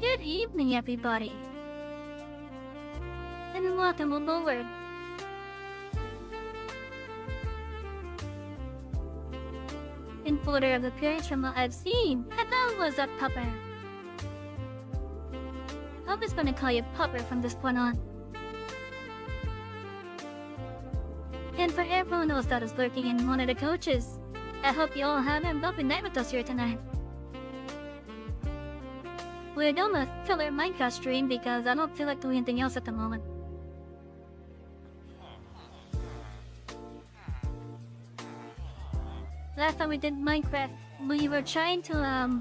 Good evening, everybody, and welcome aboard. In order of appearance from what I've seen, hello was a pupper. I'm just gonna call you Pupper from this point on. And for everyone else that is lurking in one of the coaches, I hope you all have a lovely night with us here tonight. We're doing a filler Minecraft stream because I don't feel like doing anything else at the moment. Last time we did Minecraft, we were trying to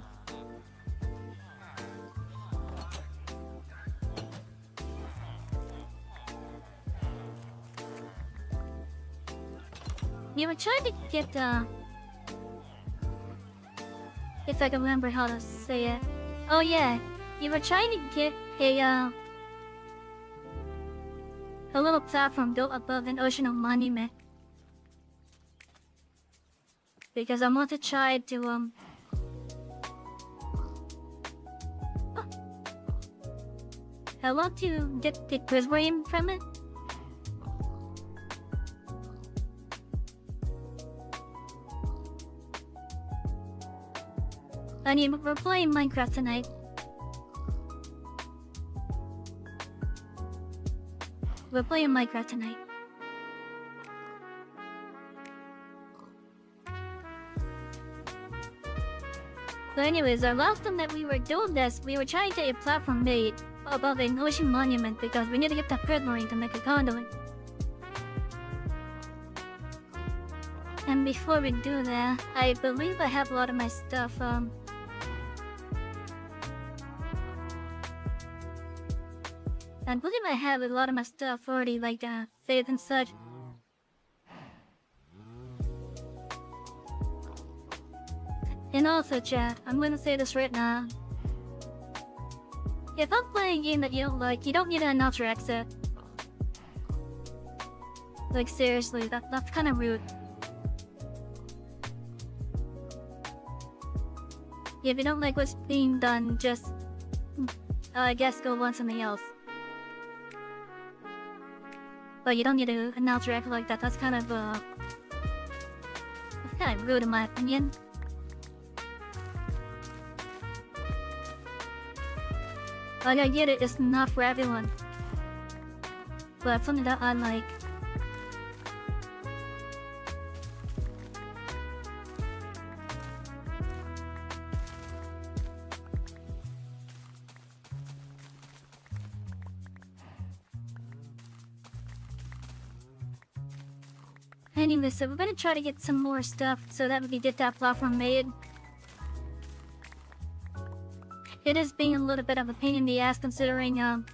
get if I can remember how to say it. Oh yeah, you were trying to get a little platform built above an ocean monument. Because I want to try to I want to get the prism from it. I mean, we're playing Minecraft tonight. We're playing Minecraft tonight. So anyways, our last time that we were doing this, we were trying to get a platform made above an ocean monument because we need to get that prismarine to make a conduit. And before we do that, I believe I have a lot of my stuff, I believe I have a lot of my stuff already, like, saved and such. And also, chat, I'm gonna say this right now. If I'm playing a game that you don't like, you don't need to announce your exit. Like, seriously, that's kind of rude. If you don't like what's being done, just, I guess go want something else. But you don't need to announce your exit like that. That's kind of rude in my opinion. Like, I get it, it's not for everyone. But it's something that I like. Anyway, so we're gonna try to get some more stuff so that we can get that platform made. It is being a little bit of a pain in the ass considering,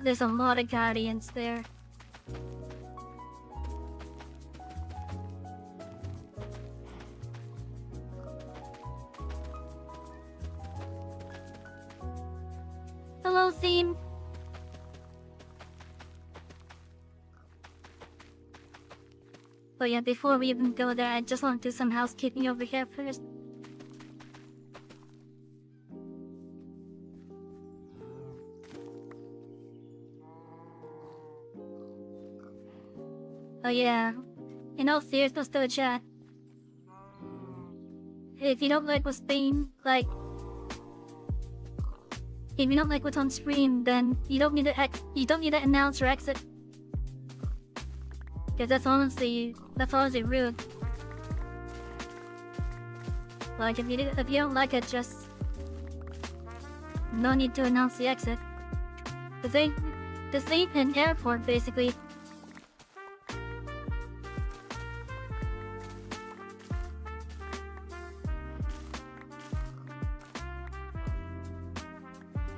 there's a lot of guardians there. Hello, Theme. But yeah, before we even go there, I just want to do some housekeeping over here first. Oh yeah, in all seriousness though, chat, if you don't like what's being, like, if you don't like what's on stream, then you don't need to announce or exit. Cause that's honestly rude. Like, if you don't like it, just no need to announce the exit. This ain't an airport, basically.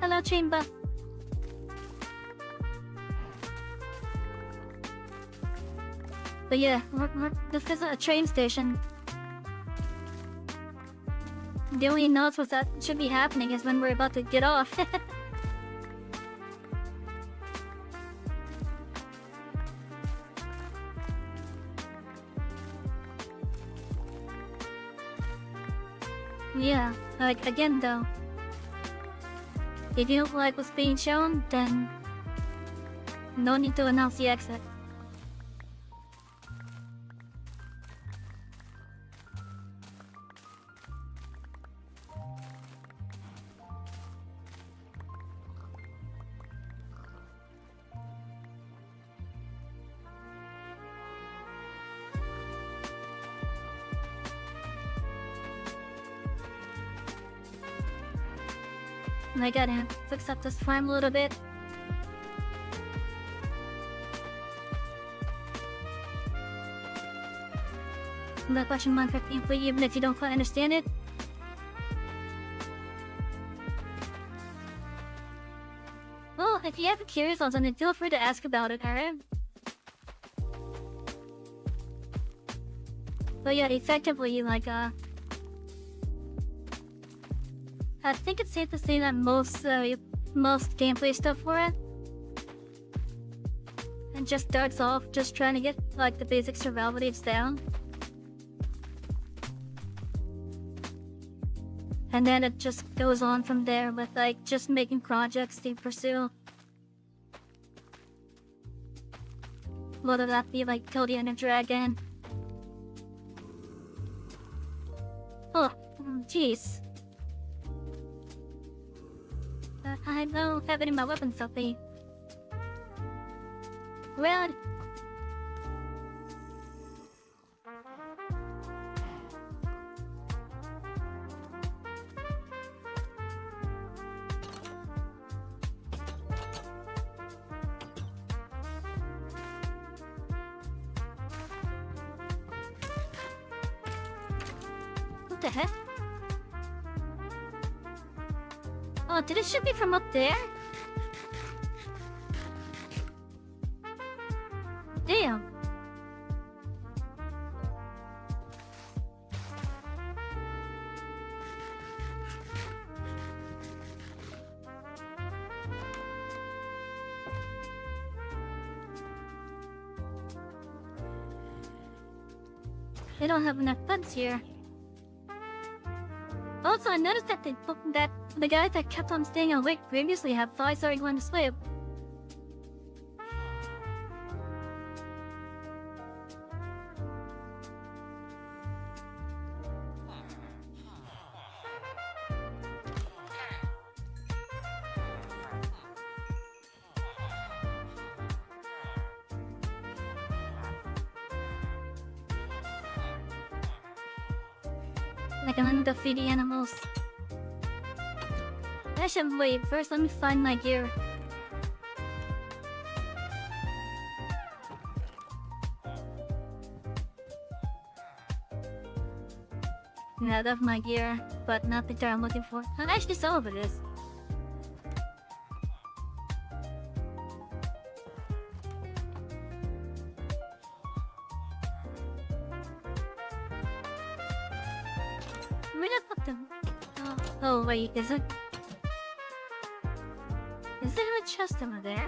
Hello, Chamber. But yeah, this isn't a train station. The only notes that should be happening is when we're about to get off. Yeah, like again though. If you don't like what's being shown, then no need to announce the exit. And I gotta fix up this frame a little bit. The question mark for even if you don't quite understand it. Well, if you ever curious on something, feel free to ask about it, alright? But yeah, effectively, like, I think it's safe to say that most gameplay stuff for it, and just starts off just trying to get like the basic survival needs down, and then it just goes on from there with like just making projects to pursue, whether that be like Cody and a Dragon. Oh, jeez. I don't have any of my weapons, Savy. Well, what the heck? Oh, did it shoot me from up there? Damn. They don't have enough funds here. Also, I noticed that the guys that kept on staying awake previously have thoughts already going to sleep. Like I'm gonna feed the animals. I should wait. First, let me find my gear. Yeah, that's my gear, but not the gear I'm looking for. Actually, some of it is. Where did I put them? Oh wait, is it? Is there a chest over there?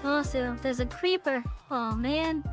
Also, there's a creeper. Oh man.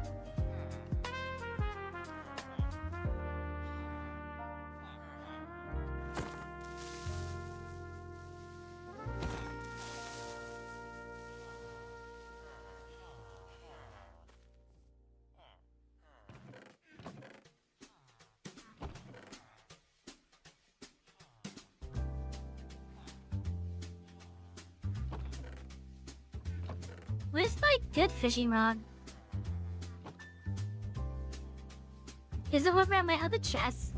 Where's my good fishing rod? Is it over at my other chest?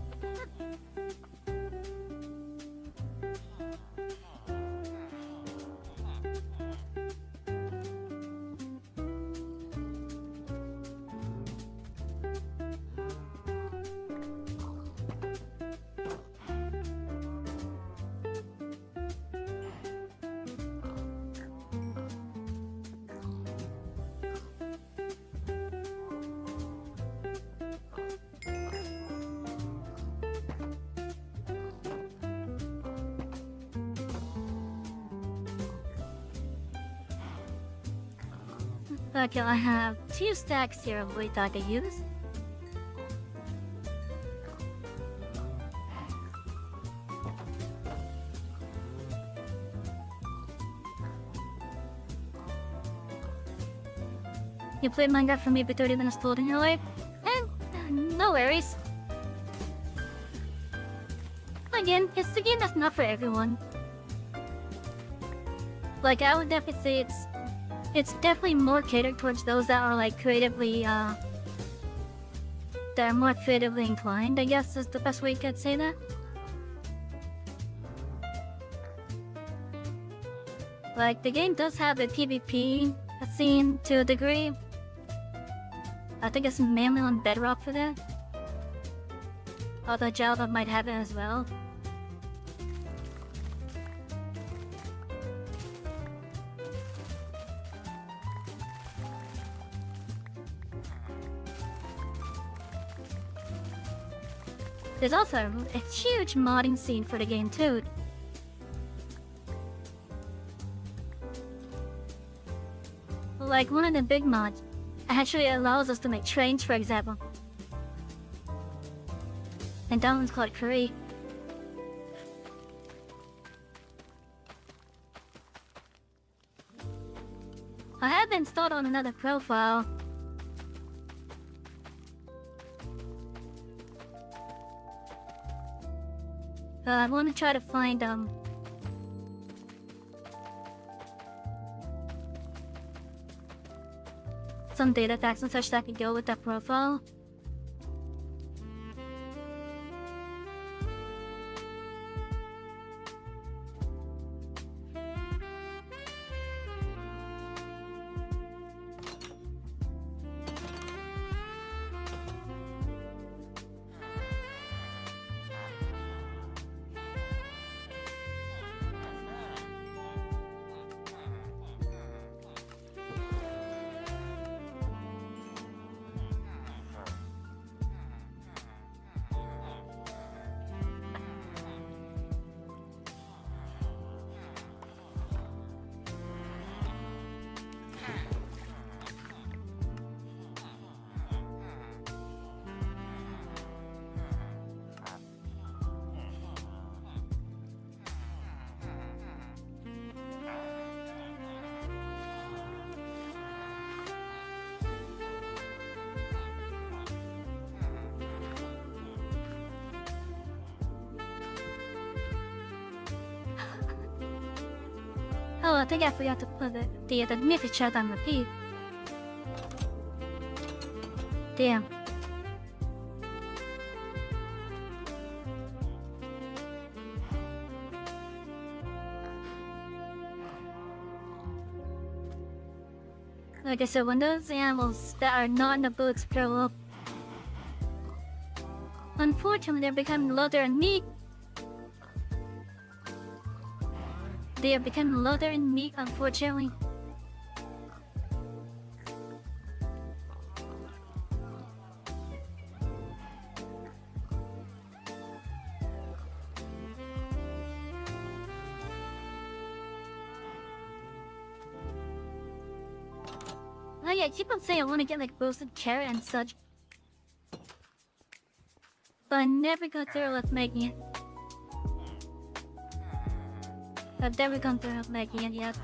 Okay, I have 2 stacks here of wheat I can use. You played Minecraft for maybe 30 minutes total in your life? And no worries. Again, it's a game that's not for everyone. Like, I would definitely say it's definitely more catered towards those that are like creatively, that are more creatively inclined, I guess is the best way you could say that. Like, the game does have a PvP scene to a degree. I think it's mainly on Bedrock for that. Although Java might have it as well. There's also a huge modding scene for the game too. Like, one of the big mods actually allows us to make trains, for example. And that one's called Curry. I have installed on another profile. I want to try to find some data tags and such that can go with that profile. Oh, I think I forgot to put the music chat on repeat. Damn. Like I said, when those animals that are not in the boots grow up, unfortunately they're becoming leather and meat. They have become leather and meat, unfortunately. Oh yeah, I keep on saying I want to get like roasted carrot and such. But I never got through with making it. I've never gone through making it yet.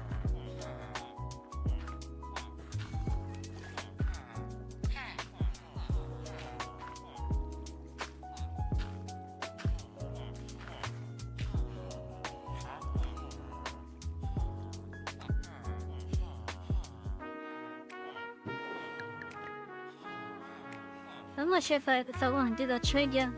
I'm not sure if I want to do that trade yet.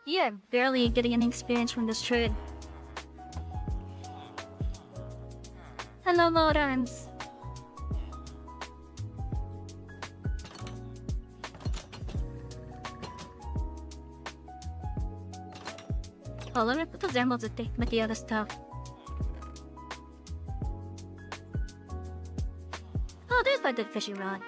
Yeah, barely getting any experience from this trade. Hello, Lord Arms. Oh, let me put those emeralds with the other stuff. Oh, there's my good fishing rod.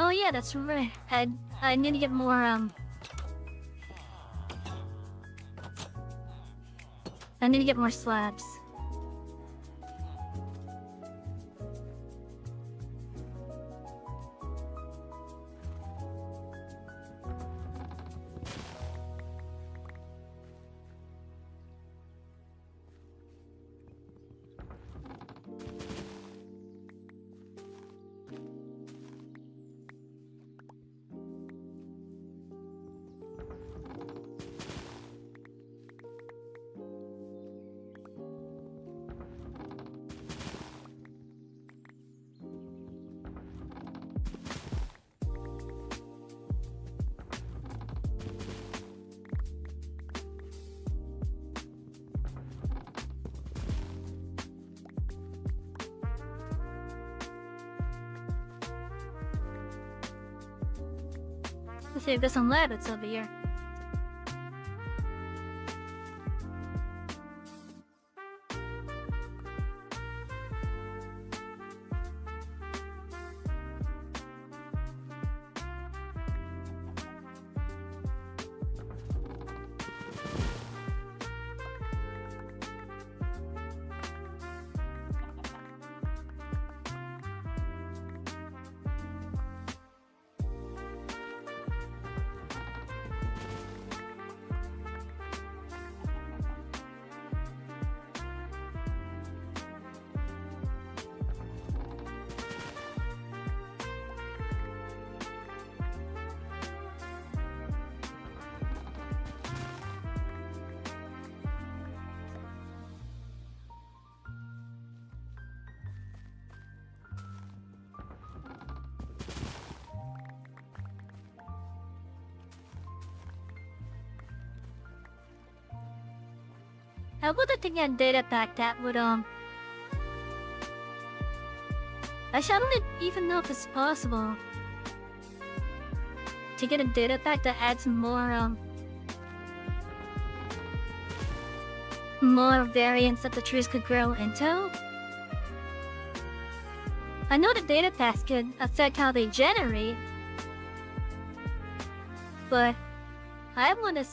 Oh yeah, that's right. I need to get more I need to get more slabs. Let's see if there's some rabbits over here. I wouldn't think a data pack that would I don't even know if it's possible to get a data pack that adds more variants that the trees could grow into. I know the data packs could affect how they generate, but I wanna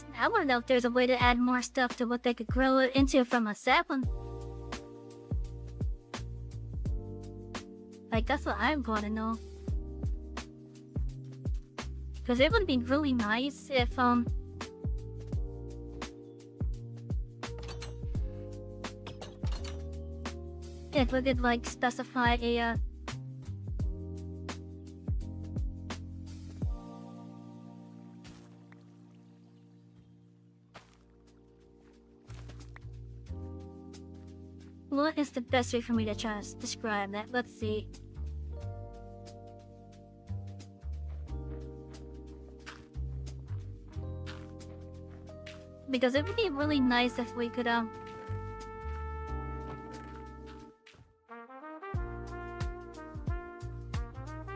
know if there's a way to add more stuff to what they could grow it into from a sapling. Like, that's what I wanna know. Cause it would be really nice if we could like specify a what is the best way for me to try to describe that? Let's see. Because it would be really nice if we could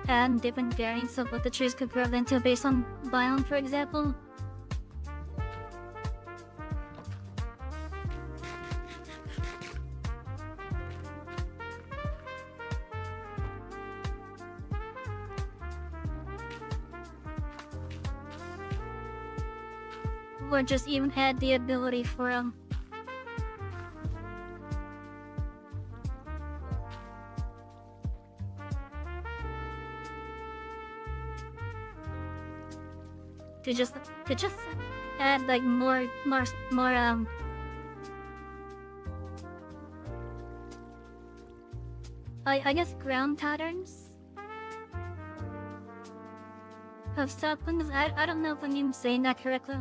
add different variants of what the trees could grow into based on biome, for example. Or just even had the ability for to just add like more I guess ground patterns of saplings. I don't know if I'm even saying that correctly.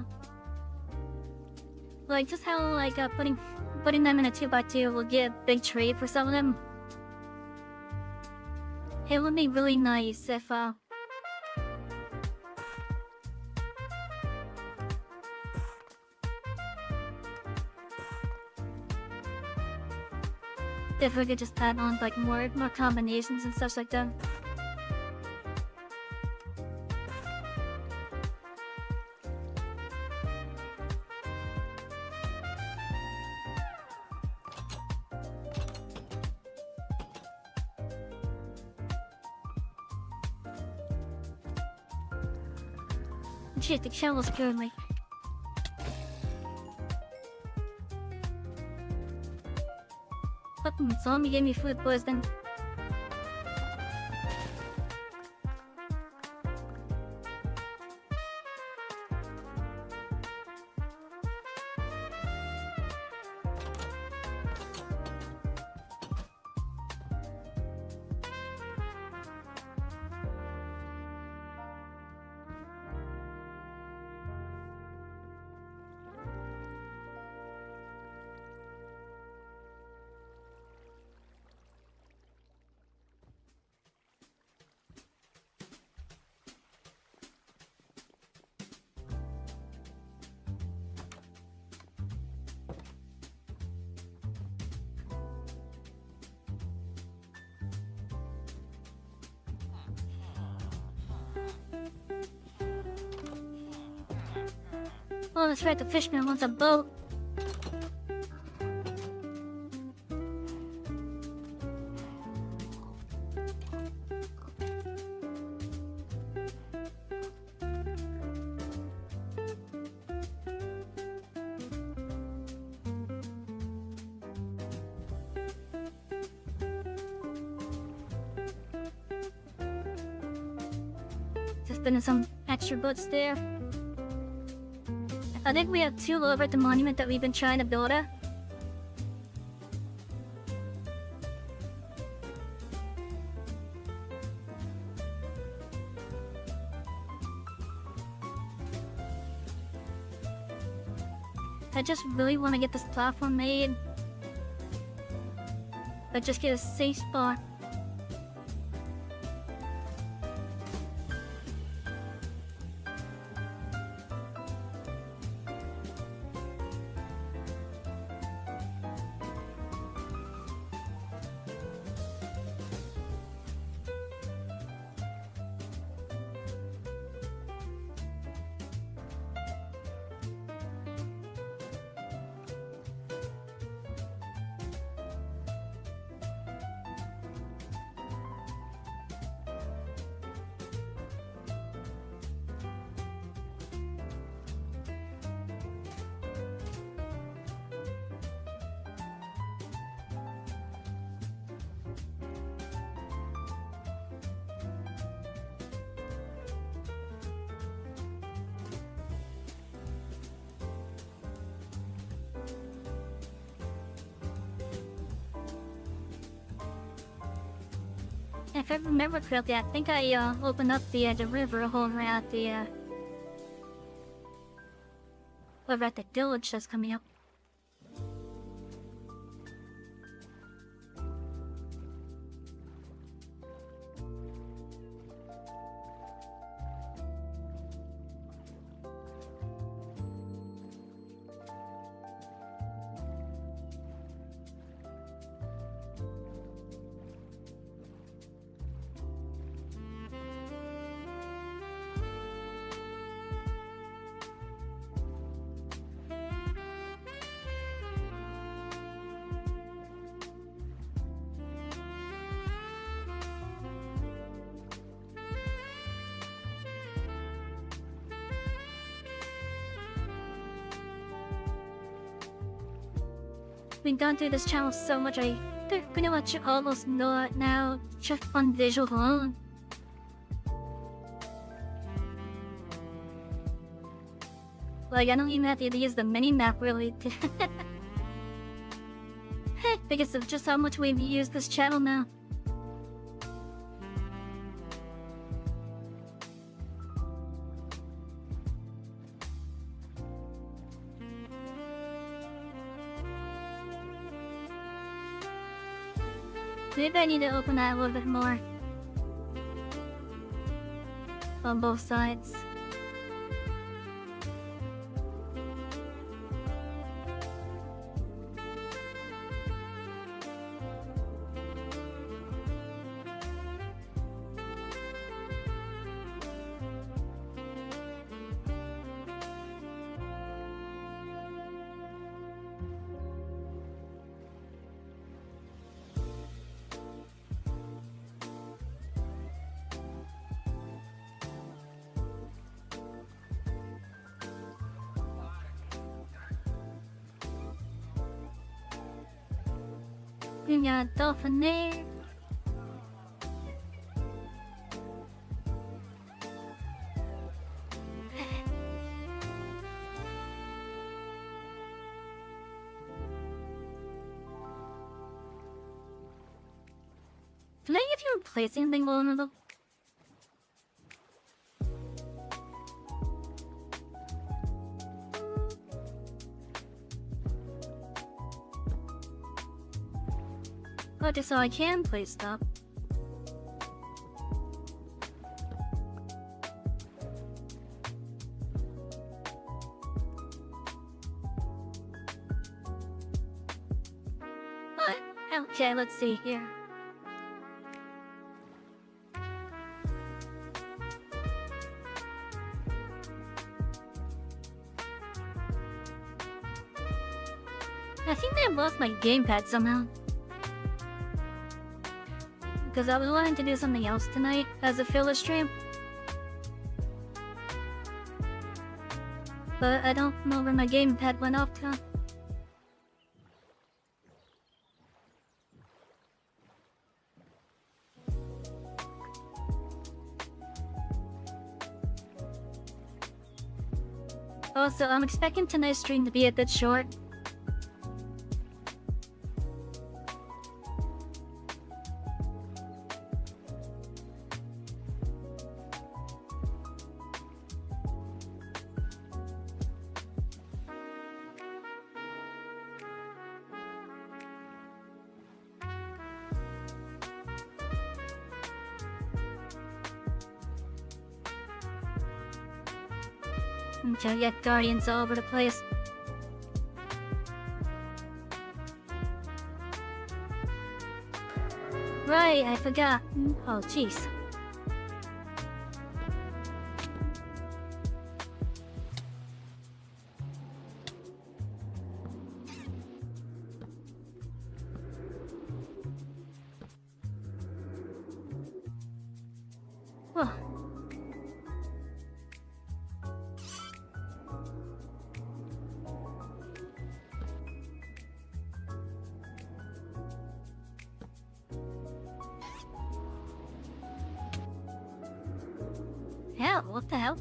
Like just how like putting them in a 2x2 will get a big tree for some of them. It would be really nice if we could just add on like more combinations and stuff like that. Jeez, the channel scared me. Fucking zombie gave me food poisoning. Oh, that's right, the fishman wants a boat. There's been some extra boats there. I think we have 2 over at the monument that we've been trying to build at. I just really want to get this platform made. But just get a safe spot. If I remember correctly, I think I opened up the river over at the village that's coming up. We've gone through this channel so much, I pretty much almost know it now, just on visual alone. Like, I don't even have to use the mini-map really to because of just how much we've used this channel now. Maybe I need to open that a little bit more. On both sides. You got dolphin there. Can I give you replace anything vulnerable? Oh, just so I can place stuff. Okay, let's see here. I think I lost my gamepad somehow. Because I was wanting to do something else tonight as a filler stream. But I don't know where my gamepad went off to. Also, I'm expecting tonight's stream to be a bit short. Okay, get guardians all over the place. Right, I forgot. Oh, jeez. Whoa. Hell, what the hell?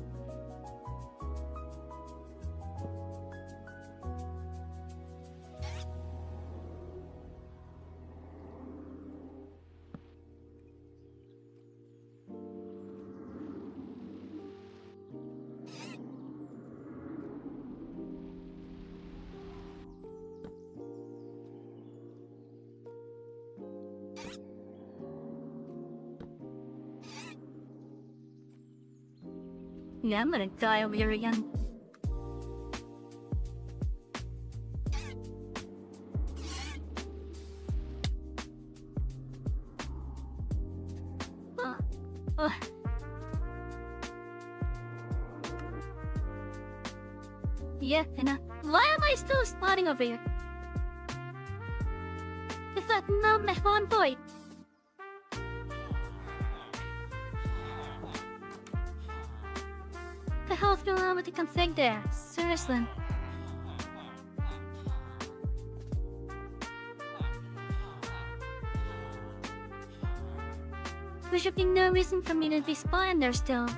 Yeah, I'm gonna die over here again. Uh. Yeah, and why am I still spotting over here? Is that not my phone boy? What the hell's going on with the config there? Seriously. There should be no reason for me to be spying there still.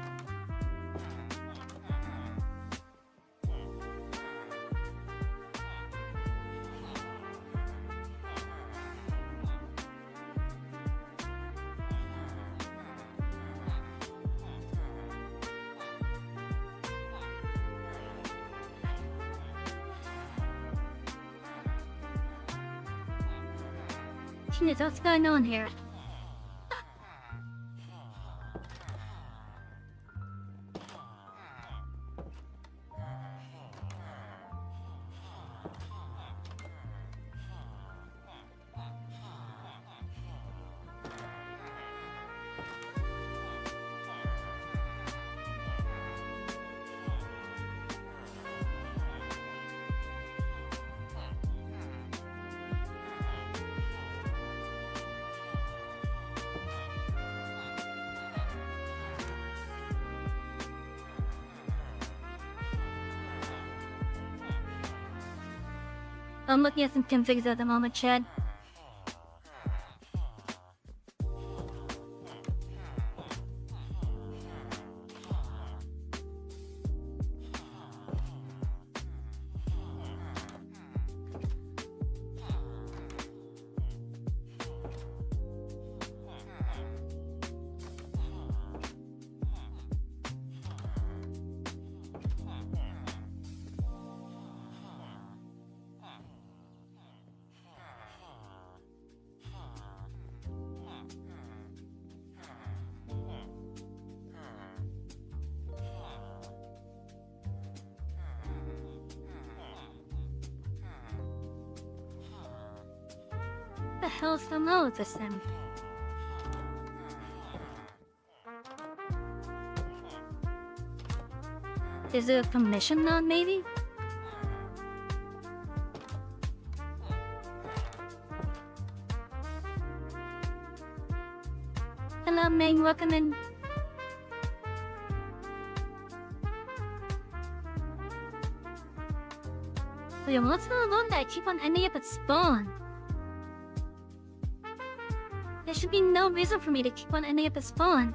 Jeez, what's going on here? I'm looking at some configs at the moment, Chad. the hell's the matter with this thing? Is it a commission now, maybe? Hello, Ming, welcome in. Wait, what's going on that I keep on ending up at spawn? There should be no reason for me to keep on ending up at spawn.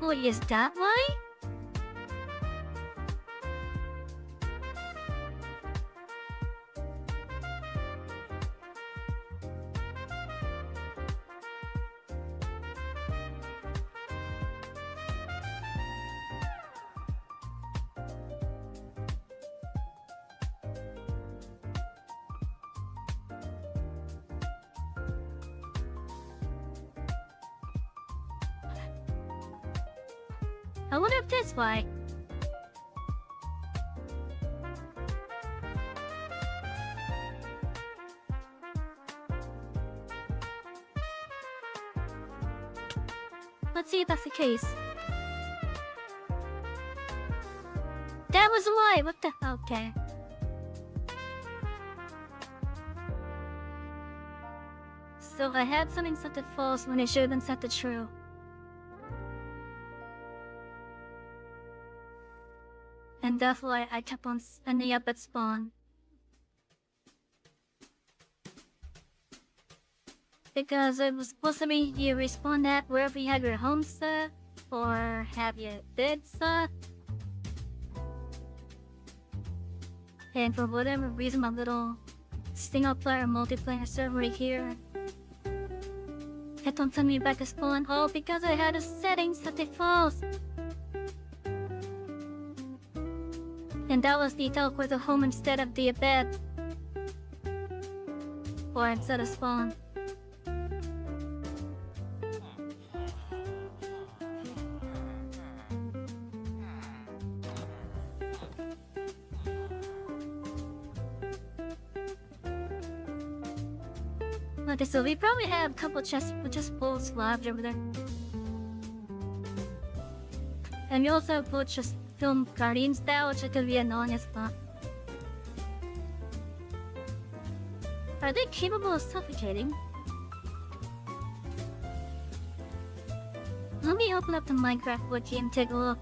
Wait, is that why? I wonder if that's why. Let's see if that's the case. That was a lie! What the? Okay. So I had something set to false when it should have been set to true. And that's why I kept on ending up at spawn. Because it was supposed to be you respawn at wherever you had your home set, or have your bed set. And for whatever reason, my little single player multiplayer server right here kept on sending me back to spawn, all because I had a setting set to false. And that was the teleport to home instead of the bed. Or instead of spawn. Okay, so we probably have a couple chests with just full slabs over there. And we also have both just film Guardian style, which could be annoying as fuck. Are they capable of suffocating? Let me open up the Minecraft wiki and take a look.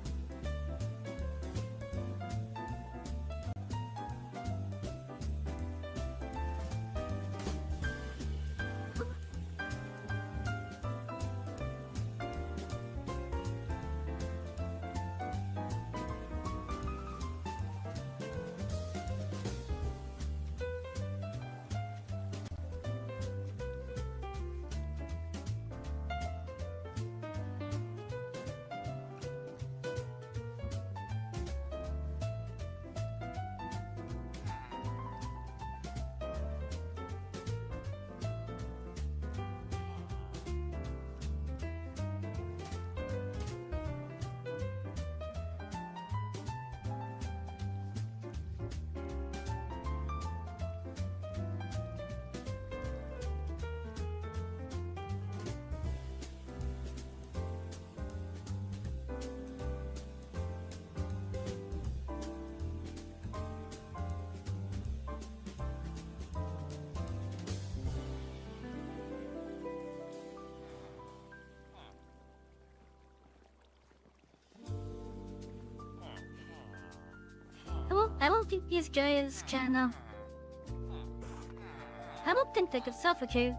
I don't think these guys can, I don't think they could suffocate.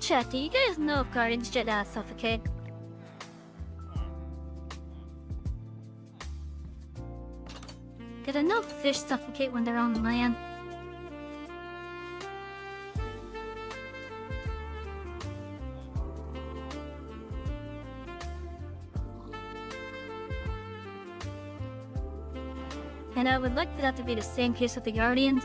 chat, do you guys know if gardens should suffocate? Did I know fish suffocate when they're on land? And I would like for that to be the same case with the Guardians.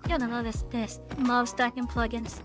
Gotta love this mob stacking plugins.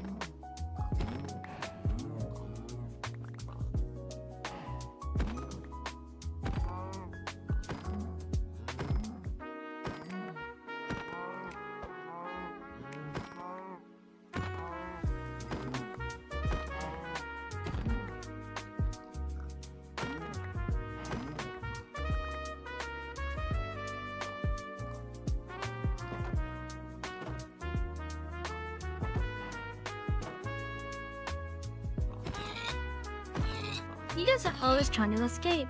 You guys are always trying to escape.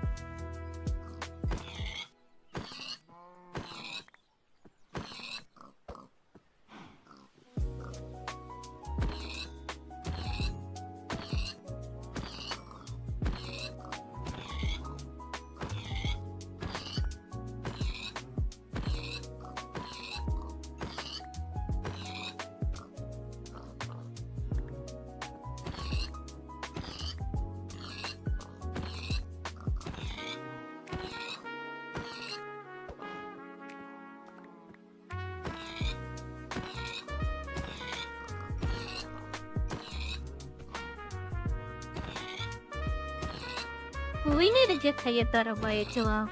We need to get a better way to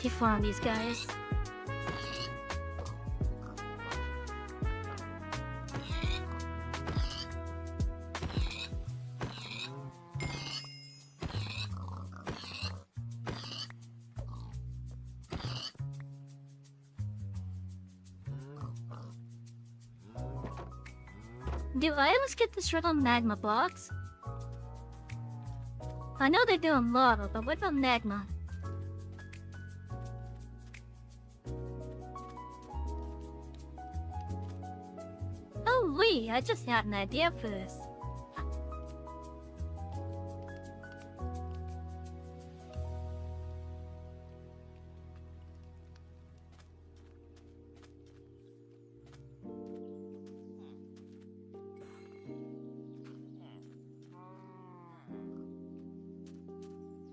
farm these guys. Do I always get this red on magma blocks? I know they're doing lava, but what about magma? Oh wait, I just had an idea for this.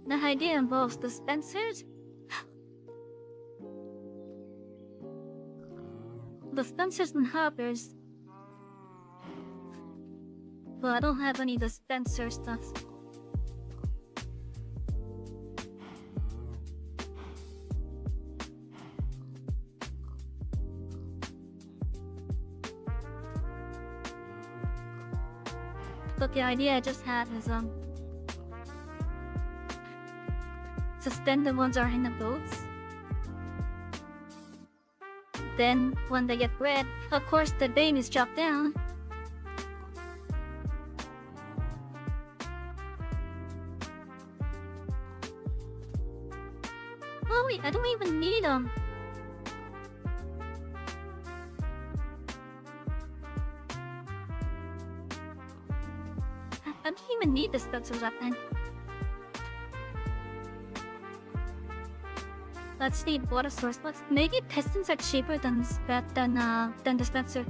The idea involves dispensers. Dispensers and hoppers. But I don't have any dispenser stuff. But the idea I just had is suspend the ones that are in the boats. Then, when they get red, of course the babies drop down. Oh wait, I don't even need them. I don't even need dispensers, I think. let's need water source. Maybe pistons are cheaper than dispenser.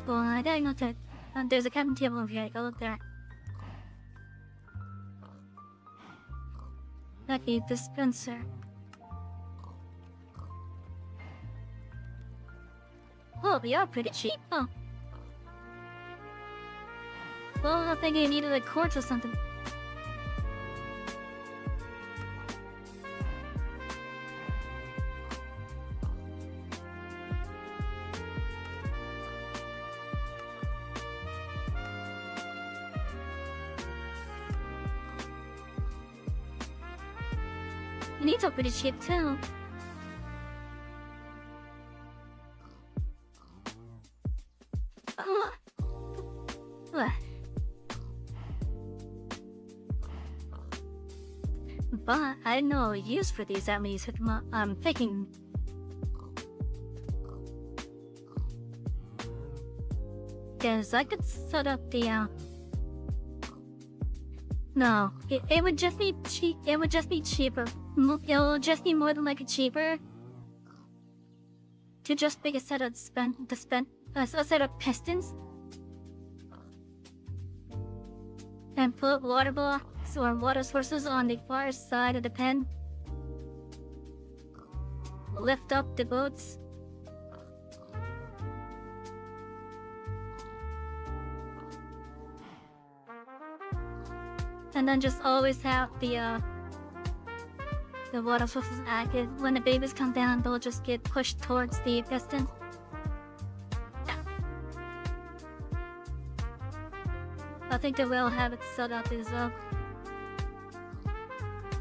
Well, I don't know that. There's a cabin table over here. Go look there. Lucky dispenser. Oh, they are pretty cheap, huh? Well, I think I needed a quartz or something. And these are pretty cheap too. But I have no use for these at least. I'm thinking. Guess I could set up the No, it would just be cheap. It would just be cheaper. It will just be more than like cheaper to just make a set of a set of pistons and put water blocks or water sources on the far side of the pen. Lift up the boats. And then just always have the water sources active. When the babies come down, they'll just get pushed towards the piston. I think they will have it set up as well.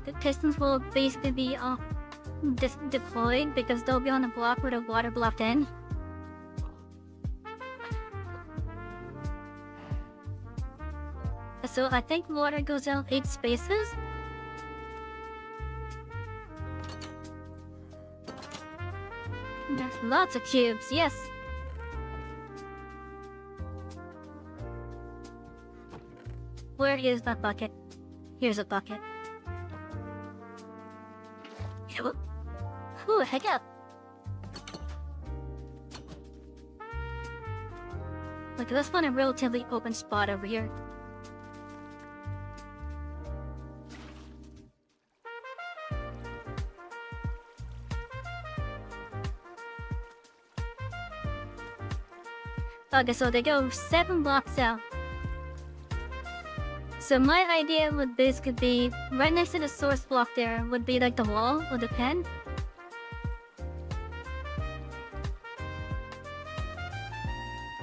The pistons will basically be deployed because they'll be on the block where the water blocked in. So I think water goes out 8 spaces. There's lots of cubes, yes. Where is that bucket? Here's a bucket. Ooh, heck up. Look, let's find a relatively open spot over here. Okay, so they go 7 blocks out. So my idea would basically be right next to the source block there would be like the wall or the pen.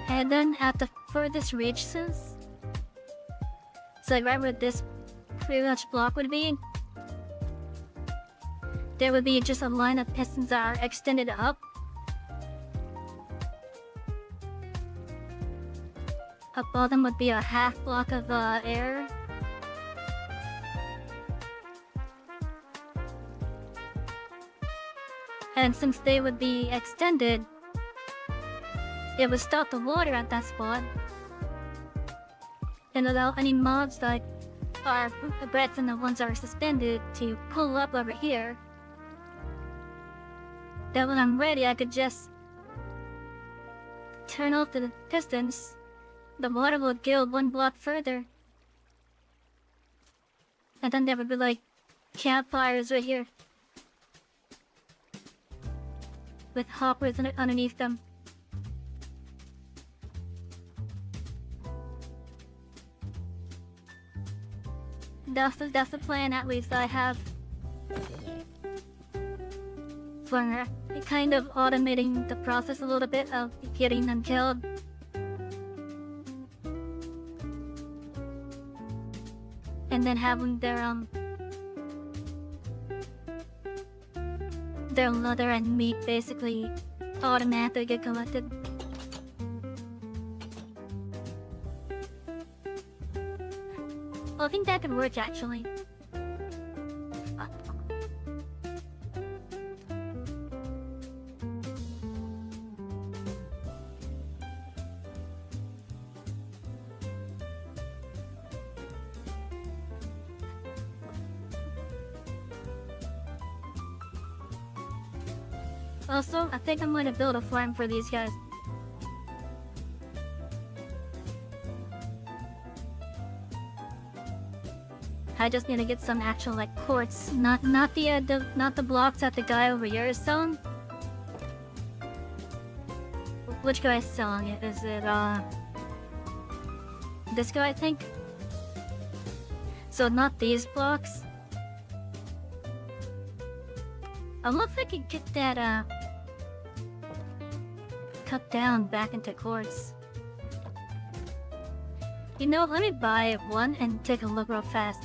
And then at the furthest reaches, so like right where this pretty much block would be, there would be just a line of pistons that are extended up. Above them would be a half block of air. And since they would be extended, it would stop the water at that spot and allow any mobs that are breath and the ones that are suspended to pull up over here. Then when I'm ready, I could just turn off the pistons. The water would go 1 block further. And then there would be like campfires right here. With hoppers underneath them. That's the plan at least I have. For kind of automating the process a little bit of getting them killed. And then having their leather and meat basically automatically get collected. Well, I think that could work actually. Also, I think I'm gonna build a farm for these guys. I just need to get some actual like quartz, not the blocks that the guy over here is selling. Which guy is selling it? Is it this guy, I think? So not these blocks. I wonder if I could get that cut down back into quartz. You know, let me buy one and take a look real fast.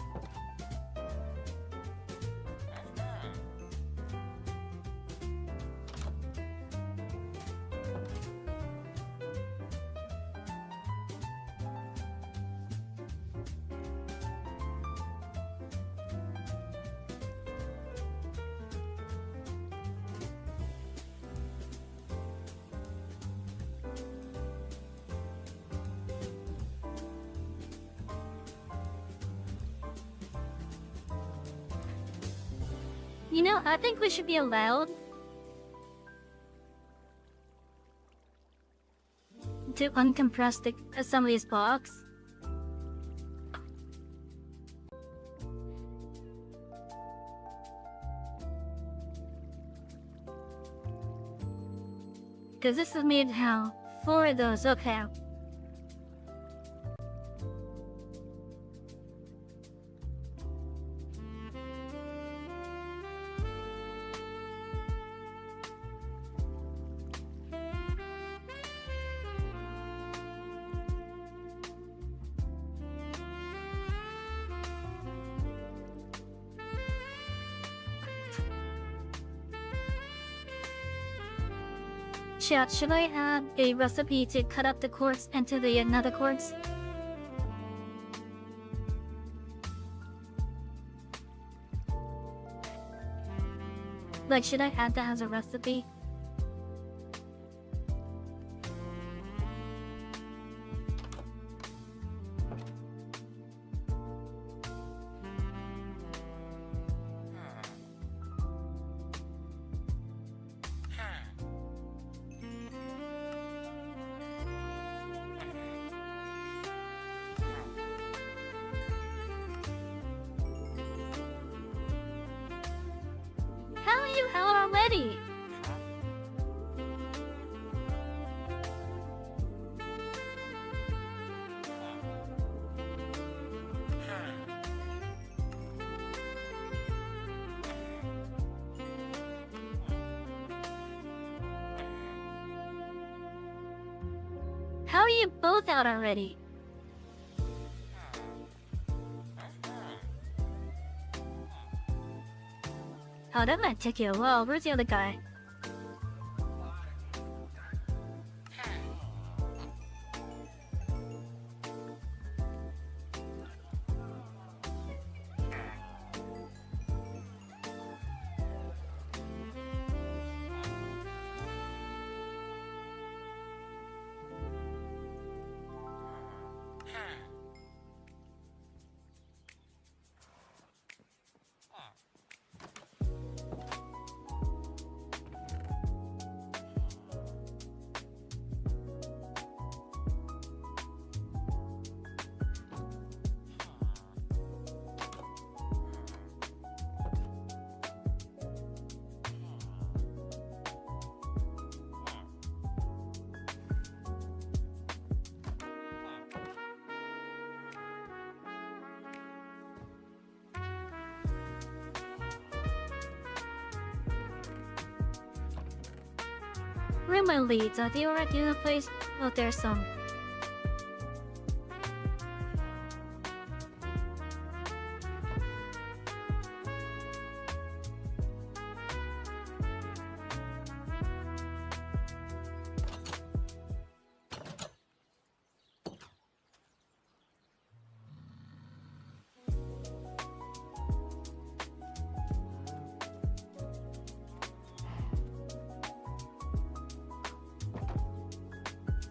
You know, I think we should be allowed to uncompress some of these blocks. Because this is made how? 4 of those, okay. Chat, should I add a recipe to cut up the quartz into the nether quartz? Like, should I add that as a recipe? How are you out already? How are you both out already? Oh, that might take you a while. Where's the other guy? Where are my leads? Are they already in the place? Oh, there's some.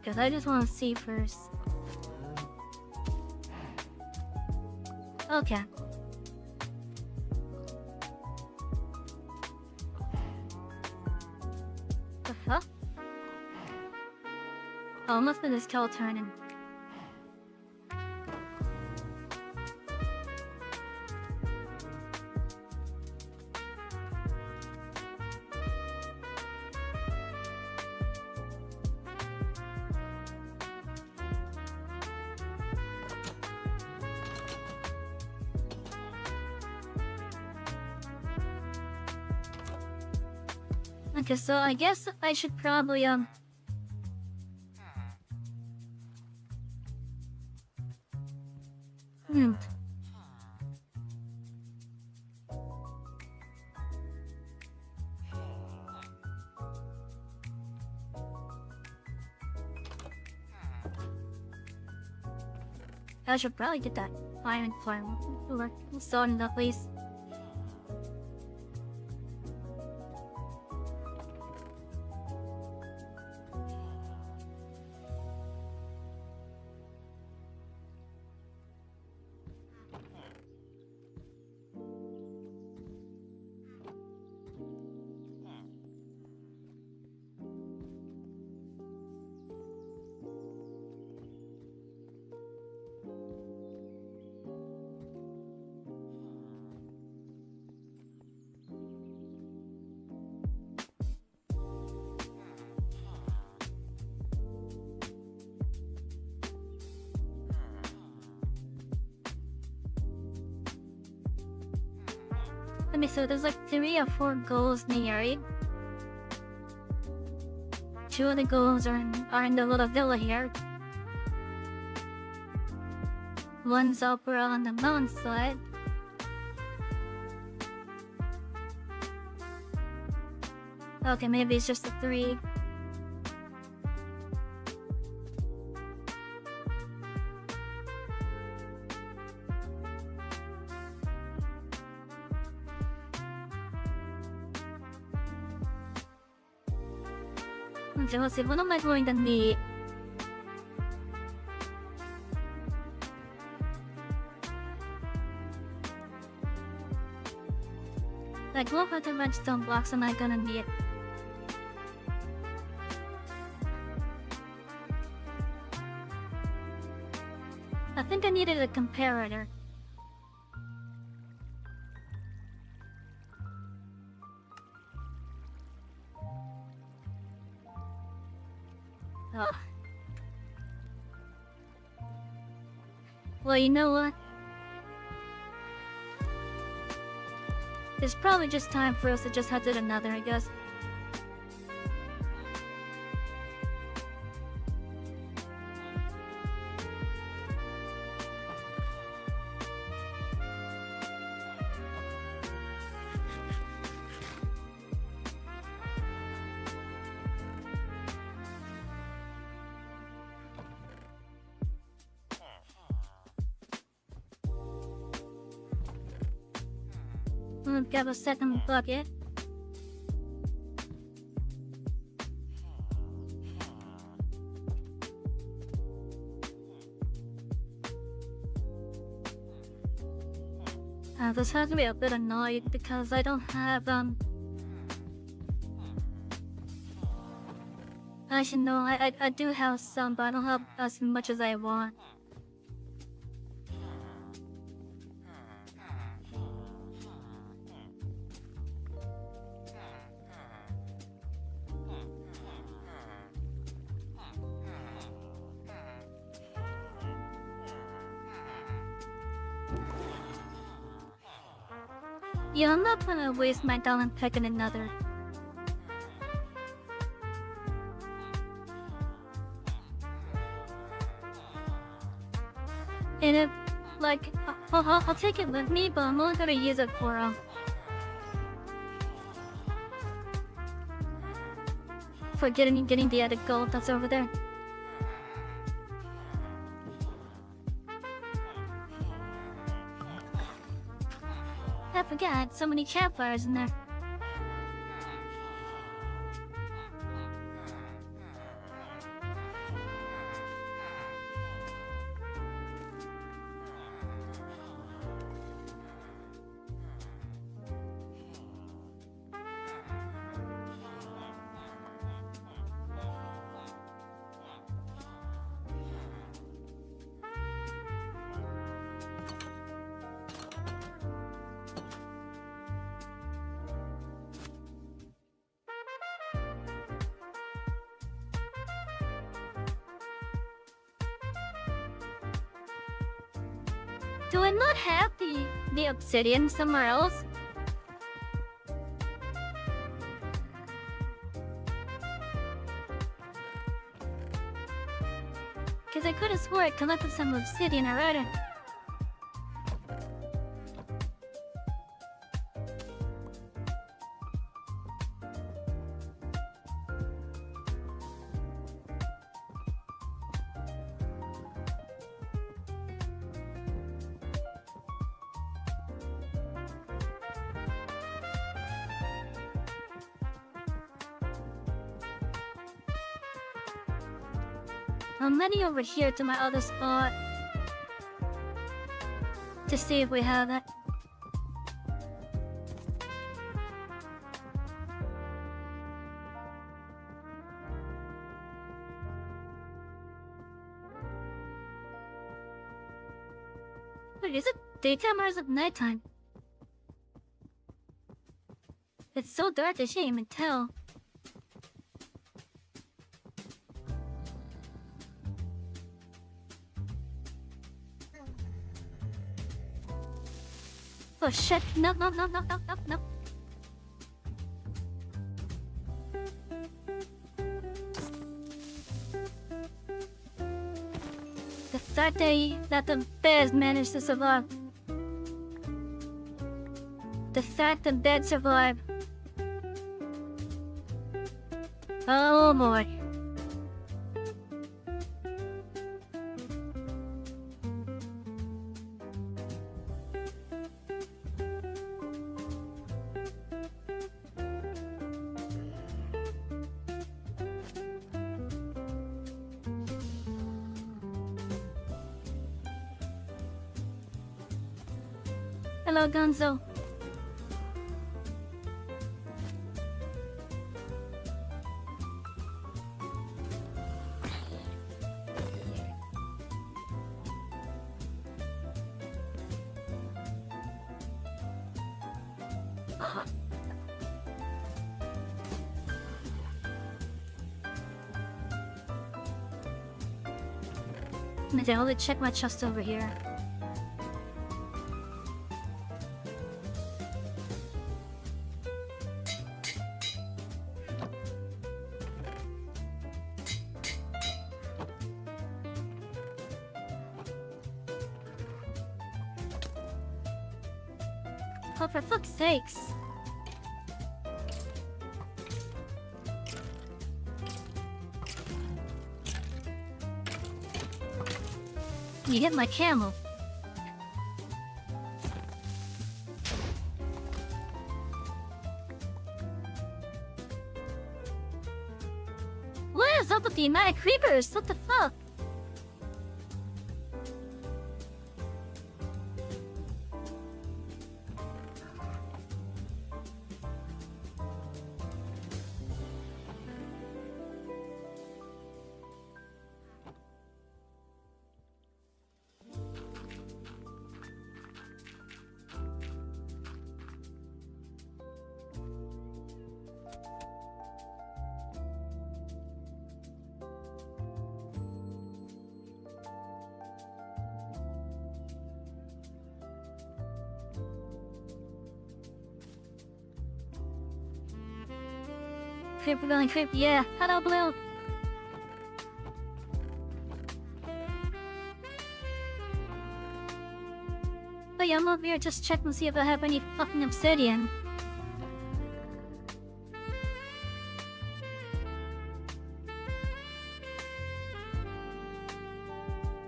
Because I just want to see first. Okay. Huh? Oh, must be this cow turning. Okay, so I guess I should probably, I should probably get that iron farm. So in the place. Let me see, there's like 3 or 4 goals in the area. 2 of the goals are in the little villa here. One's over on the mountainside. Okay, maybe it's just the 3. Okay, let's see, what am I going to need? Like, what other redstone blocks am I gonna need? I think I needed a comparator. Oh. Well, you know what? It's probably just time for us to just head to another, I guess. We'll grab a second bucket. This has me a bit annoyed because I don't have, Actually, no, I do have some, but I don't have as much as I want. Yeah, I'm not gonna waste my talent picking another. And if, like, I'll take it with me, but I'm only gonna use it for getting the added gold that's over there. I forgot, so many campfires in there. Do I not have the obsidian somewhere else? Because I could have swore I collected some obsidian already. I'm heading over here to my other spot to see if we have it. Wait, is it daytime or is it nighttime? It's so dark I can't even tell. Oh shit, no. The fact that the bears managed to survive. The fact the bed survived. Oh boy. Hello, Gonzo. Maybe I'll check my chest over here. Oh, for fuck's sakes. You hit my camel. What is up with the night creepers? What the fuck? Creeper going creepy, yeah. Hello, Blue. But yeah, I'm over here just checking to see if I have any fucking obsidian.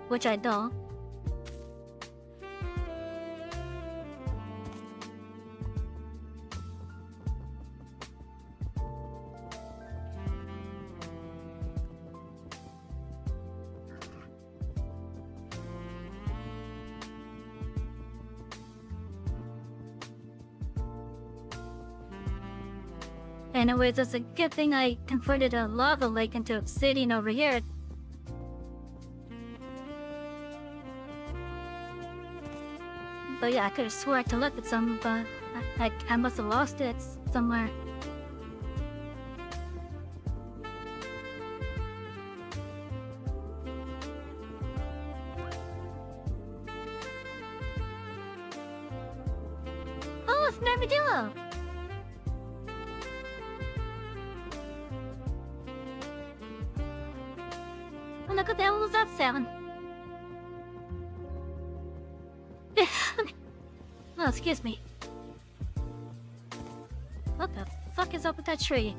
Which I don't. Anyways, it's a good thing I converted a lava lake into obsidian over here. But yeah, I could have swore I collected some, but I must have lost it somewhere. Oh, it's an armadillo! Oh, look what the hell was that sound? Oh, excuse me. What the fuck is up with that tree?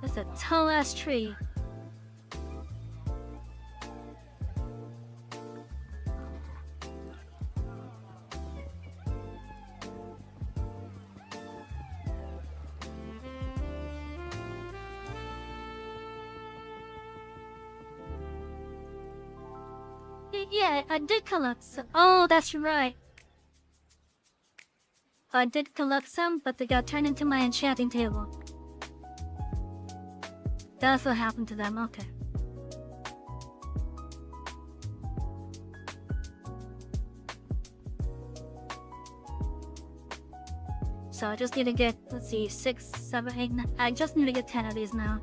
That's a tall ass tree. Yeah, I did collect some. Oh, that's right. I did collect some, but they got turned into my enchanting table. That's what happened to them, okay. So I just need to get, let's see, 6, 7, 8, 9. I just need to get 10 of these now.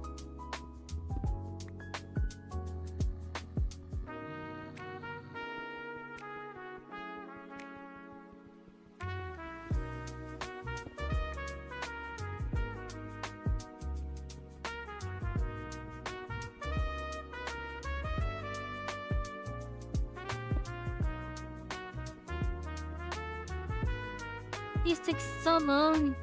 These take so long.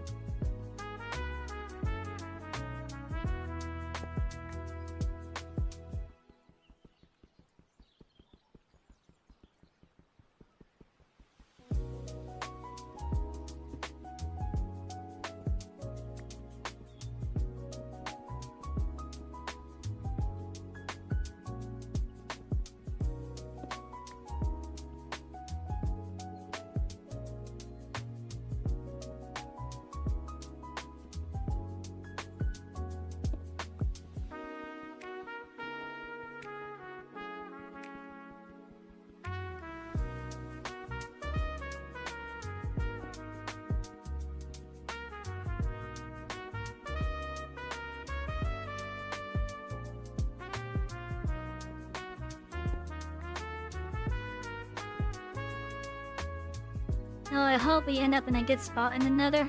Oh, I hope we end up in a good spot in another.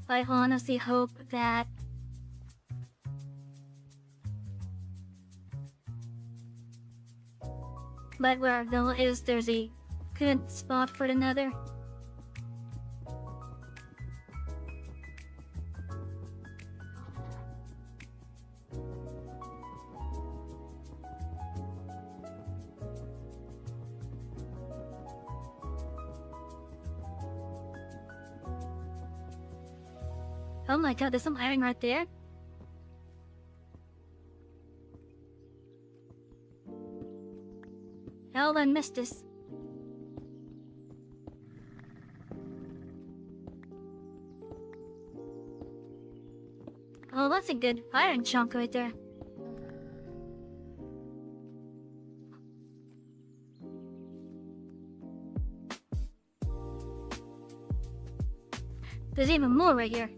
I honestly hope that but where our goal is, there's a good spot for another. Oh my god, there's some iron right there. How I missed this? Oh, that's a good iron chunk right there. There's even more right here.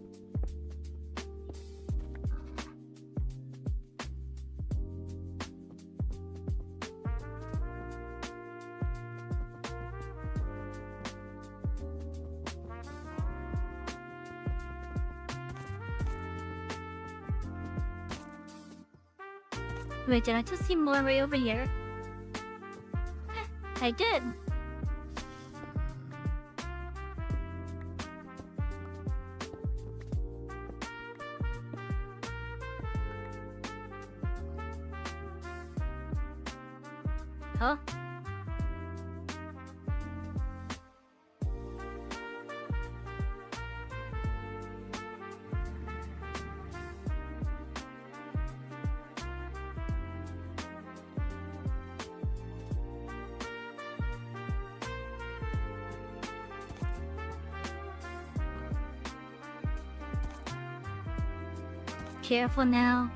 Wait, did I just see more right over here? I did. Huh? Careful now.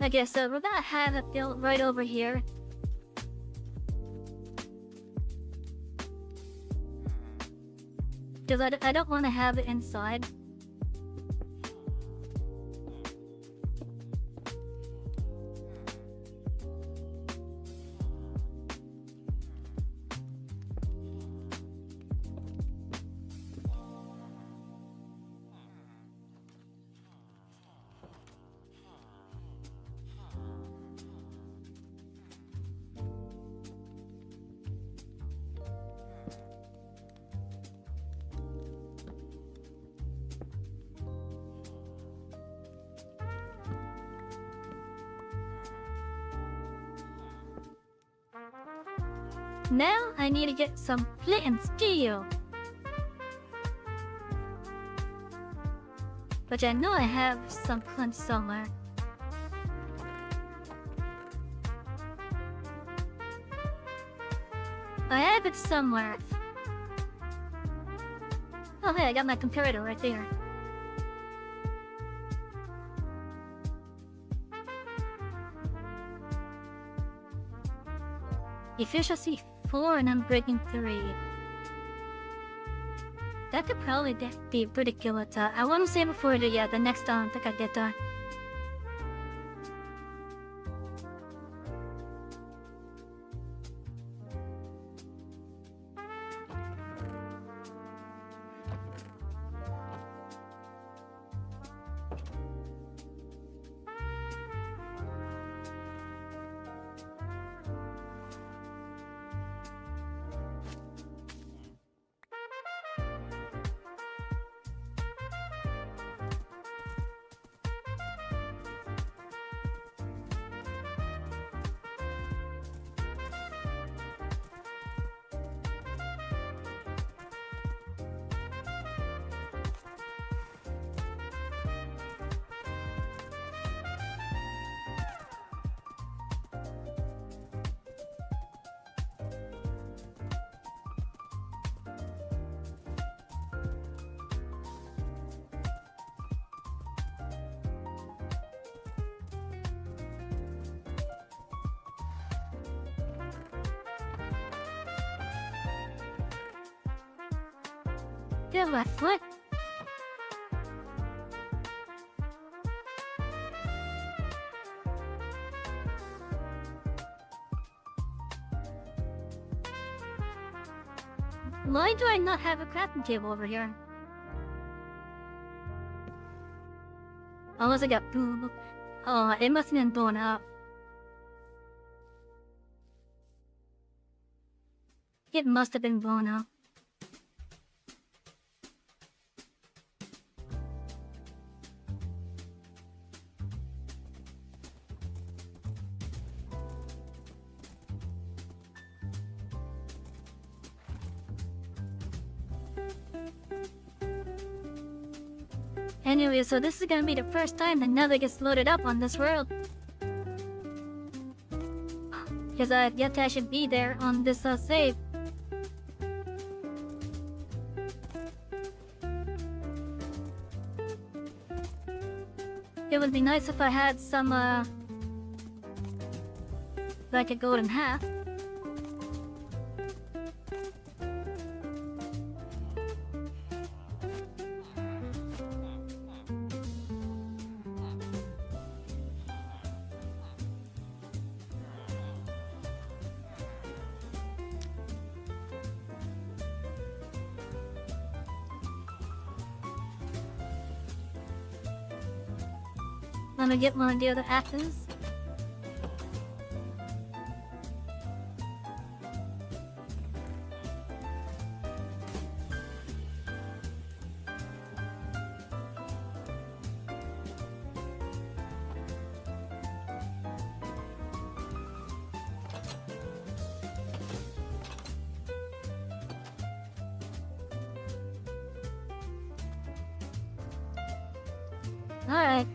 Okay, so we're gonna have it built right over here. Because I don't want to have it inside. Now I need to get some flint and steel. But I know I have some flint somewhere. I have it somewhere. Oh hey, I got my comparator right there. Efficiency 4 and I'm breaking 3. That could probably be pretty good. I want to save it for the next time I get done. Good left foot. Why do I not have a crafting table over here? Unless I got boom. Oh, it must have been blown up. It must have been blown up. Anyway, so this is gonna be the first time that Nether gets loaded up on this world. Because I yet to actually be there on this save. It would be nice if I had some, like a golden half. Let me get one of the other axes. Alright.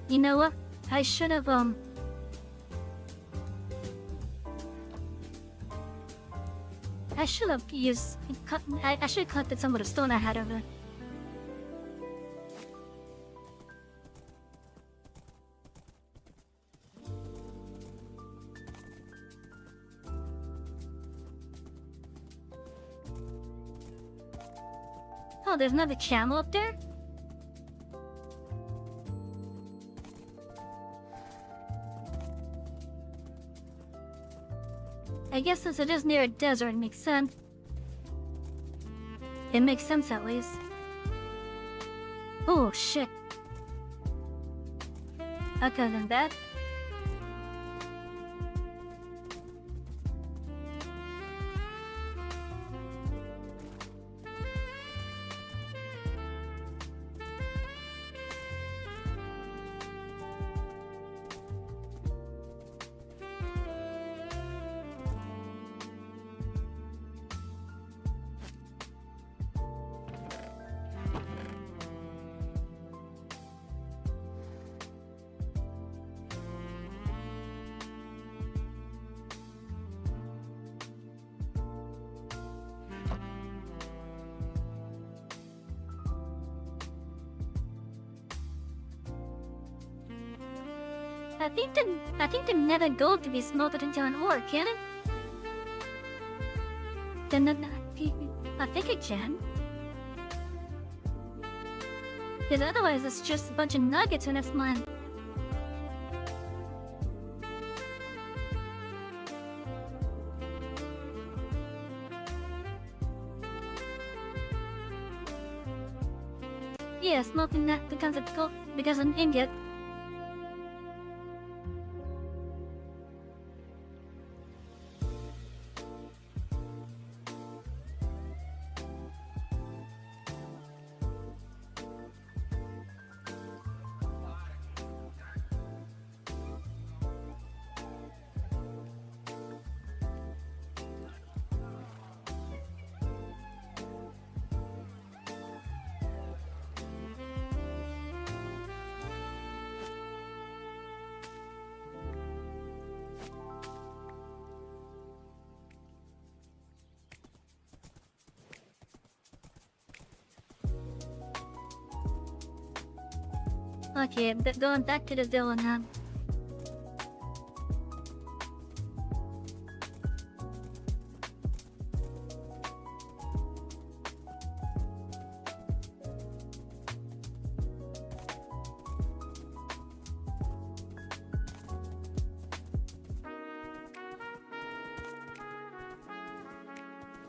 You know what? I should have I should have used I should have collected some of the stone I had over there. Oh, there's another camel up there? I guess since it is near a desert, it makes sense. It makes sense at least. Oh shit. Other than that, I think the nether gold to be smelted into an ore, can it? Then I think it can. Because otherwise it's just a bunch of nuggets in its mine. Yeah, smelting that becomes an ingot. Okay, going back to the villa now.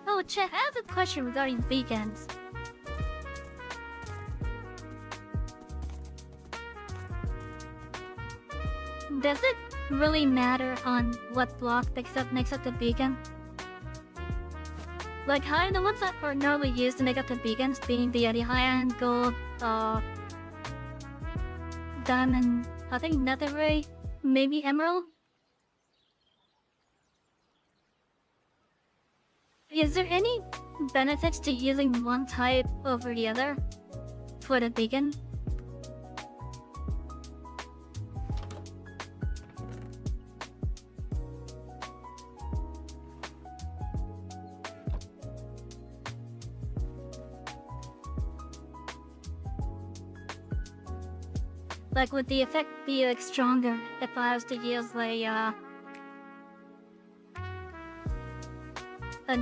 Oh, Chet, I have a question regarding beacons. Does it really matter on what block picks up next up the beacon? Like how the ones that are normally used to make up the beacons being the iron, gold, diamond, I think netherite, maybe emerald? Is there any benefits to using one type over the other for the beacon? Like, would the effect be like stronger if I was to use like a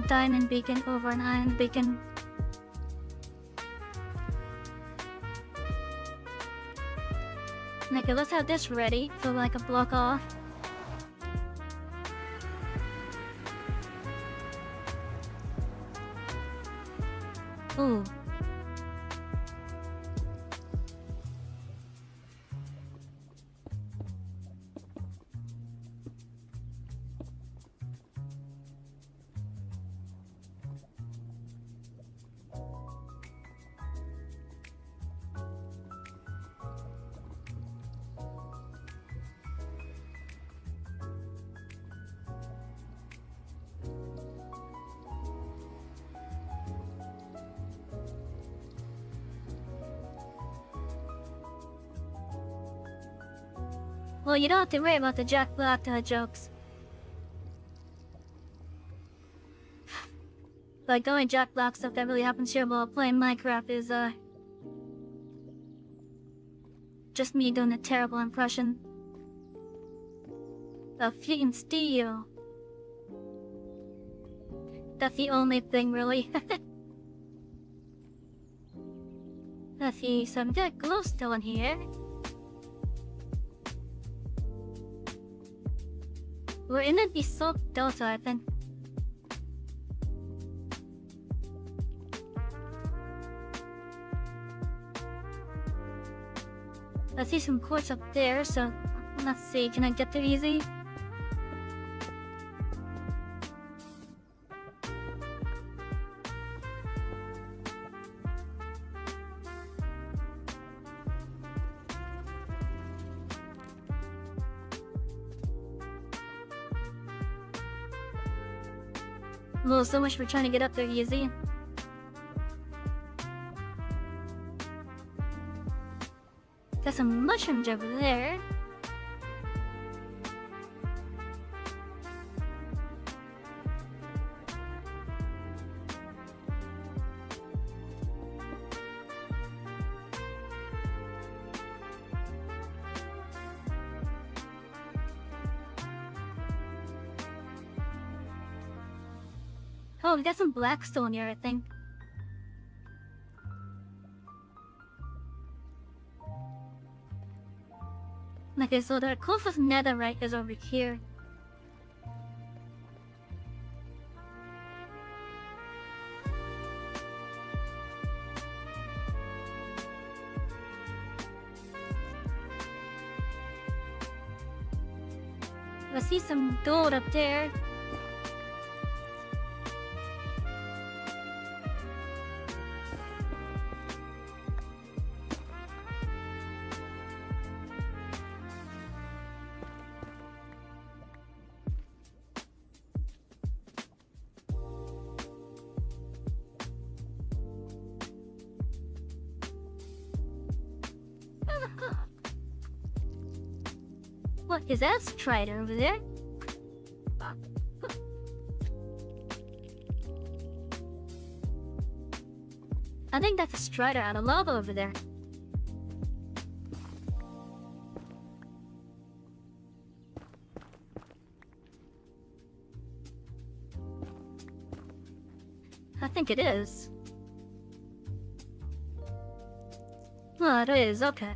diamond beacon over an iron beacon? Okay, let's have this ready for like a block off. Ooh. Well, you don't have to worry about the Jack Black jokes. Like, the only Jack Black stuff that really happens here while playing Minecraft is, just me doing a terrible impression of Fucking Steel. That's the only thing, really. Let's see, some good glue still in here. We're in the Soap Delta, I think. I see some quartz up there, so let's see, can I get there easy? Well, so much for trying to get up there easy. Got some mushrooms over there. Oh, we got some blackstone here, I think. Okay, so the closest netherite is over here. I see some gold up there. What is that strider over there? I think that's a strider out of lava over there. I think it is. Oh, it is, okay.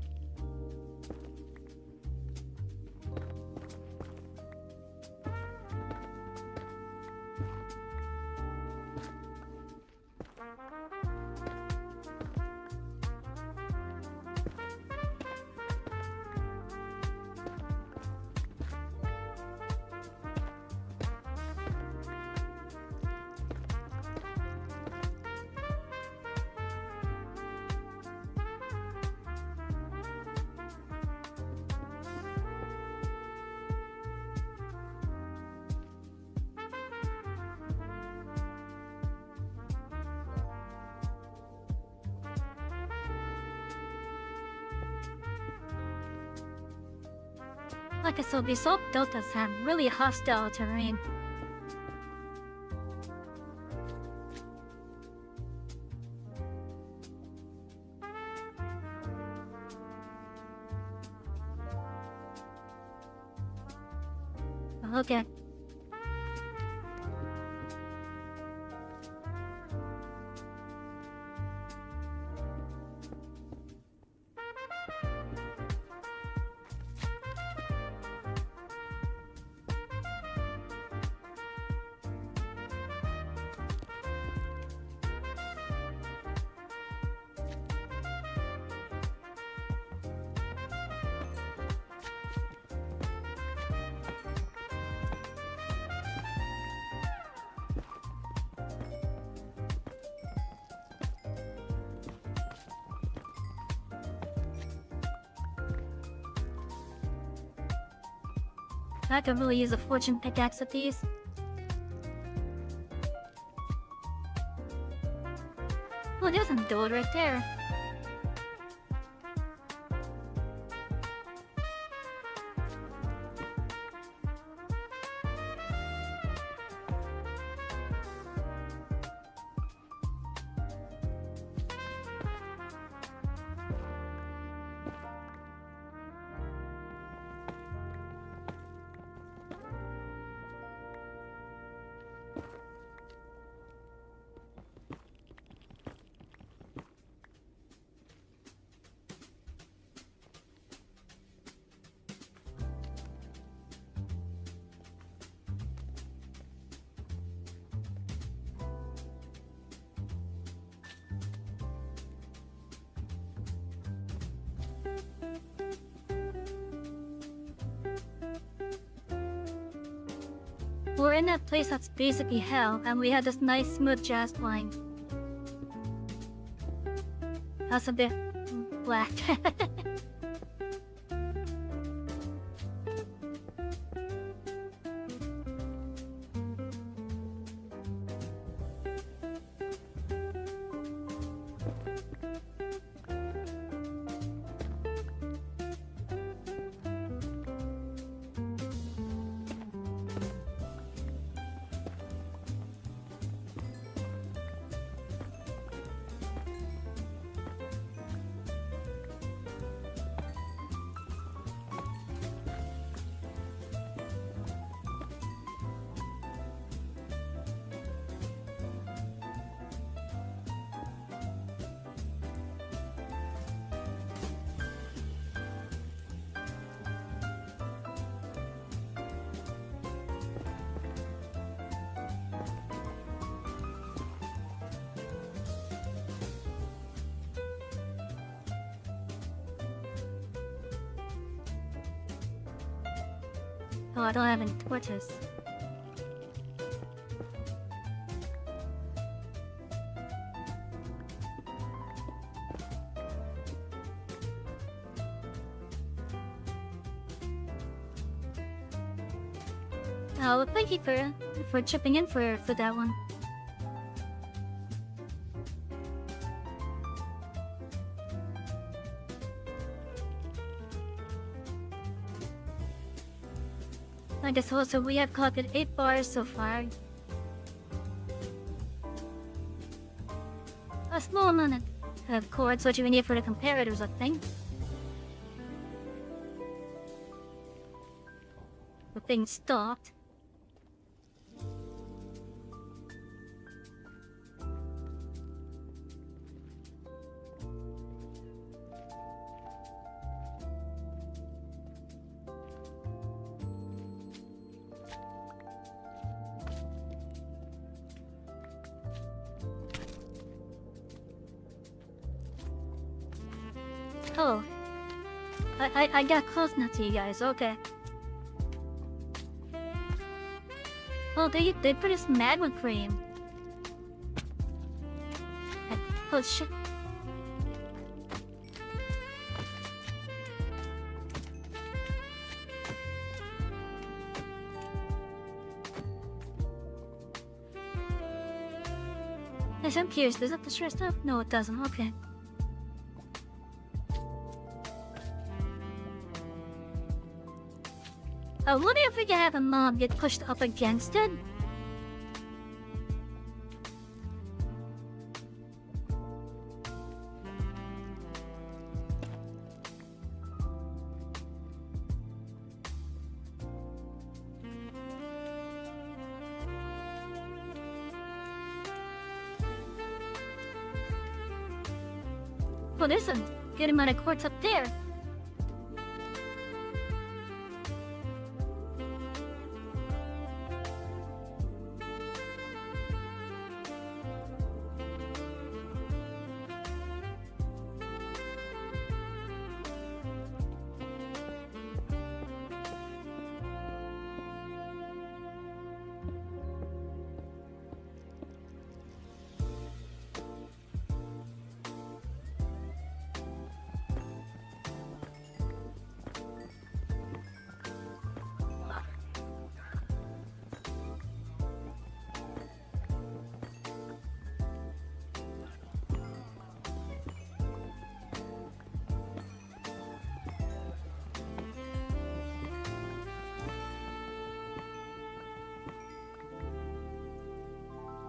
Like I said, these salt deltas have really hostile terrain. Okay. I could really use a fortune pickaxe with these. Oh, there's some gold right there. we're in that place that's basically hell, and we had this nice smooth jazz playing. That's a bit black. Oh, I don't have any torches. Oh, thank you for chipping in for that one. I guess also we have collected 8 bars so far. A small amount of cords, which we need for the comparators, I think. The thing stopped. Oh, I got close now to you guys. Okay. Oh, they produce magma cream. Oh shit. Yes, I'm curious. Does that destroy stuff? No, it doesn't. Okay. I wonder if we can have a mob get pushed up against it. Well, there's a good amount of quartz up there.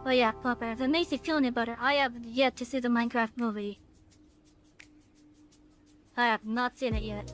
But yeah, Popper, if it makes you feel any better, I have yet to see the Minecraft movie. I have not seen it yet.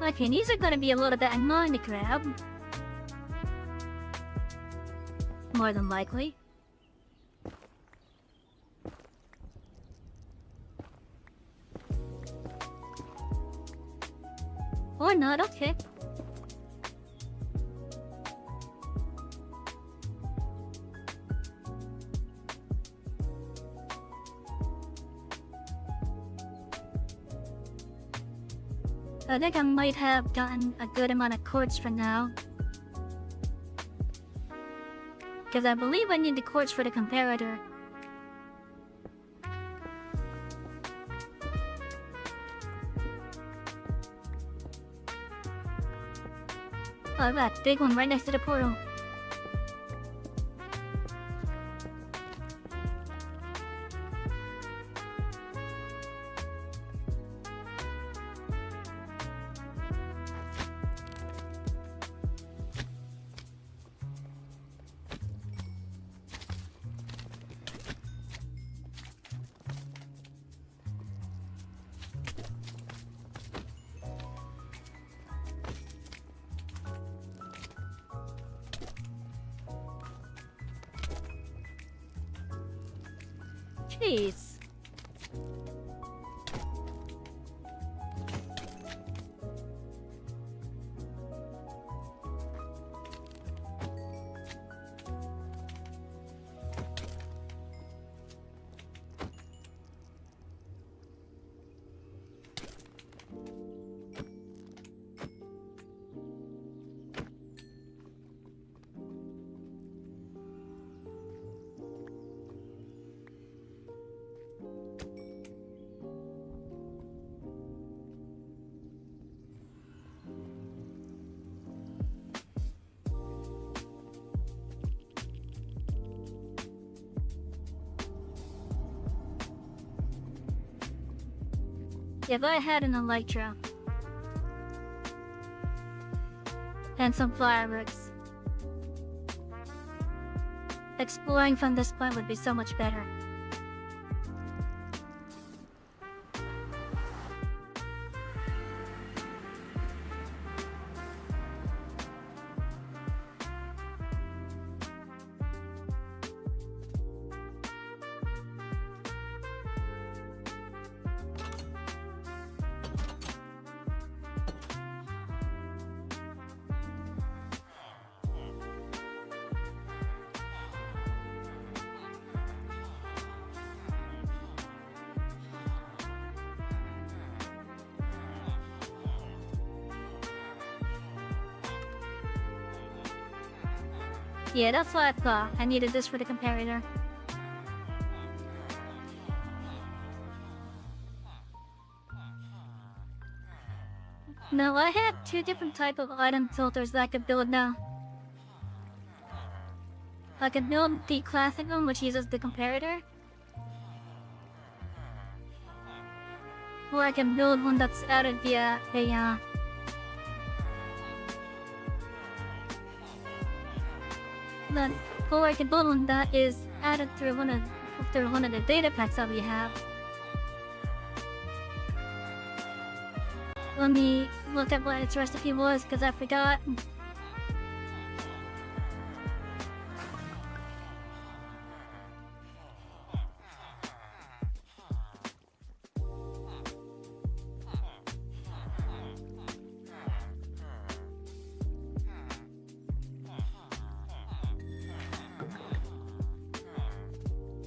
Okay, these are gonna be a little bit annoying to grab. More than likely. Or not, okay. I think I might have gotten a good amount of quartz for now. Because I believe I need the quartz for the comparator. Oh, that big one right next to the portal. Jeez. If I had an elytra and some fireworks, exploring from this point would be so much better. Yeah, that's what I thought. I needed this for the comparator. Now I have two different type of item filters that I could build now. I could build the classic one, which uses the comparator. Or I can build one that's added via a or I can build one that is added through one of the data packs that we have. Let me look at what its recipe was, because I forgot.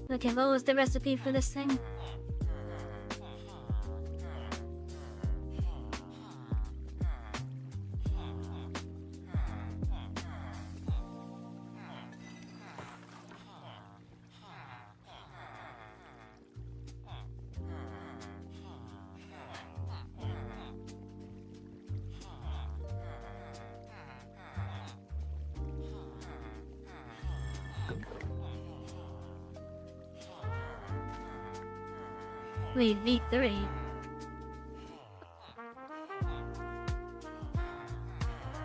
Okay, what was the recipe for this thing? Wait, V3.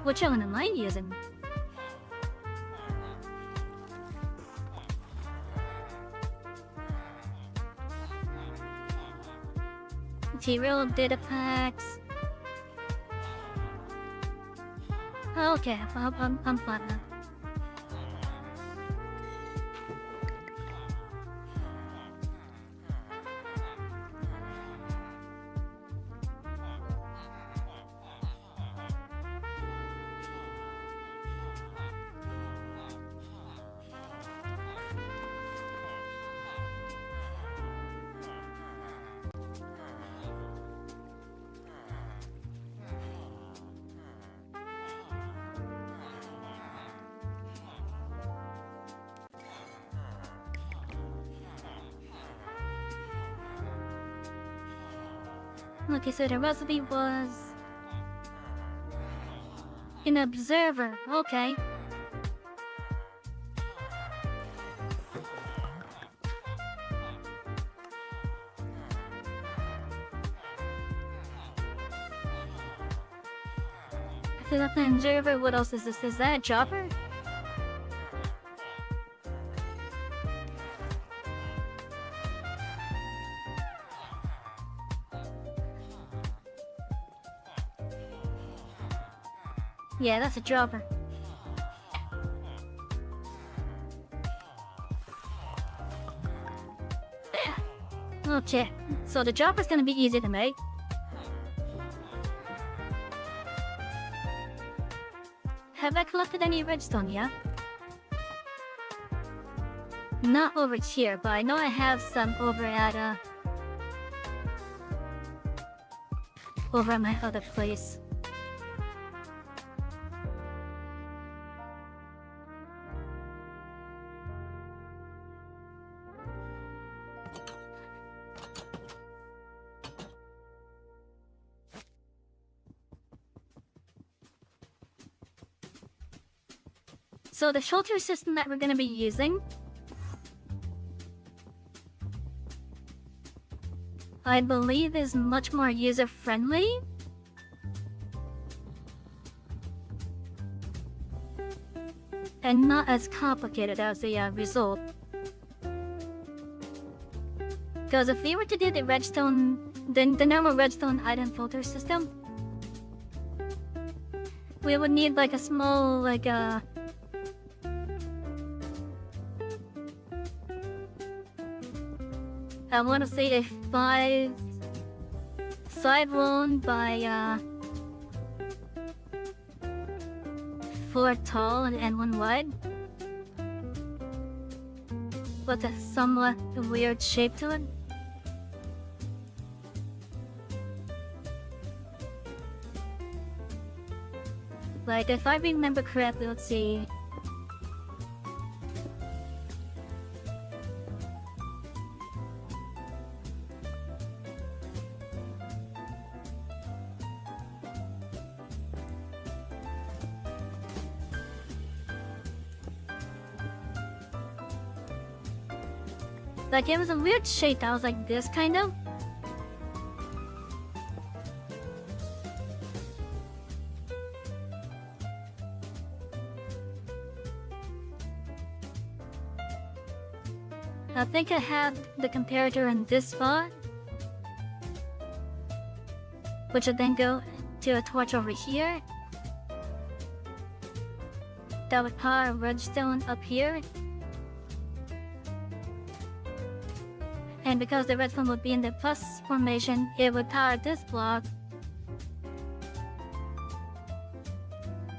Which one am I using? Material data packs. Okay, I'm fine now. Okay, so the recipe was an observer. Okay. If you an observer, what else is this? Is that a chopper? Yeah, that's a chopper. Okay, so the chopper's gonna be easy to make. Have I collected any redstone yet? Not over here, but I know I have some over at my other place. So the shelter system that we're going to be using, I believe, is much more user-friendly. And not as complicated as the result. Because if we were to do the redstone, the normal redstone item filter system, we would need like a small, like a I want to say a 5 one by 4 tall and 1 wide, with a somewhat weird shape to it. Like, if I remember correctly, let's see. Like, it was a weird shape that was like this, kind of. I think I have the comparator in this spot, which would then go to a torch over here. That would power a redstone up here. And because the redstone would be in the plus formation, it would power this block.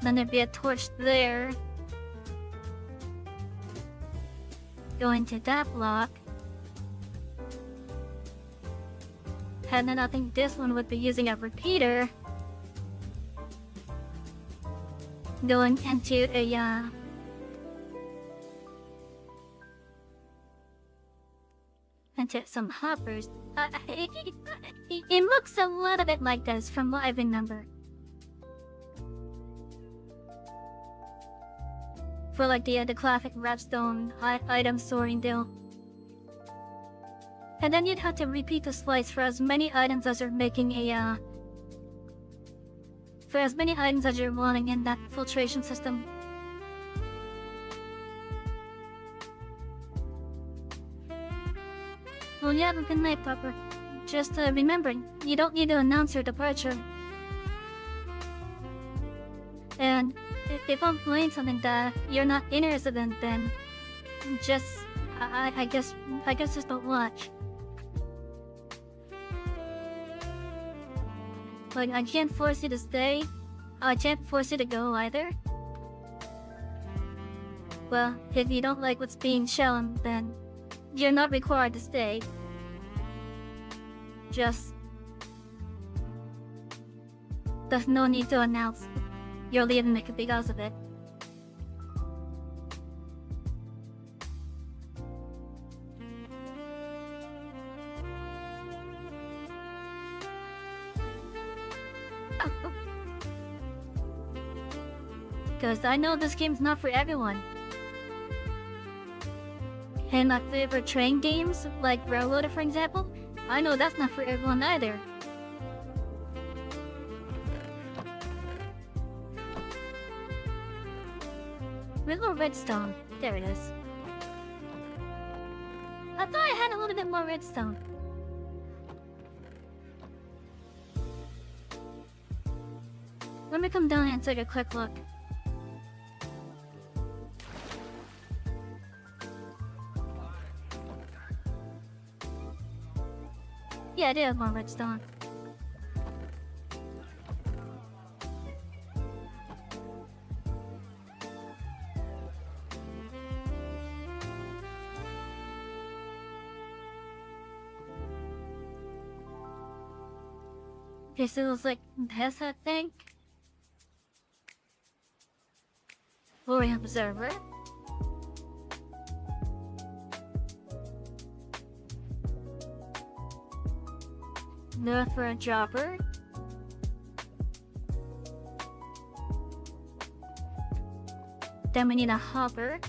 Then there'd be a torch there, going to that block. And then I think this one would be using a repeater, going into a into some hoppers. It looks a little bit like this from what I remember. For like the classic redstone item sorting deal. And then you'd have to repeat the slice for as many items as you're making a for as many items as you're wanting in that filtration system. Well, yeah, good night, Papa. Just remember, you don't need to announce your departure. And if I'm playing something that you're not interested in, then just I guess just don't watch. Like, I can't force you to stay. I can't force you to go either. Well, if you don't like what's being shown, then you're not required to stay. Just... there's no need to announce you're leaving it because of it. Because I know this game's not for everyone. And my favorite train games, like Railroader for example, I know that's not for everyone either. Little redstone. There it is. I thought I had a little bit more redstone. Let me come down and take a quick look. Yeah, I did have more redstone. Okay, so it was like this, I think. Glory Observer. Nerf for a dropper. Then we need a hopper.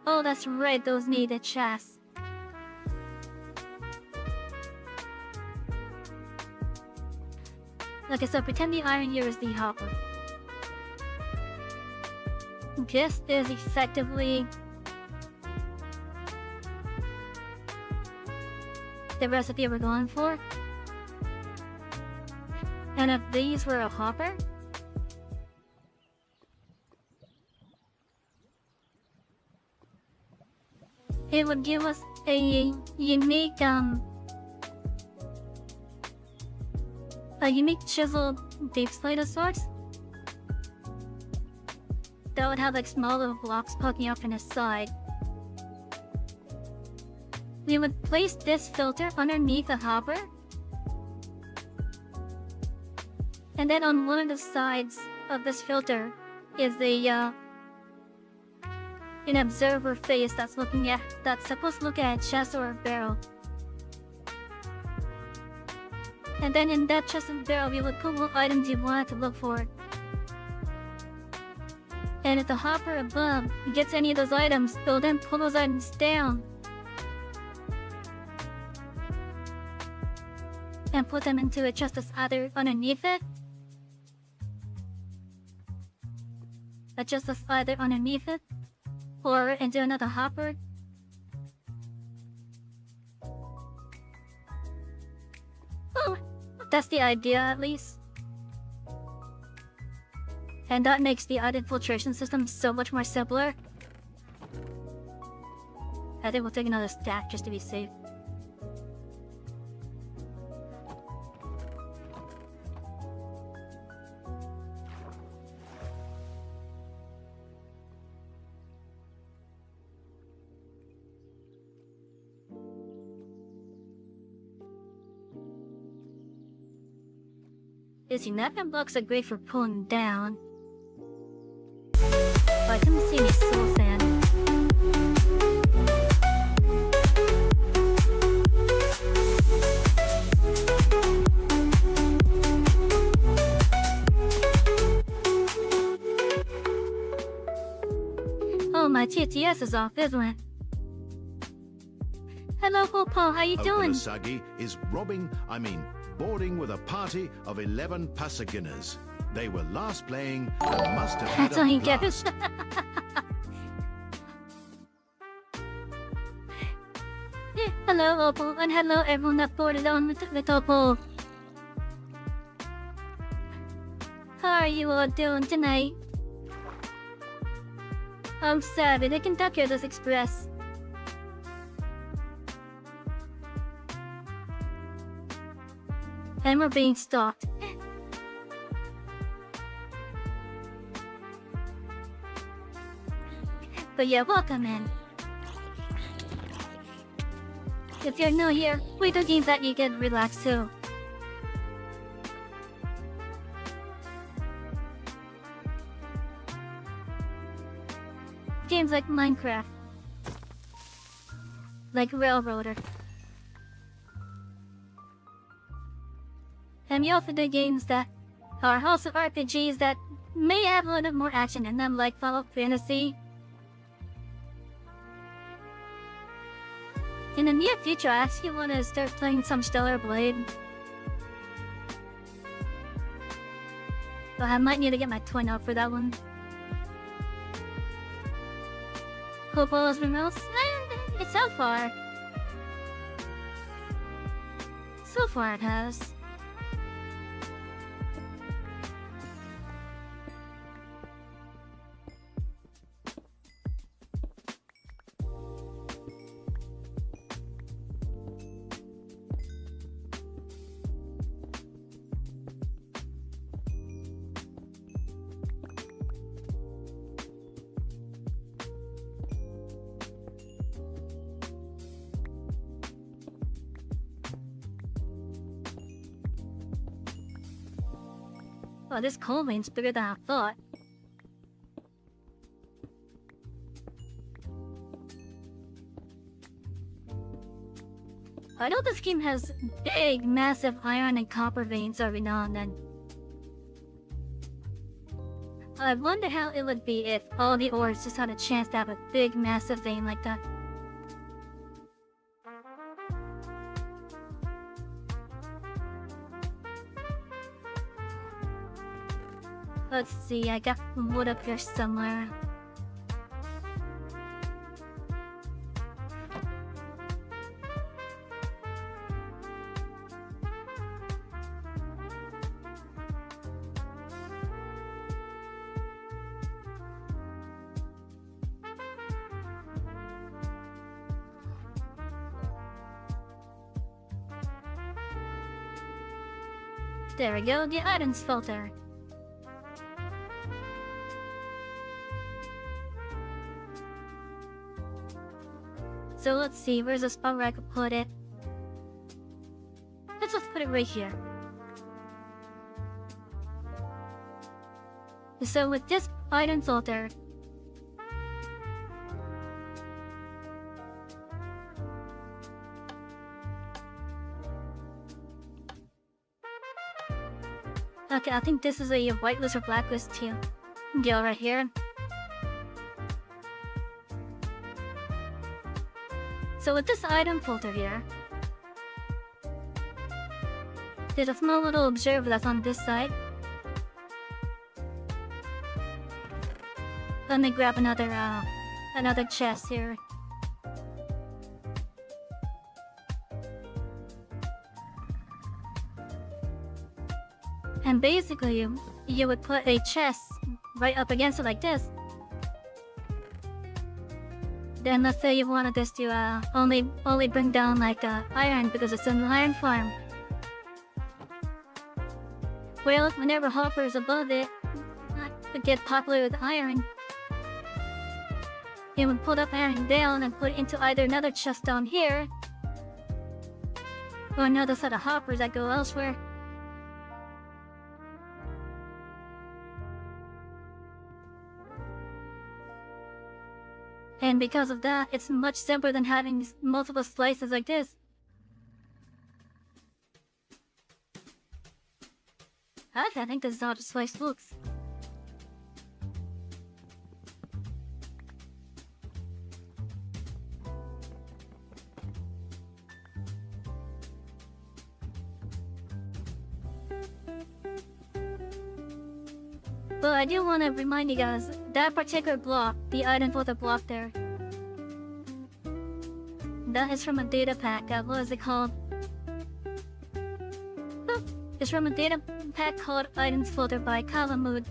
Oh, that's right, those need a chest. Okay, so pretend the iron here is the hopper. This is effectively the recipe we're going for. And if these were a hopper, it would give us a unique chiseled deep slate of sorts that would have like small little blocks poking up in the side. We would place this filter underneath the hopper, and then on one of the sides of this filter is an observer face that's supposed to look at a chest or a barrel. And then in that chest and barrel, we would put what items you want to look for. And if the hopper above gets any of those items, it'll then pull those items down and put them into a chest that's either underneath it, a chest that's either underneath it, or into another hopper. Oh, that's the idea at least. And that makes the item filtration system so much more simpler. I think we'll take another stack just to be safe. These napkin blocks are great for pulling down. I couldn't see any soul sand. Oh, my TTS is off, isn't it? Hello, Paul. How you doing? Okurasagi is boarding with a party of 11 Pasaginas. They were last playing and must have had That's all he a blast. gets. Hello, Opal, and hello everyone that boarded on with Opal. How are you all doing tonight? I'm Savy, the conductor of this express. And we're being stalked. But yeah, welcome in. If you're new here, we do games that you can relax too. Games like Minecraft. Like Railroader. And we also do games that are also RPGs that may have a little more action in them, like Final Fantasy. In the near future, I actually want to start playing some Stellar Blade. But I might need to get my twin out for that one. Hope all has been well. It's so far. So far it has. Oh, this coal main's bigger than I thought. I know this game has big, massive iron and copper veins every now and then. I wonder how it would be if all the ores just had a chance to have a big, massive vein like that. Let's see, I got wood up here somewhere. There we go, the items filter. So let's see, where's the spot where I could put it? Let's just put it right here. So with this item filter, okay, I think this is a whitelist or blacklist too. Deal right here. So with this item filter here, there's a small little observer that's on this side. Let me grab another chest here. And basically, you would put a chest right up against it like this. Then let's say you wanted this to only bring down like iron because it's an iron farm. Well, whenever Hopper is above it, would get popular with iron. It would put up iron down and put it into either another chest down here, or another set of hoppers that go elsewhere. And because of that, it's much simpler than having multiple slices like this. I think this is how the slice looks. But I do want to remind you guys, that particular block, the item filter block there, that is from a data pack. What is it called? Oh, it's from a data pack called Items Folder by Kalamud.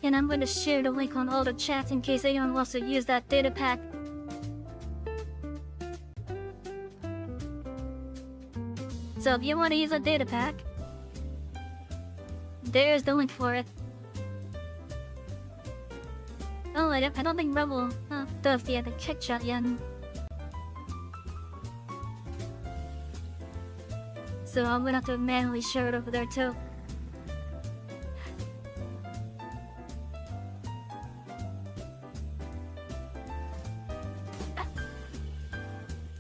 And I'm going to share the link on all the chats in case anyone wants to use that data pack. So if you want to use a data pack, there's the link for it. Oh, I don't think Rebel does the kick shot yet. So I'm gonna have to manually share it over there too.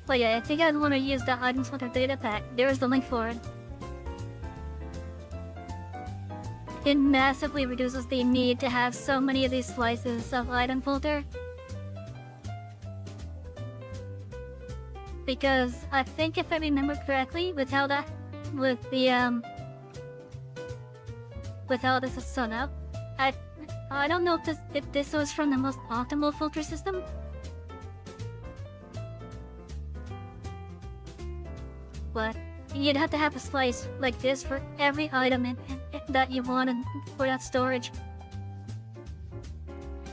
But yeah, I think I'd want to use the items with the data pack. There's the link for it. It massively reduces the need to have so many of these slices of item folder. Because I think if I remember correctly, with how this is set up, I don't know if this was from the most optimal filter system. But you'd have to have a slice like this for every item that you wanted for that storage.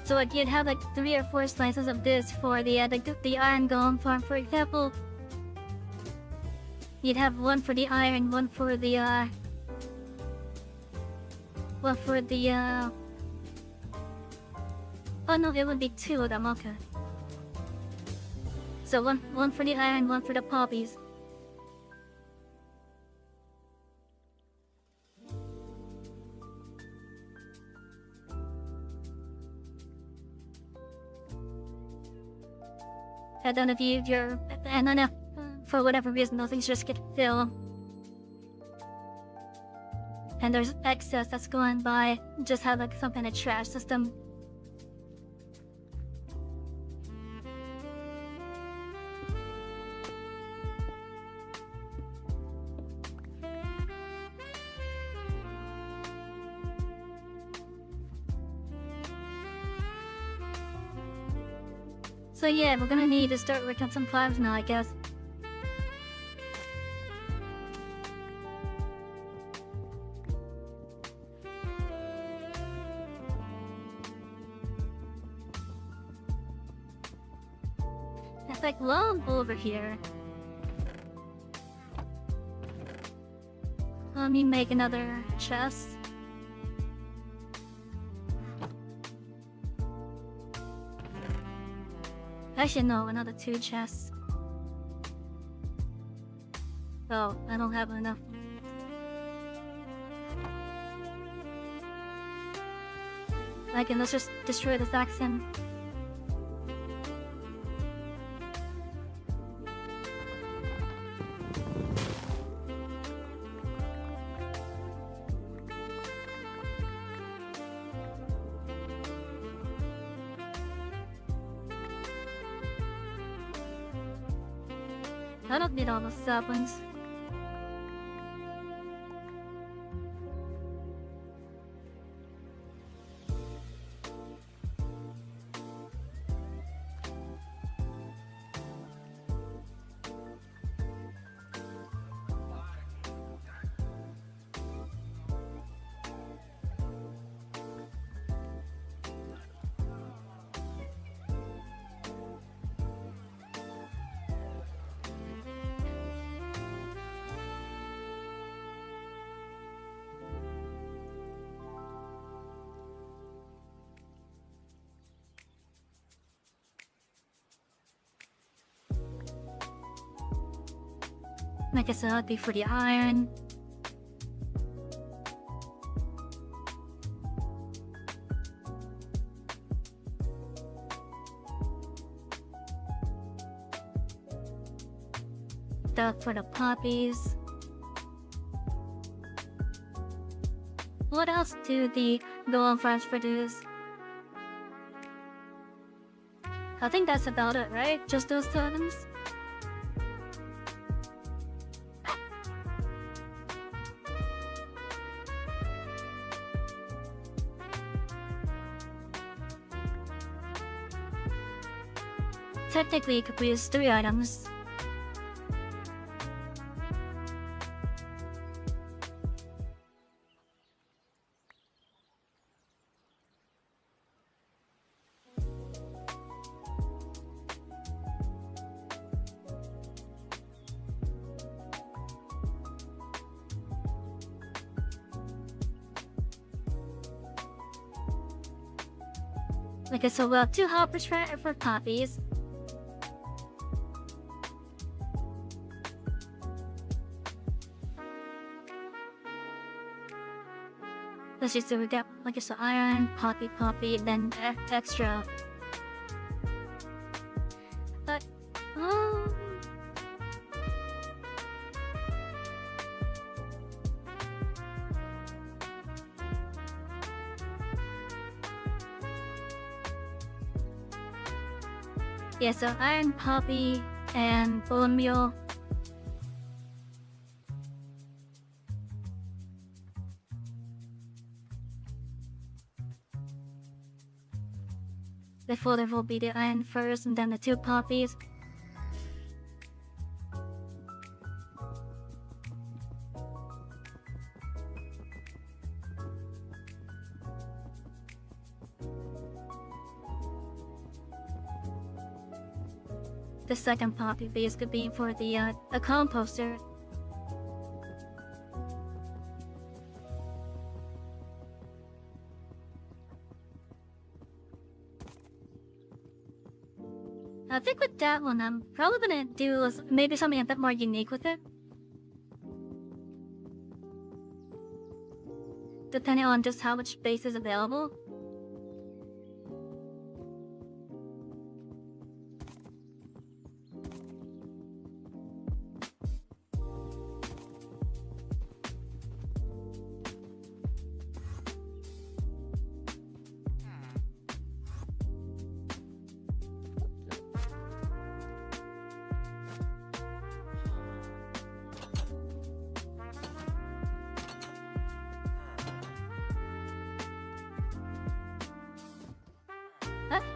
So like you'd have like 3 or 4 slices of this for the iron golem farm, for example. You'd have one for the iron, one for the oh no, it would be 2 of them. Okay. So one for the iron, one for the poppies. And then if for whatever reason those things just get filled, and there's excess that's going by, just have like some kind of trash system. So yeah, we're gonna need to start working on some plans now, I guess. It's like long over here. Let me make another chest. Actually, no, another 2 chests. Oh, I don't have enough. Like, and let's just destroy this accent. I don't need all those saplings. I guess that'd be for the iron. That for the poppies. What else do the golem farms produce? I think that's about it, right? Just those 2 items? technically it could be 3 items. Okay, so we'll have 2 hoppers for copies. Let's just do we got like it's iron, poppy, then extra. But yeah, so iron, poppy, and bone meal. The folder will be the iron first, and then the 2 poppies. The second poppy base could be for the composter. I think with that one, I'm probably gonna do maybe something a bit more unique with it. Depending on just how much space is available.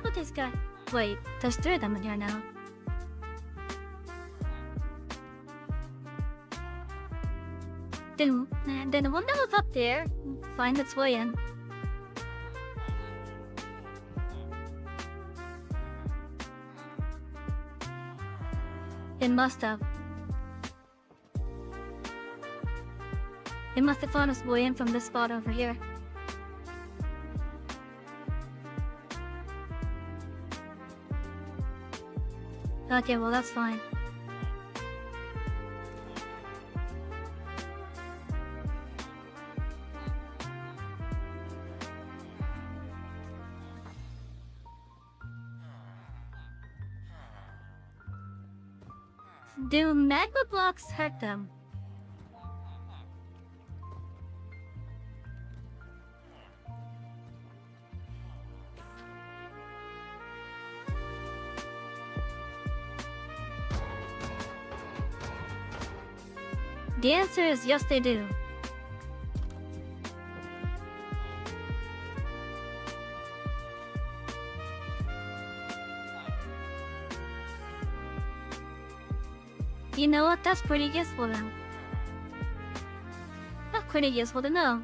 Look at this guy. Wait, there's 3 of them in here now. Then the one that was up there find its way in. It must have. It must have found its way in from this spot over here. Okay, well that's fine. Do magma blocks hurt them? The answer is yes, they do. You know what? That's pretty useful then. That's pretty useful to know.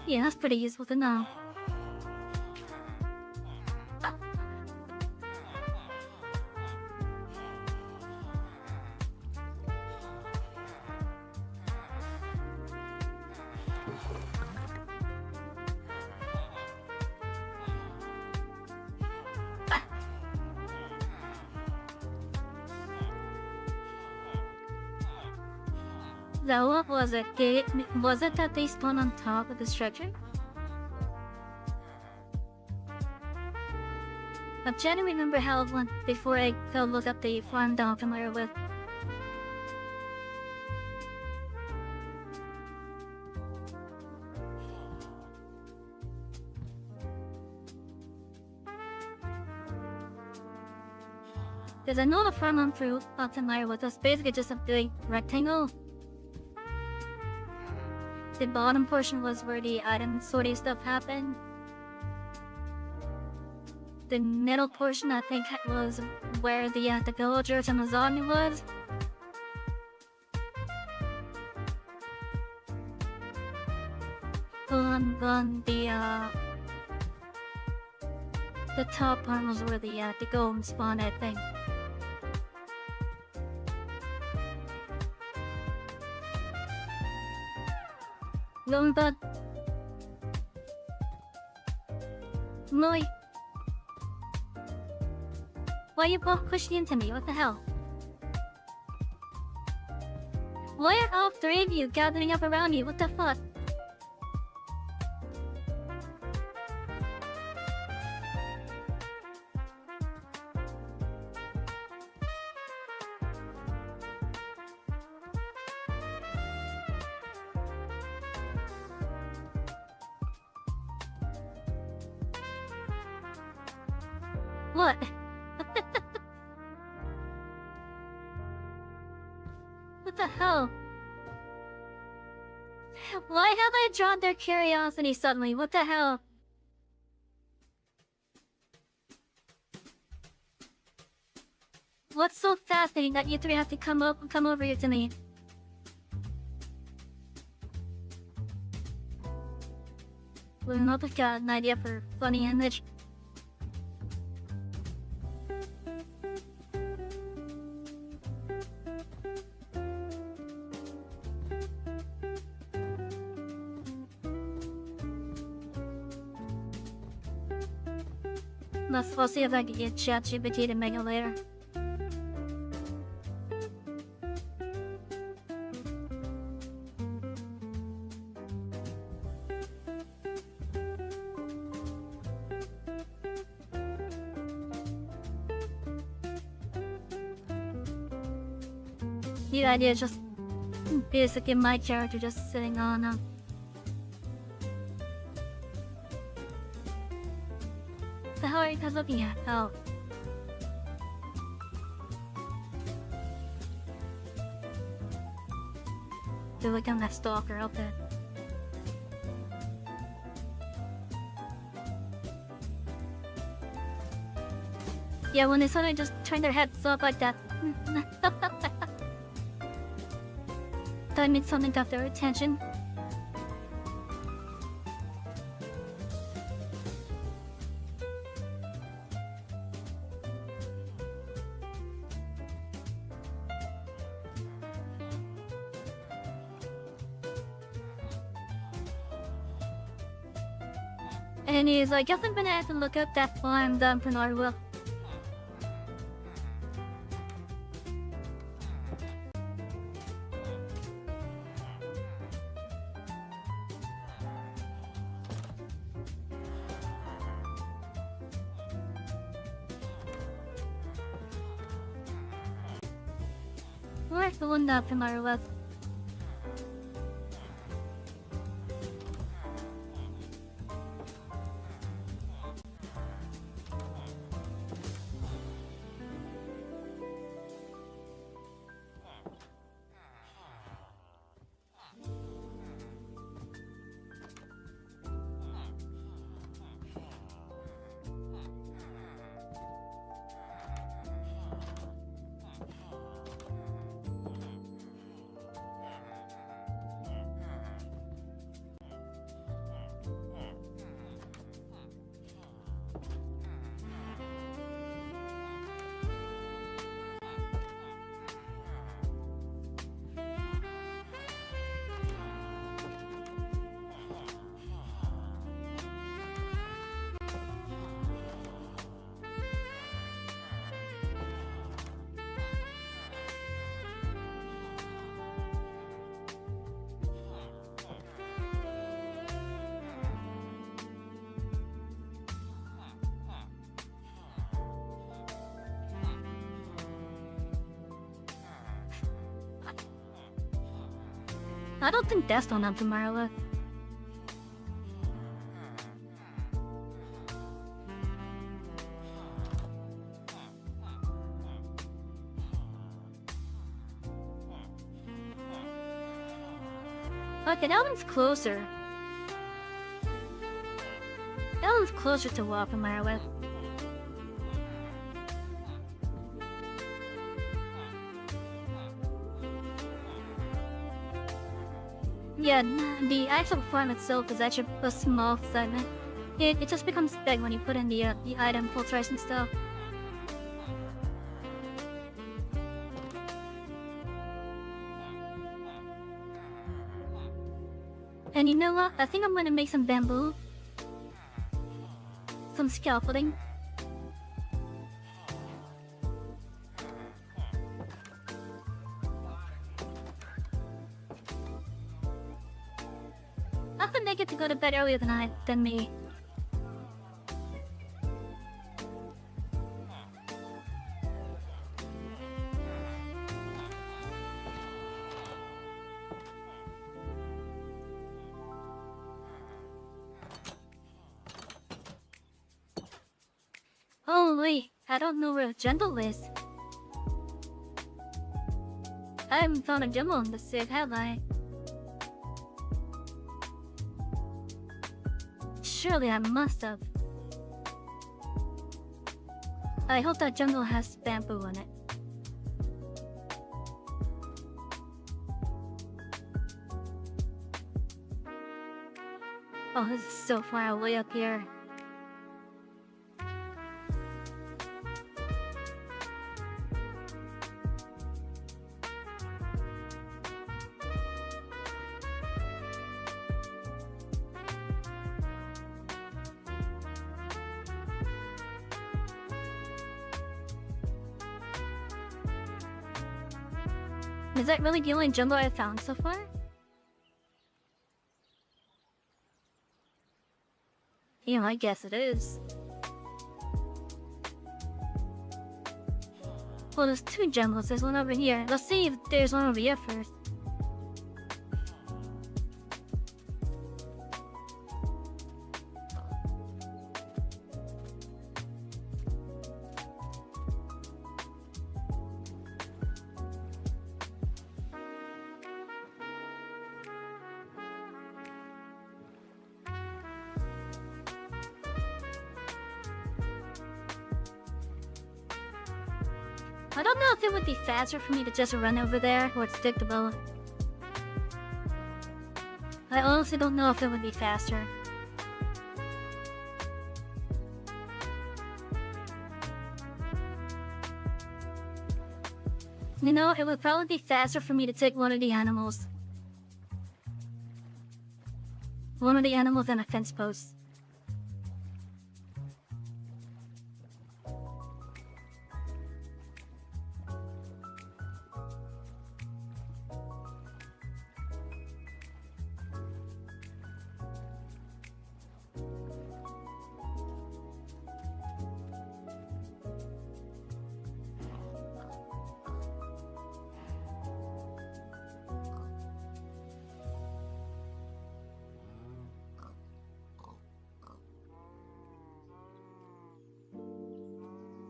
Yeah, that's pretty useful to know. So what was it? Was it that they spawned on top of the structure? I genuinely remember how it went before I go look up the farm down familiar with. Because I know the farm I'm through up familiar with was basically just a big rectangle. The bottom portion was where the item sorting stuff happened. The middle portion, I think, was where the villagers and the zombie was. Then the top part was where the golem spawned, I think. Going back. Louis. Why are you both pushing into me? What the hell? Why are all three of you gathering up around me? What the fuck? What? What the hell? Why have I drawn their curiosity suddenly? What the hell? What's so fascinating that you three have to come over here to me? Well, I've got an idea for a funny image. I'll see if I can get ChatGPT to make it later. The idea is just basically my character just sitting on the hell are you guys looking at? Oh. Feel like I'm that stalker out there. Yeah, when they suddenly just turn their heads up like that. That means something got their attention. And he's like, guess I'm gonna have to look up that farm done for Norwell. Where's the one that from Norwell? I don't think that's done up tomorrow. Okay, that one's closer. That one's closer to Walk Marowak. Yeah, the actual farm itself is actually a small segment. It just becomes big when you put in the item filters and stuff. And you know what? I think I'm gonna make some bamboo. Some scaffolding. I could make it to go to bed earlier than me. Holy, I don't know where a jungle is. I haven't found a jungle in the city, have I? Surely I must have. I hope that jungle has bamboo on it. Oh, this is so far away up here. Is that really the only jungle I've found so far? Yeah, I guess it is. Well, there's two jungles. There's one over here. Let's see if there's one over here first. I don't know if it would be faster for me to just run over there or stick the bow. I honestly don't know if it would be faster. You know, it would probably be faster for me to take one of the animals. One of the animals and a fence post.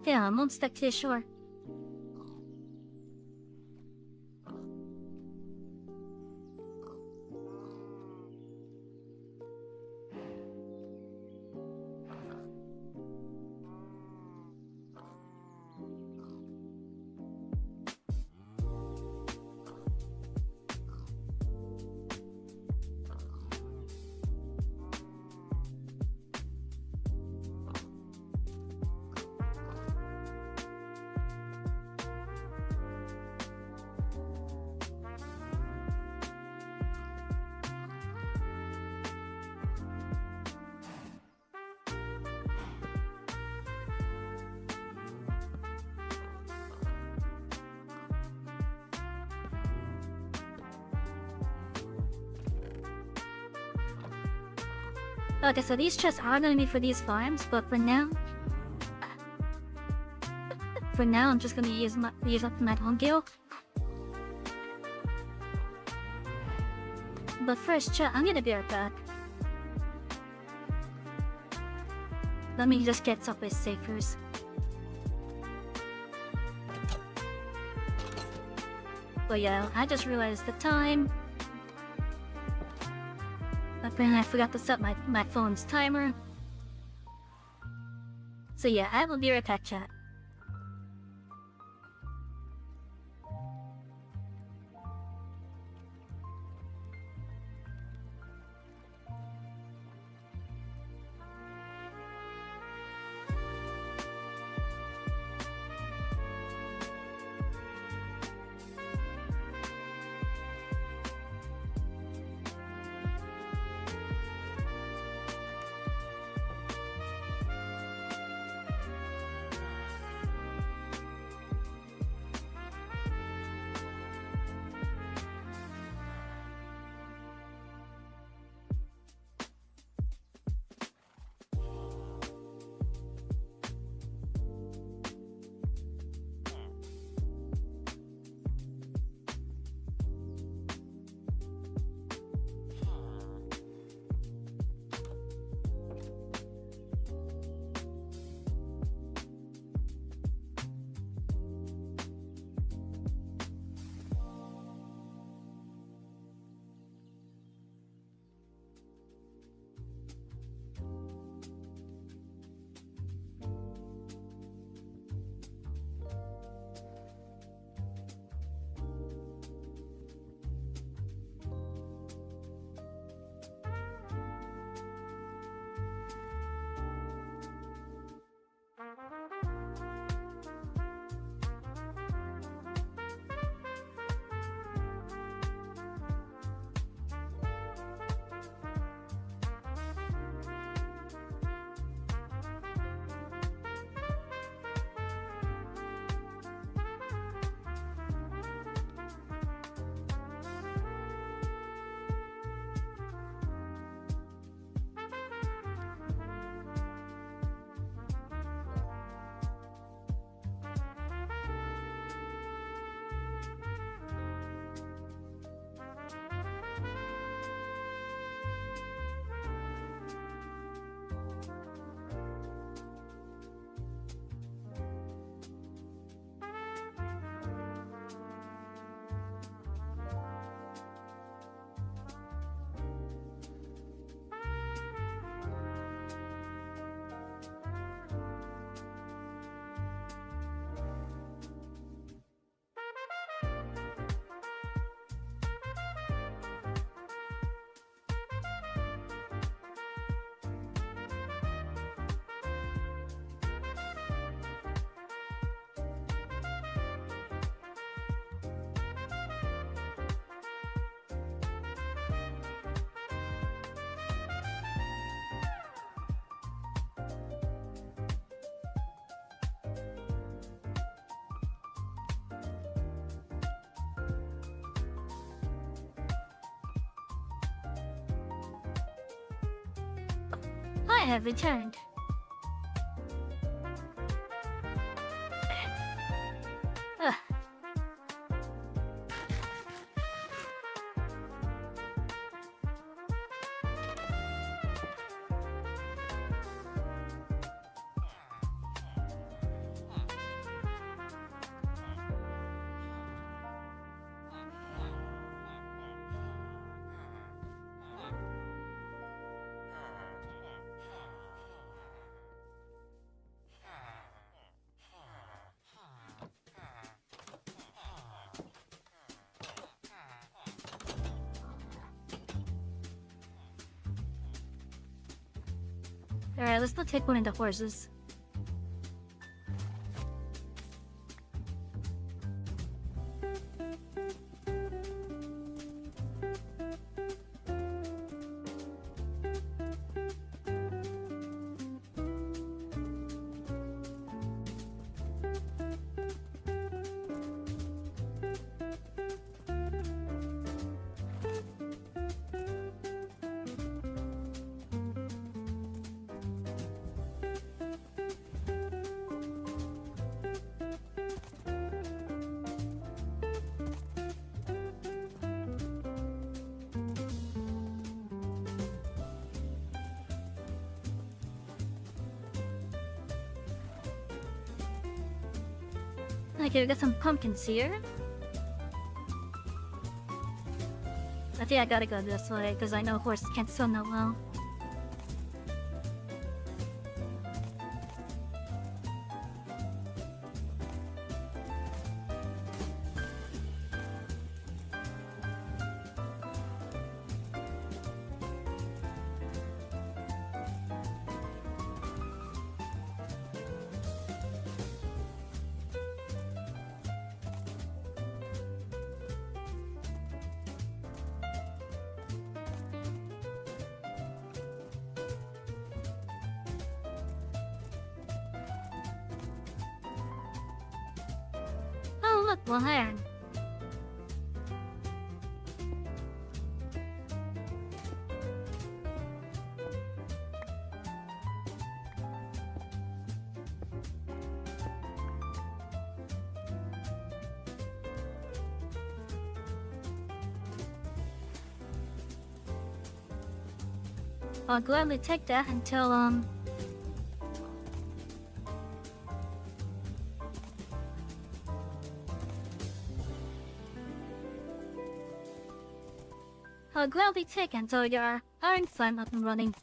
Yeah, I won't stick to the shore. Okay, so these chests are gonna be for these farms, but for now, I'm just gonna use up my home gil. But first, chat, I'm gonna be right back. Let me just get Subway steak first. But yeah, I just realized the time. Apparently I forgot to set my phone's timer. So yeah, I will be right back, chat. I have returned. Ugh. Alright, let's go take one of the horses. Okay, we got some pumpkins here. I think I gotta go this way, because I know horses can't swim that well. Oh, look, well, iron. I'll gladly take that until, I'll gladly take until your iron slime up and running.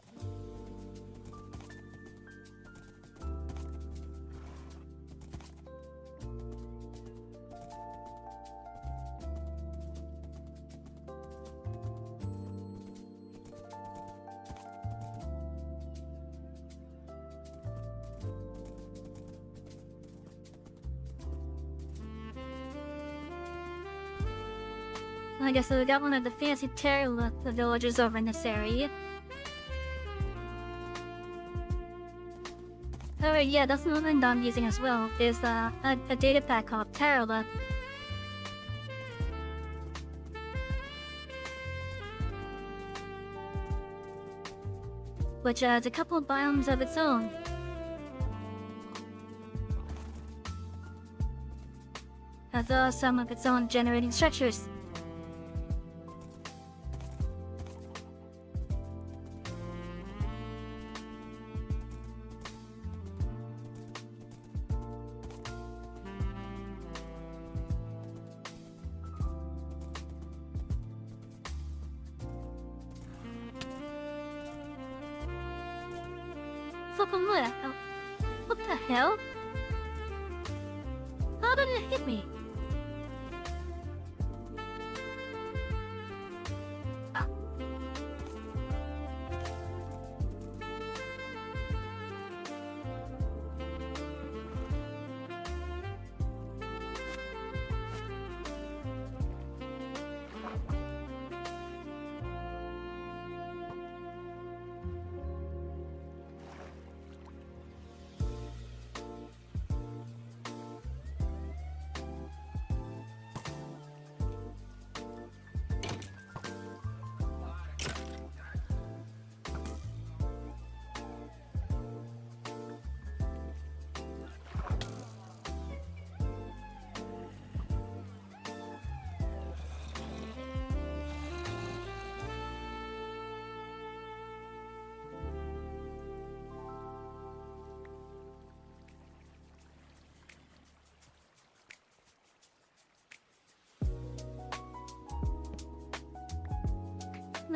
I guess we got one of the fancy terror the villagers over in this area. Oh yeah, that's another thing that I'm using as well, is a data pack called Terror. Which has a couple of biomes of its own. Has some of its own generating structures. Fucking what? What the hell? How did it hit me?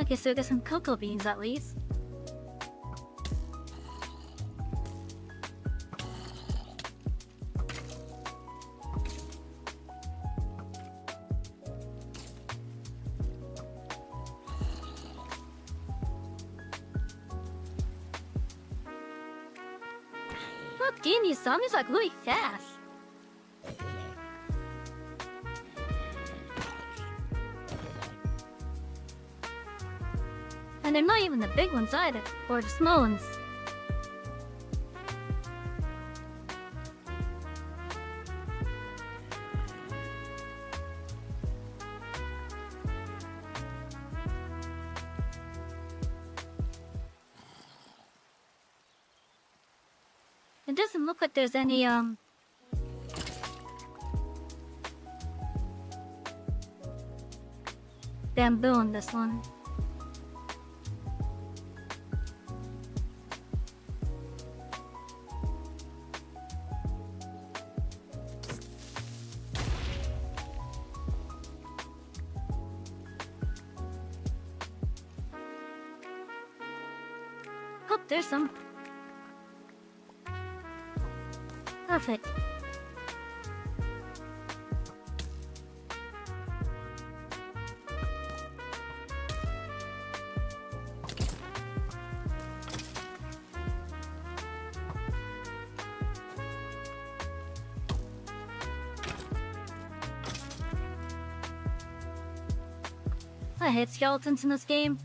Okay, so we got some cocoa beans at least. Look, D&D song is like really fast. And they're not even the big ones either, or the small ones. It doesn't look like there's any, bamboo in this one. there's some. Perfect. I hate skeletons in this game.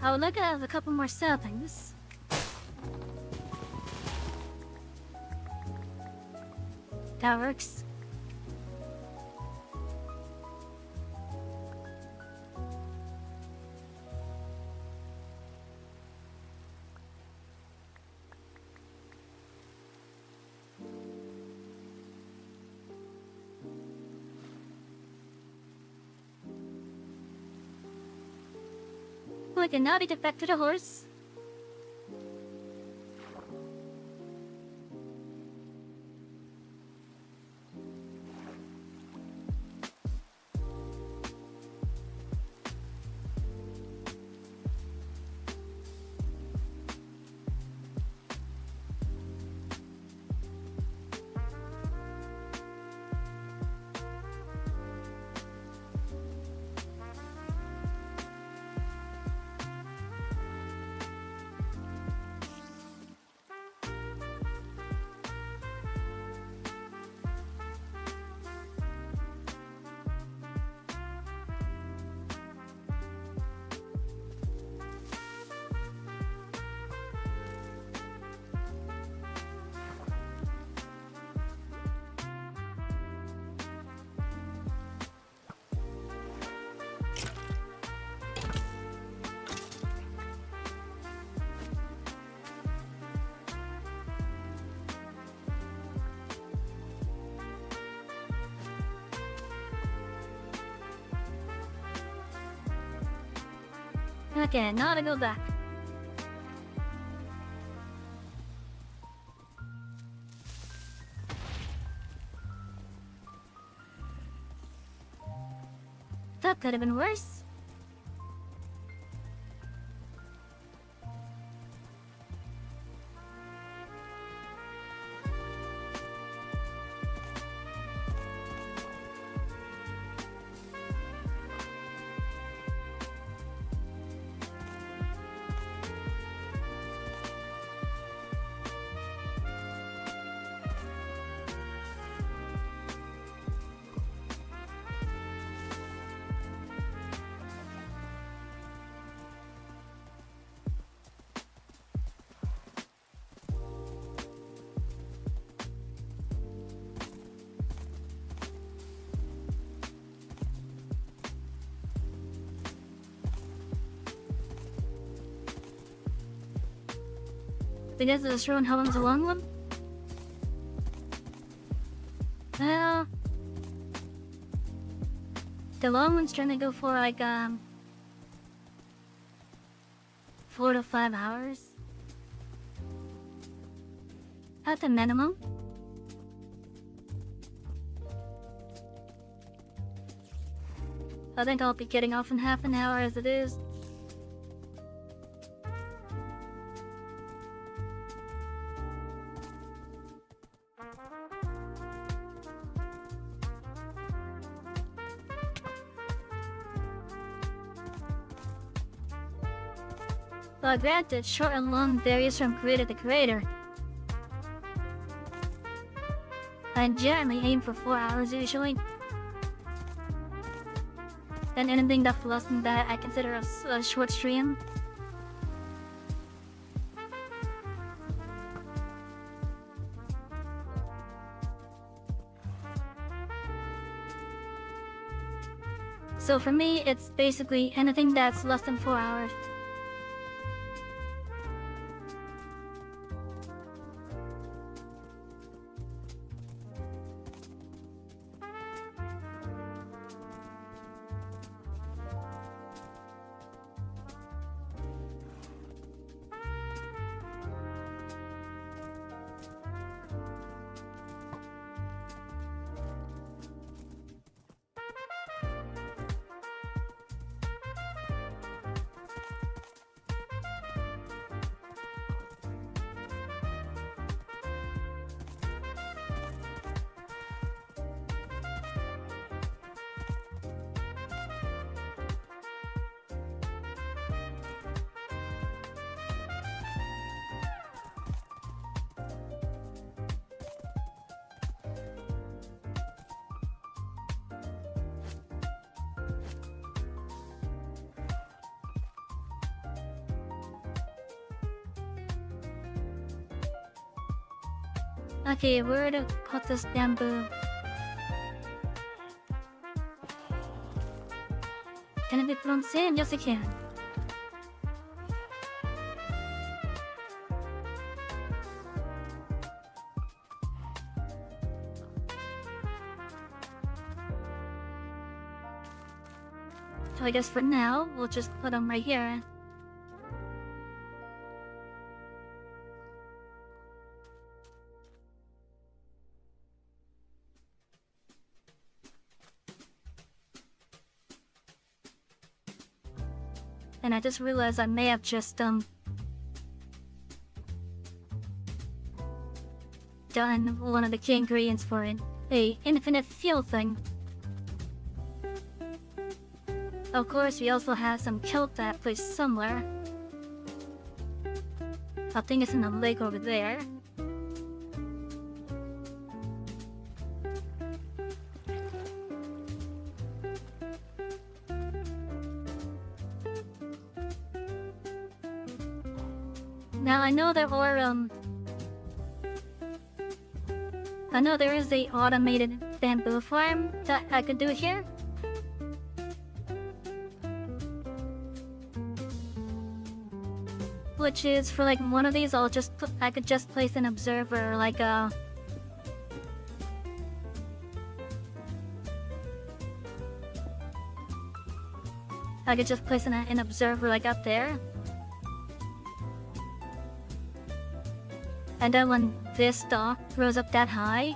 I would like to have a couple more saplings. That works. We can now be back to the horse. Okay, now to go back. That could have been worse. Because of the short and how long's a long one? Well, the long one's trying to go for like 4 to 5 hours at the minimum. I think I'll be getting off in half an hour as it is. But granted, short and long varies from creator to creator. I generally aim for 4 hours usually. And anything that's less than that I consider a short stream. So for me, it's basically anything that's less than 4 hours. Okay, where to put this bamboo? Can it be put on sand? Yes, it can. So I guess for now, we'll just put them right here. And I just realized I may have just done one of the key ingredients for it, a infinite fuel thing. Of course, we also have some kelp that place somewhere. I think it's in the lake over there. Now I know there are I know there is a automated bamboo farm that I could do here. Which is for like one of these, I could just place an observer, like a I could just place an observer like up there. And then when this stalk grows up that high,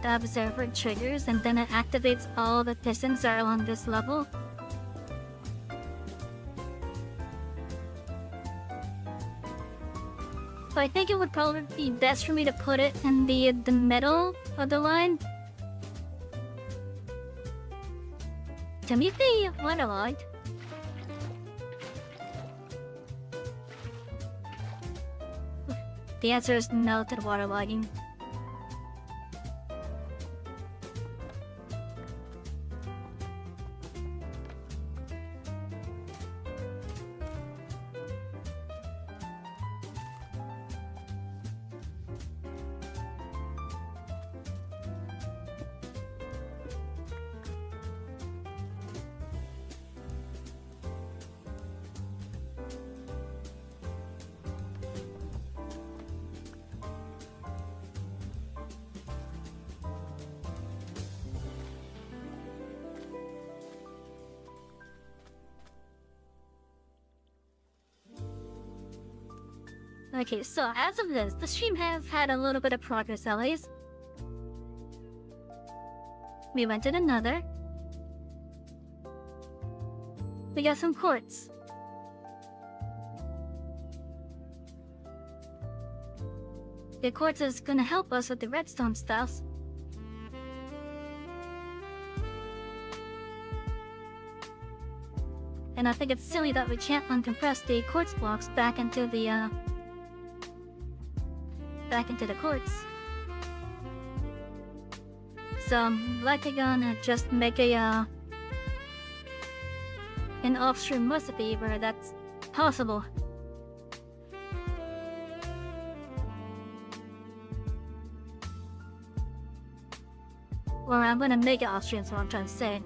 the observer triggers and then it activates all the pistons that are along this level. So I think it would probably be best for me to put it in the middle of the line. To meet the waterlogged. The answer is no to the waterlogging. Okay, so as of this, the stream has had a little bit of progress at least. We went to another. We got some quartz. The quartz is gonna help us with the redstone stuff. And I think it's silly that we can't uncompress the quartz blocks back into the quartz. So I'm likely gonna just make an off-stream recipe where that's possible. Or I'm gonna make it off-stream, is what I'm trying to say.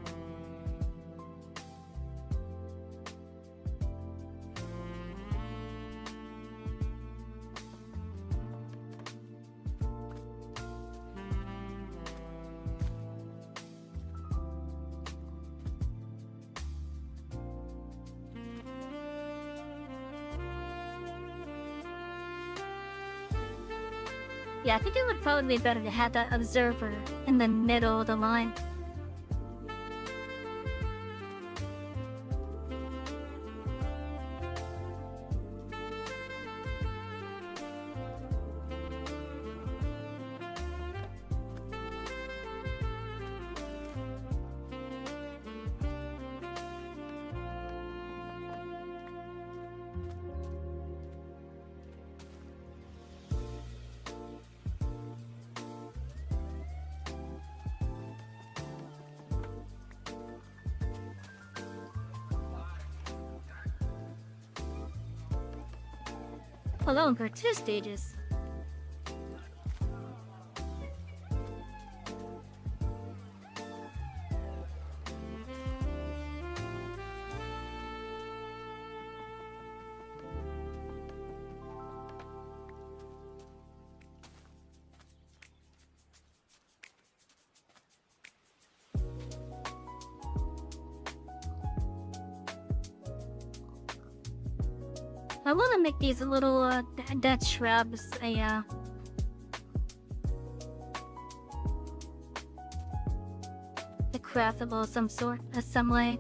Yeah, I think it would probably be better to have that observer in the middle of the line. Alone for 2 stages. I want to make these little dead shrubs a craftable of some sort, some way.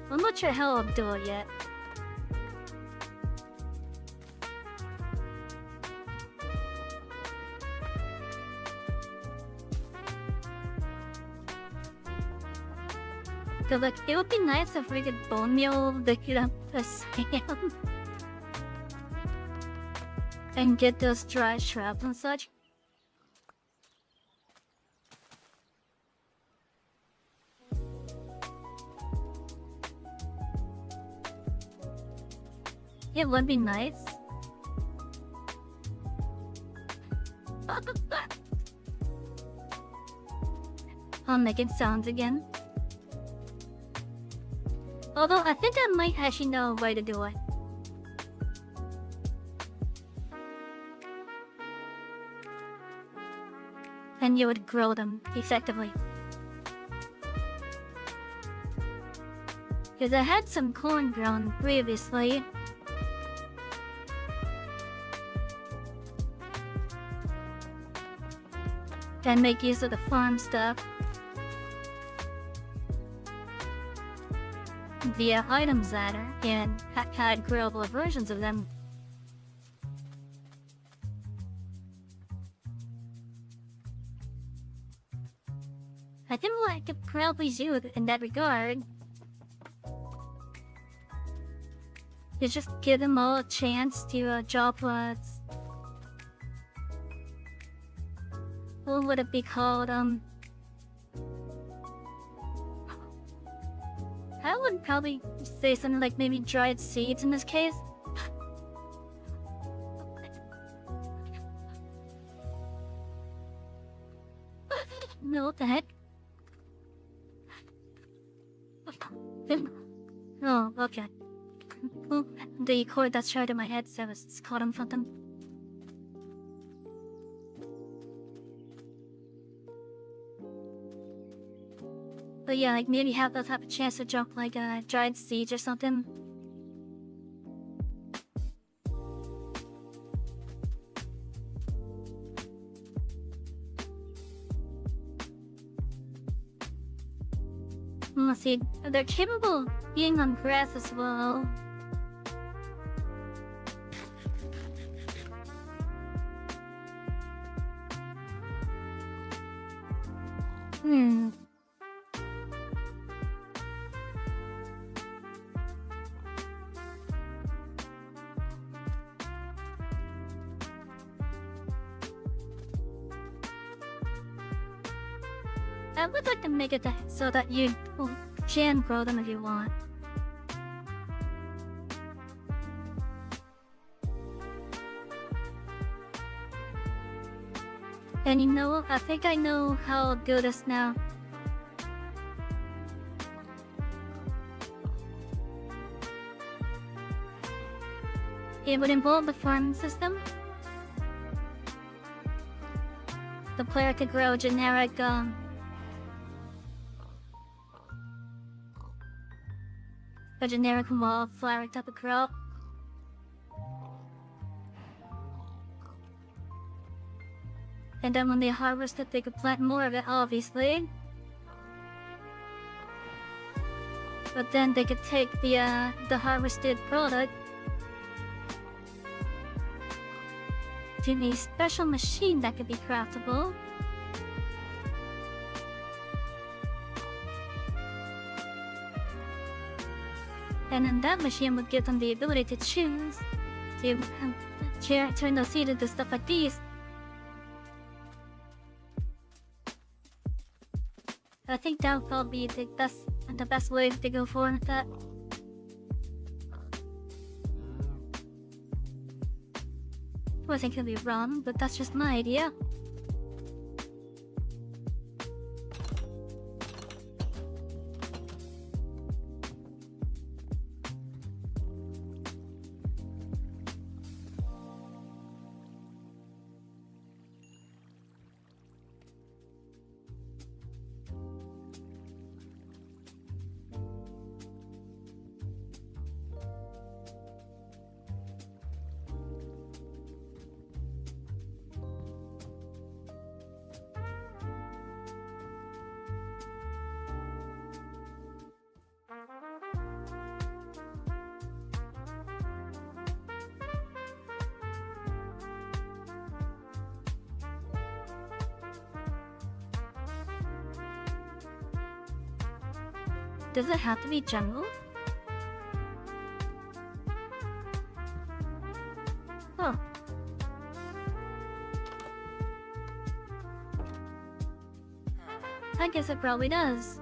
I'm not sure how I'll do it yet. Cause like, it would be nice if we could bone meal the sand and get those dry shrubs and such. It would be nice. I'm making sounds again. Although I think I might actually know a way to do it. And you would grow them effectively. Because I had some corn grown previously. And make use of the farm stuff via items ladder and had growable versions of them. I think what I could probably do in that regard is just give them all a chance to drop what would it be called? I would probably say something like maybe dried seeds in this case. No, what the heck? Oh, okay. The cord that's shot in my head says it's caught on something. But yeah, like maybe have that type of chance to drop like dried seeds or something. Let's see, they're capable of being on grass as well. I would like to make it so that you can grow them if you want. And you know what? I think I know how I'll do this now. It would involve the farming system. The player could grow generic a generic wildflower type of crop. And then when they harvest it, they could plant more of it, obviously. But then they could take the harvested product to a special machine that could be craftable. And then that machine would give them the ability to choose to turn those seeds into stuff like these. I think that would probably be the best way to go for that. I think it'll be wrong, but that's just my idea. Does it have to be jungle? Oh. I guess it probably does.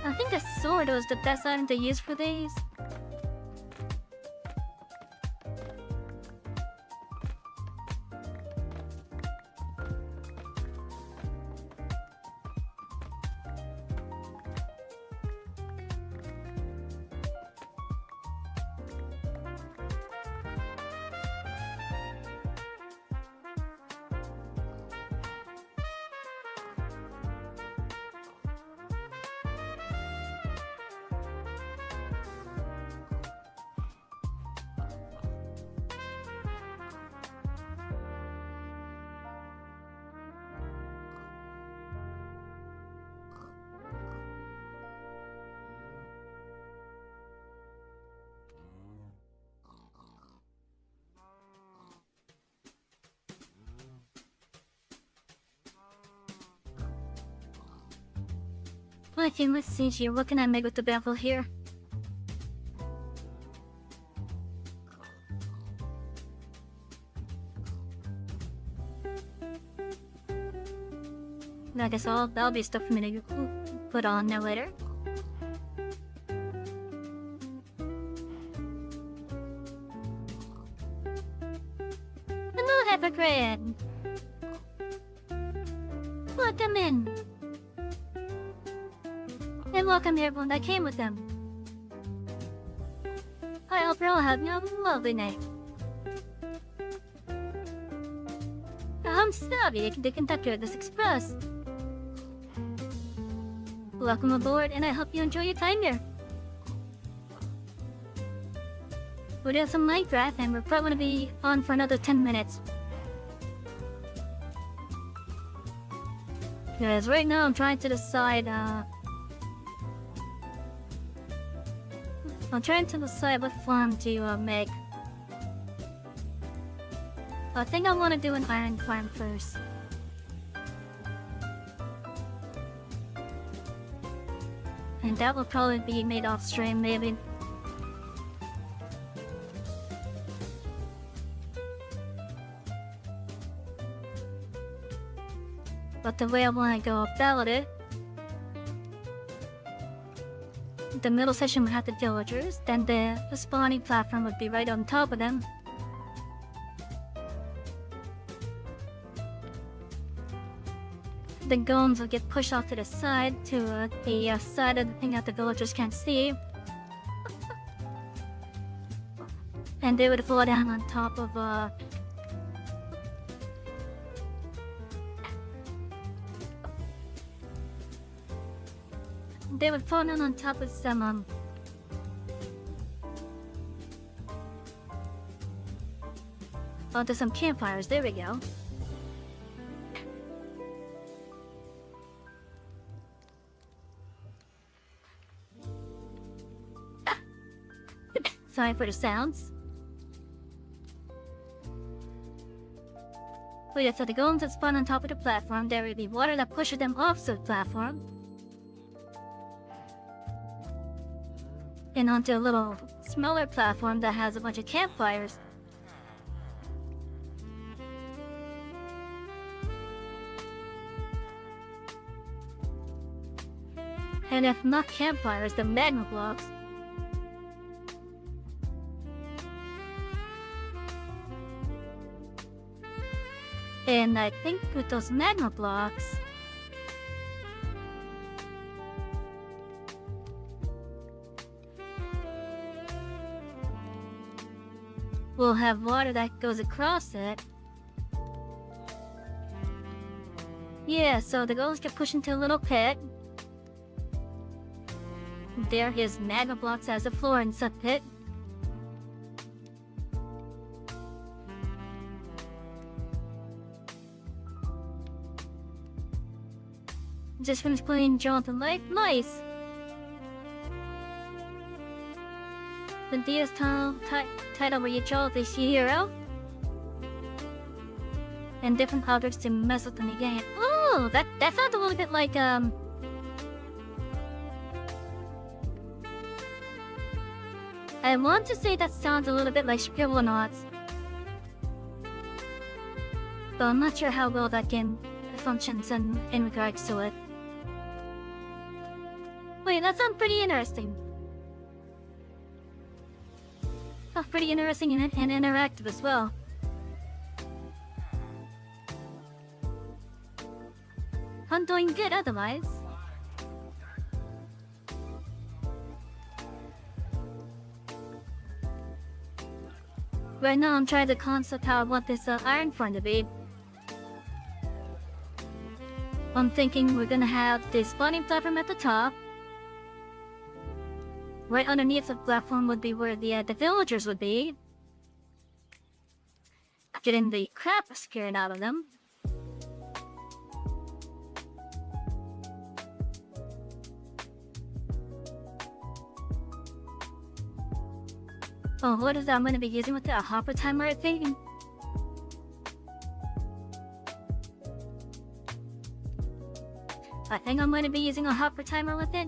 I think a sword was the best item to use for these. My famous CG, what can I make with the bevel here? I guess that'll be stuff for me to put on there later. Hello, hypocrite! Welcome in! And welcome everyone that came with them. I hope you're all having a lovely night. I'm Savy, the conductor of this express. Welcome aboard, and I hope you enjoy your time here. We're doing some night drive, and we're probably going to be on for another 10 minutes. Because right now I'm trying to decide, what farm to make. I think I want to do an iron farm first. And that will probably be made off stream, maybe. But the way I want to go about it, the middle section would have the villagers, then the spawning platform would be right on top of them. The golems would get pushed off to the side, to the side of the thing that the villagers can't see. And they would fall down on top of, they would fall down on top of some, onto some campfires. There we go. Sorry for the sounds. Oh yeah, so the golems that spawn on top of the platform, there will be water that pushes them off the platform. And onto a little smaller platform that has a bunch of campfires. And if not campfires, the magma blocks. And I think with those magma blocks, we'll have water that goes across it. Yeah, so the goals get pushed into a little pit. There is magma blocks as a floor in said pit. Just finished playing Jonathan Life. Nice! The DS title where you draw this hero and different objects to mess with them again. Oh, that felt a little bit like I want to say that sounds a little bit like Scribblenauts, but I'm not sure how well that game functions in regards to it. Wait, that sounds pretty interesting. Sounds pretty interesting and interactive as well. I'm doing good otherwise. Right now I'm trying to concept how I want this iron front to be. I'm thinking we're gonna have the spawning platform at the top. Right underneath the platform would be where the villagers would be. Getting the crap scared out of them. Oh, what is that I'm gonna be using with it? A hopper timer, I think? I think I'm gonna be using a hopper timer with it.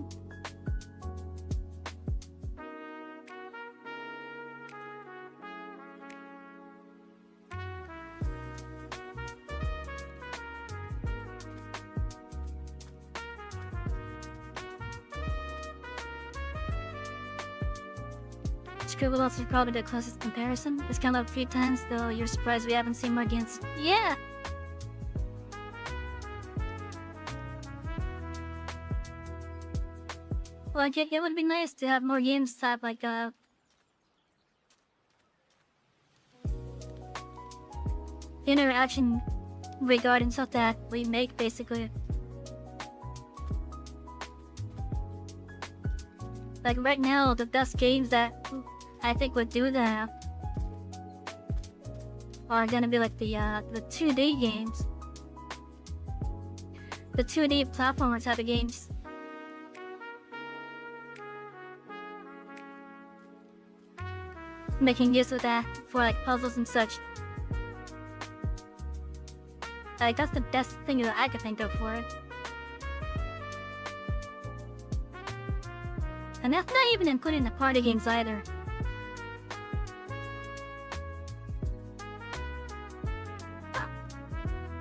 Scribblenauts is probably the closest comparison. It's come up a few times, though you're surprised we haven't seen more games. Yeah! Well, yeah, it would be nice to have more games type like interaction regarding stuff that we make, basically. Like right now, the best games that I think would do that are gonna be like the 2D games, the 2D platformer type of games. Making use of that for like puzzles and such. Like that's the best thing that I could think of for it. And that's not even including the party games either.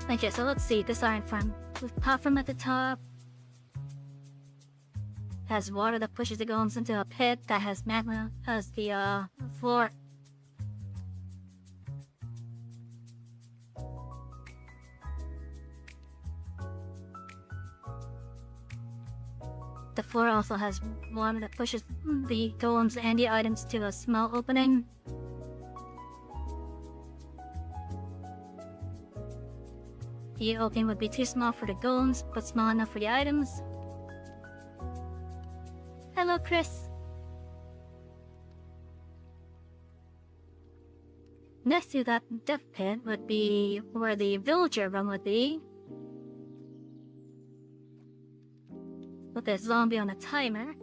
Okay, so let's see, this iron farm. With platform at the top. Has water that pushes the golems into a pit that has magma as the floor. The floor also has water that pushes the golems and the items to a small opening. The opening would be too small for the golems, but small enough for the items. Hello, Chris. Next to that death pit would be where the villager room would be. With a zombie on a timer.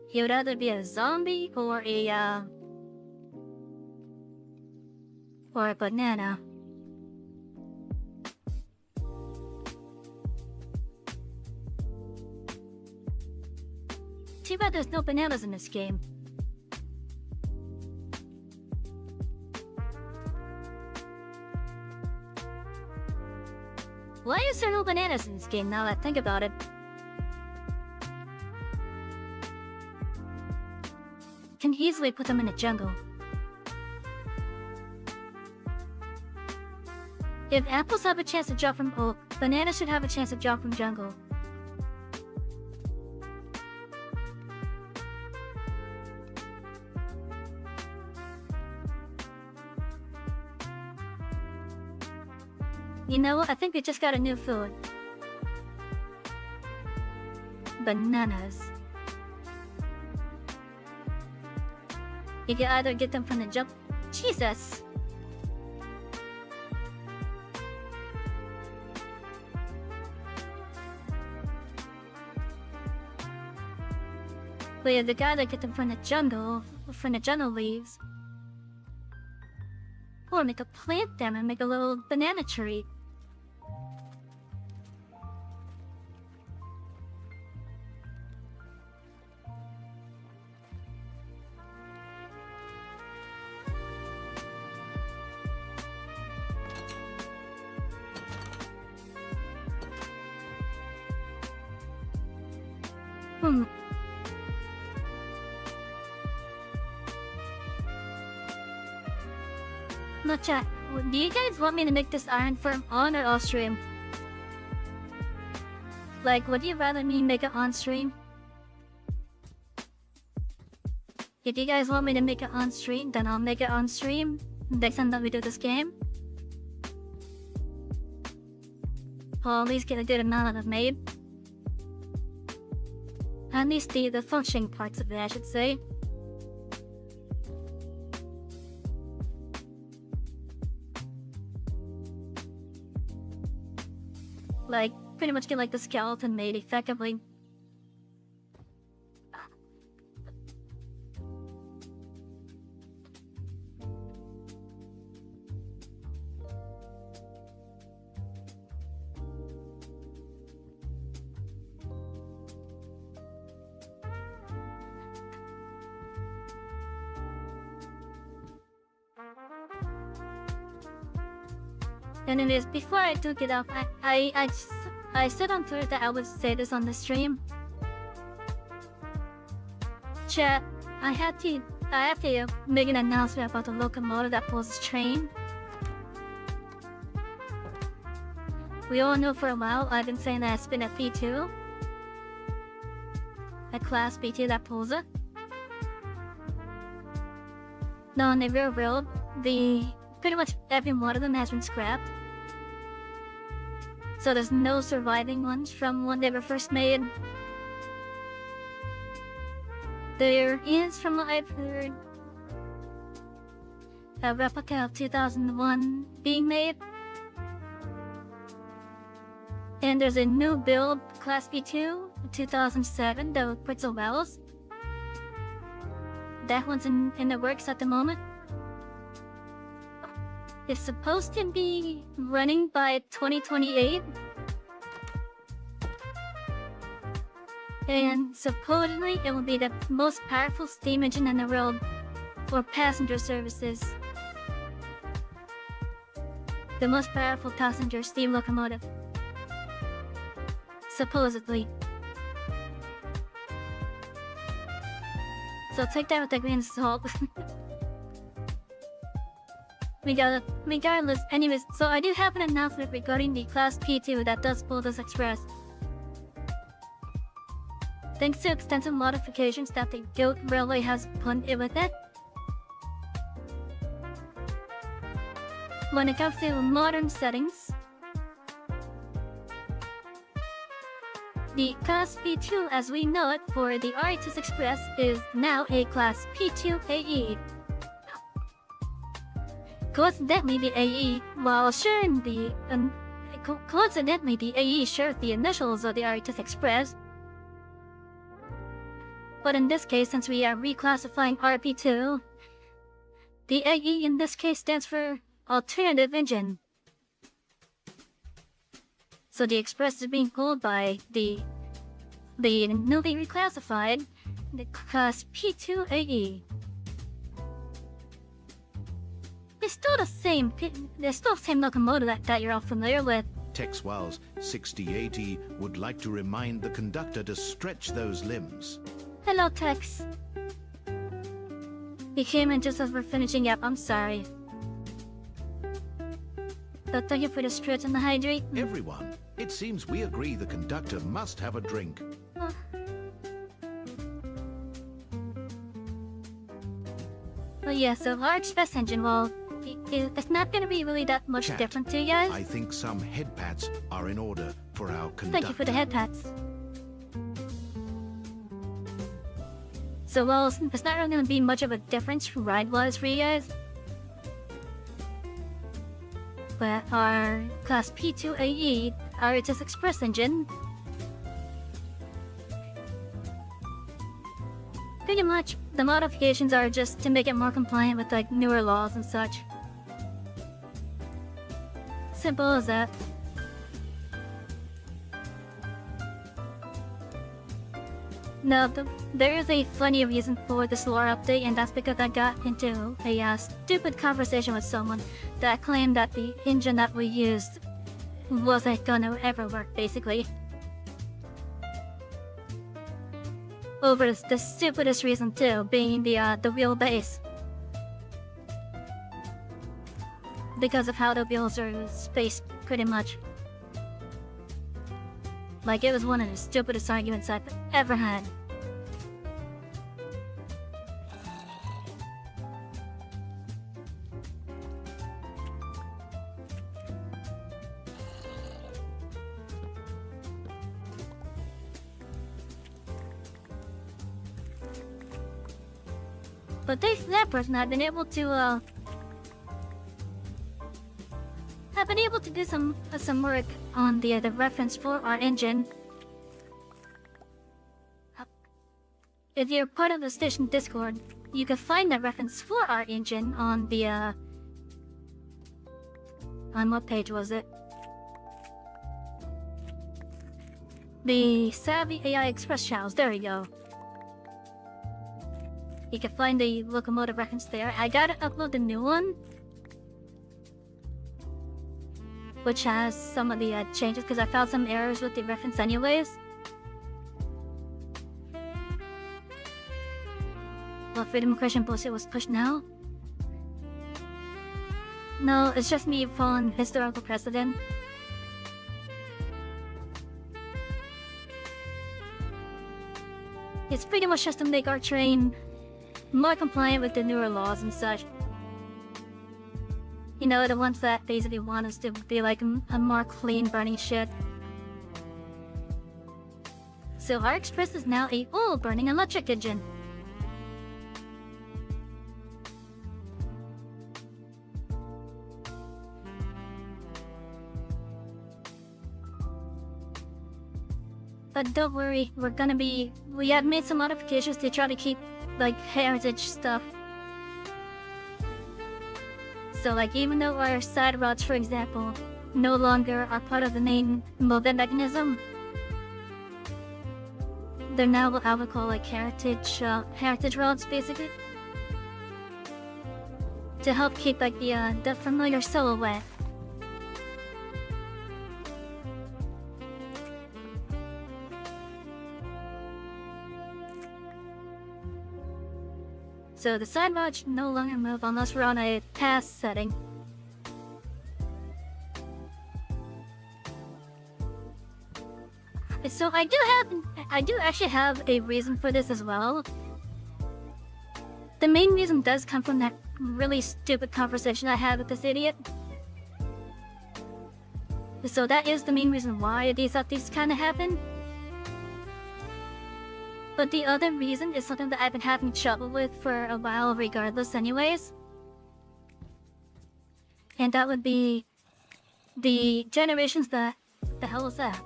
He would either be a zombie or a banana. Too bad there's no bananas in this game. Why is there no bananas in this game now that I think about it? Can easily put them in the jungle. If apples have a chance to drop from oak, bananas should have a chance to drop from jungle. You know what? I think we just got a new food. Bananas. You can either get them from the jump. Jesus! But yeah, the guy that get them from the jungle leaves. Or make a plant them and make a little banana tree. No chat, do you guys want me to make this iron firm on or off stream? Like, would you rather me make it on stream? If you guys want me to make it on stream, then I'll make it on stream next time that we do this game. I'll at least get a good amount of it made. At least the functioning parts of it, I should say. Like, pretty much get like the skeleton made effectively. And it is before I took it off, I said on Twitter that I would say this on the stream. Chat, I have to make an announcement about the locomotive that pulls this train. We all know for a while I've been saying that it's been a P2. A class P2 that pulls it. Now in the real world, pretty much every one of them has been scrapped. So there's no surviving ones from when they were first made. There is, from what I've heard, a replica of 2001 being made. And there's a new build, Class B2, 2007, that with Pretzel Wells. That one's in the works at the moment. It's supposed to be running by 2028. And supposedly it will be the most powerful steam engine in the world for passenger services. The most powerful passenger steam locomotive. Supposedly. So take that with a grain of salt. Regardless, anyways, so I do have an announcement regarding the Class P2 that does pull this express. Thanks to extensive modifications that the Guild Railway has put in with it. When it comes to modern settings, the Class P2 as we know it for the R2 Express is now a Class P2 AE. Coincidentally, the AE, while sharing coincidentally the AE shared the initials of the R2 Express. But in this case, since we are reclassifying RP2, the AE in this case stands for Alternative Engine. So the Express is being pulled by the newly reclassified the Class P2 AE. It's still the same locomotive that you're all familiar with. Tex Wells 6080 would like to remind the conductor to stretch those limbs. Hello, Tex. He came in just as we're finishing up. I'm sorry. So thank you for the stretch and the hydrate. Everyone, it seems we agree the conductor must have a drink. Well, yeah, so our express engine, well, it's not going to be really that much Chat, different to you guys. I think some head pats are in order for our conductor. Thank you for the head pats. So, well, it's not really going to be much of a difference ride-wise for you guys. But our Class P2AE, our Itis Express engine, pretty much the modifications are just to make it more compliant with like newer laws and such. Simple as that. Now, there is a funny reason for this lore update, and that's because I got into a stupid conversation with someone that claimed that the engine that we used wasn't gonna ever work, basically. Over the stupidest reason too, being the wheelbase. Because of how the wheels are spaced, pretty much. Like, it was one of the stupidest arguments I've ever had. But that person had been able to, do some work on the reference for our engine. If you're part of the station Discord, you can find the reference for our engine on the on what page was it? The Savy AI Express channels. There you go. You can find the locomotive reference there. I gotta upload the new one, which has some of the changes because I found some errors with the reference anyways. Well, freedom of question bullshit was pushed now? No, it's just me following historical precedent. It's pretty much just to make our train more compliant with the newer laws and such. You know, the ones that basically want us to be like a more clean burning shit. So our Express is now a oil burning electric engine. But don't worry, we have made some modifications to try to keep like heritage stuff. So like, even though our side rods, for example, no longer are part of the main movement mechanism, they're now what I would call like heritage rods, basically, to help keep like the familiar silhouette. So the side rods no longer move unless we're on a pass setting. So I do actually have a reason for this as well. The main reason does come from that really stupid conversation I had with this idiot. So that is the main reason why these updates kind of happen. But the other reason is something that I've been having trouble with for a while regardless anyways. And that would be the generations that... The hell was that?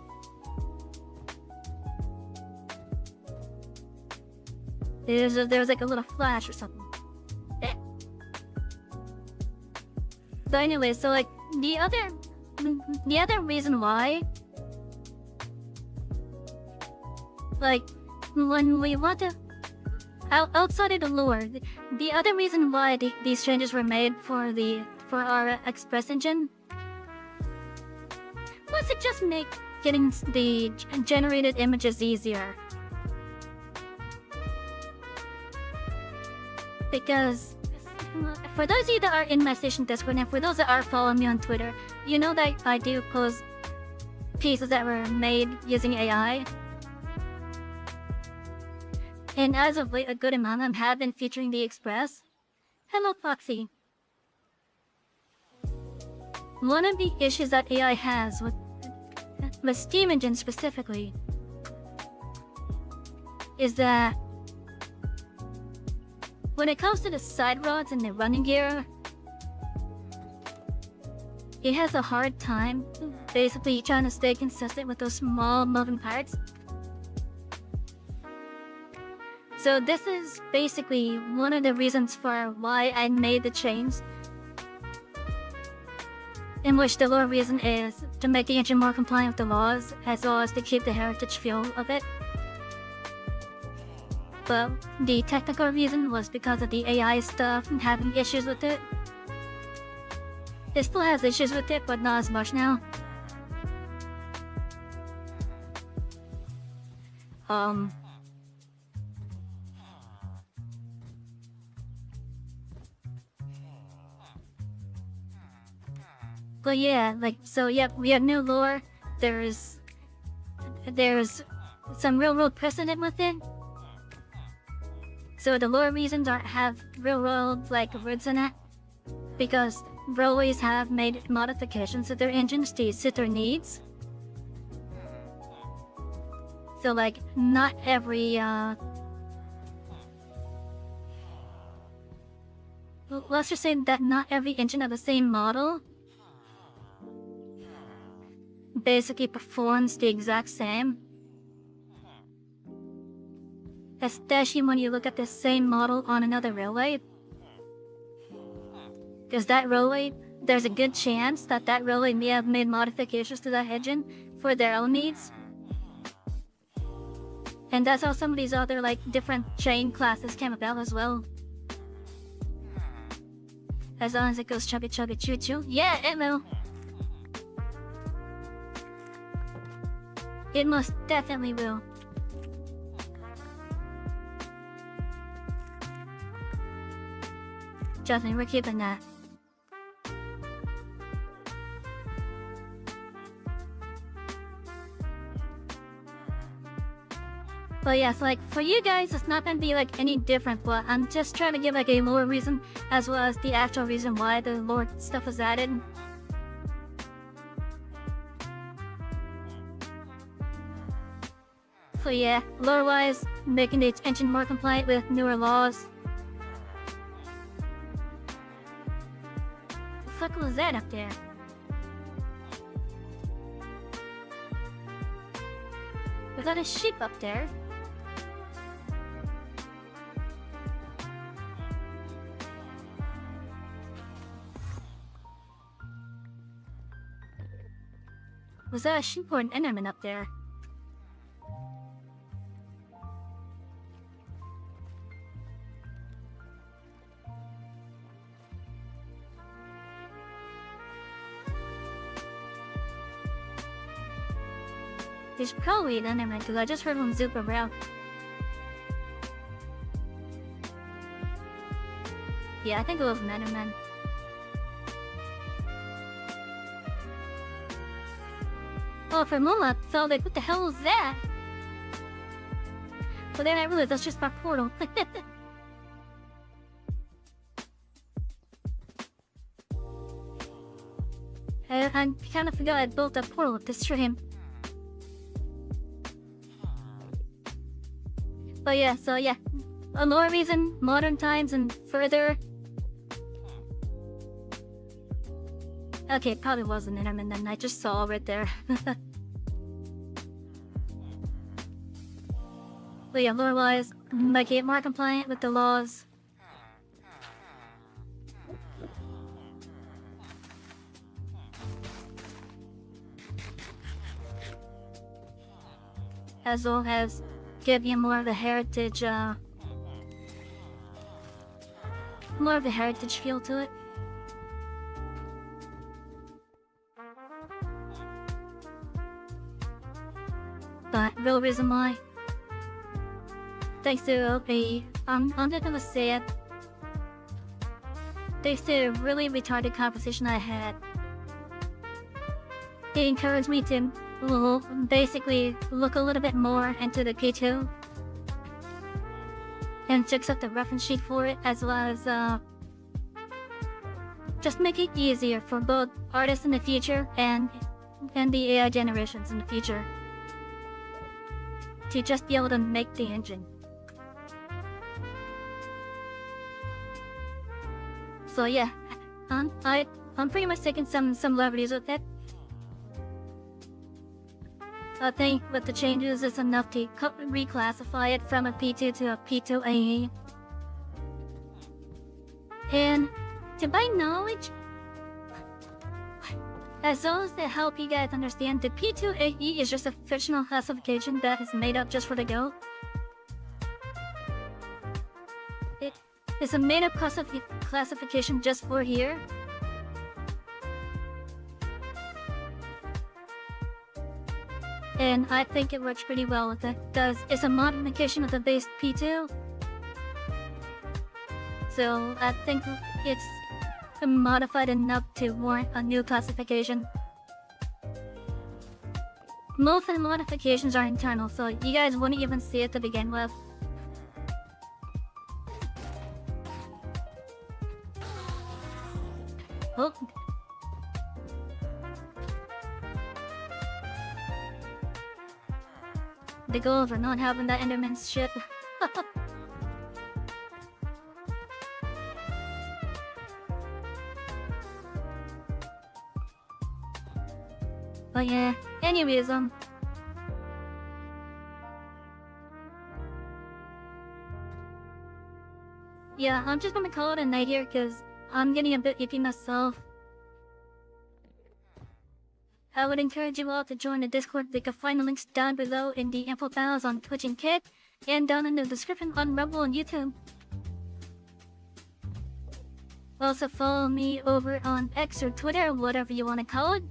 There was like a little flash or something. Eh. But anyway, so like the other reason why, like, when we want to outside of the lore, the other reason why these changes were made for our express engine was to just make getting the generated images easier. For those of you that are in my station Discord, and for those that are following me on Twitter, you know that I do post pieces that were made using AI. And as of late, a good amount of them have been featuring the Express. Hello, Foxy. One of the issues that AI has with Steam Engine specifically is that when it comes to the side rods and the running gear, it has a hard time basically trying to stay consistent with those small moving parts. So this is basically one of the reasons for why I made the change, in which the lower reason is to make the engine more compliant with the laws, as well as to keep the heritage feel of it. But the technical reason was because of the AI stuff and having issues with it. It still has issues with it, but not as much now. But yeah, we have new lore. There's some real world precedent with it. So the lore reasons have real world words in it, because railways have made modifications to their engines to suit their needs. So not every let's just say that not every engine of the same model basically performs the exact same. Especially when you look at the same model on another railway. Because that railway, there's a good chance that that railway may have made modifications to that engine for their own needs. And that's how some of these other different train classes came about as well. As long as it goes chugga chugga choo choo. Yeah, it will. It most definitely will. Justin, we're keeping that. But yeah, so for you guys, it's not gonna be any different, but I'm just trying to give a lore reason as well as the actual reason why the lore stuff was added. So yeah, lore-wise, making the engine more compliant with newer laws. The fuck was that up there? We got a sheep up there. Was that a sheep or an enderman up there? There's probably an enderman because I just heard one zoop around. Yeah, I think it was an enderman. Oh, for a moment, I felt what the hell was that? But then I realized that's just my portal. I kind of forgot I built that portal up to stream. But yeah, so yeah. A lore reason, modern times, and further. Okay, it probably was an enderman then. I just saw right there. But yeah, lore-wise, make it more compliant with the laws. As well as give you more of the heritage, feel to it. But real reason why, thanks to I'm just gonna say it. thanks to a really retarded conversation I had. He encouraged me to basically look a little bit more into the P2 and fix up the reference sheet for it, as well as just make it easier for both artists in the future and the AI generations in the future to just be able to make the engine. So yeah, I'm pretty much taking some liberties with it. I think with the changes, it's enough to reclassify it from a P2 to a P2AE. And to my knowledge, as long as to help you guys understand, the P2AE is just a fictional classification that is made up just for the go. It is a made-up classification just for here. And I think it works pretty well with it, because it's a modification of the base P2. So I think it's modified enough to warrant a new classification. Most of the modifications are internal, so you guys wouldn't even see it to begin with. Oh. The goal for not having that Enderman's shit. But yeah, anyways, yeah, I'm just gonna call it a night here because I'm getting a bit iffy myself. I would encourage you all to join the Discord. You can find the links down below in the info panels on Twitch and Kick, and down in the description on Rumble and YouTube. Also follow me over on X or Twitter, whatever you want to call it.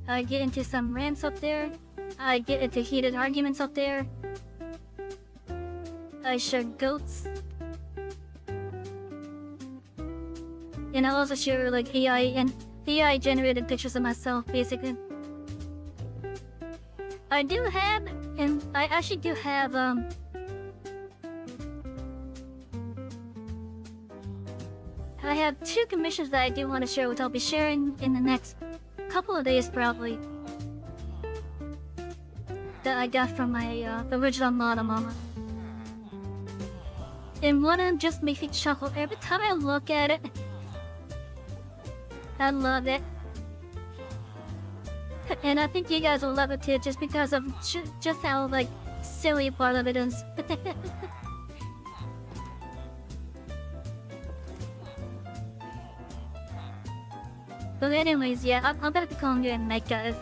I get into some rants up there. I get into heated arguments up there. I share goats. And I also share like AI generated pictures of myself, basically. I actually do have I have 2 commissions that I do want to share, which I'll be sharing in the next couple of days probably. That I got from my original model mama. And one just makes me chuckle every time I look at it. I love it. And I think you guys will love it too, just because of just how, like, silly part of it is. But anyways, yeah, I'm gonna be calling you in night, guys.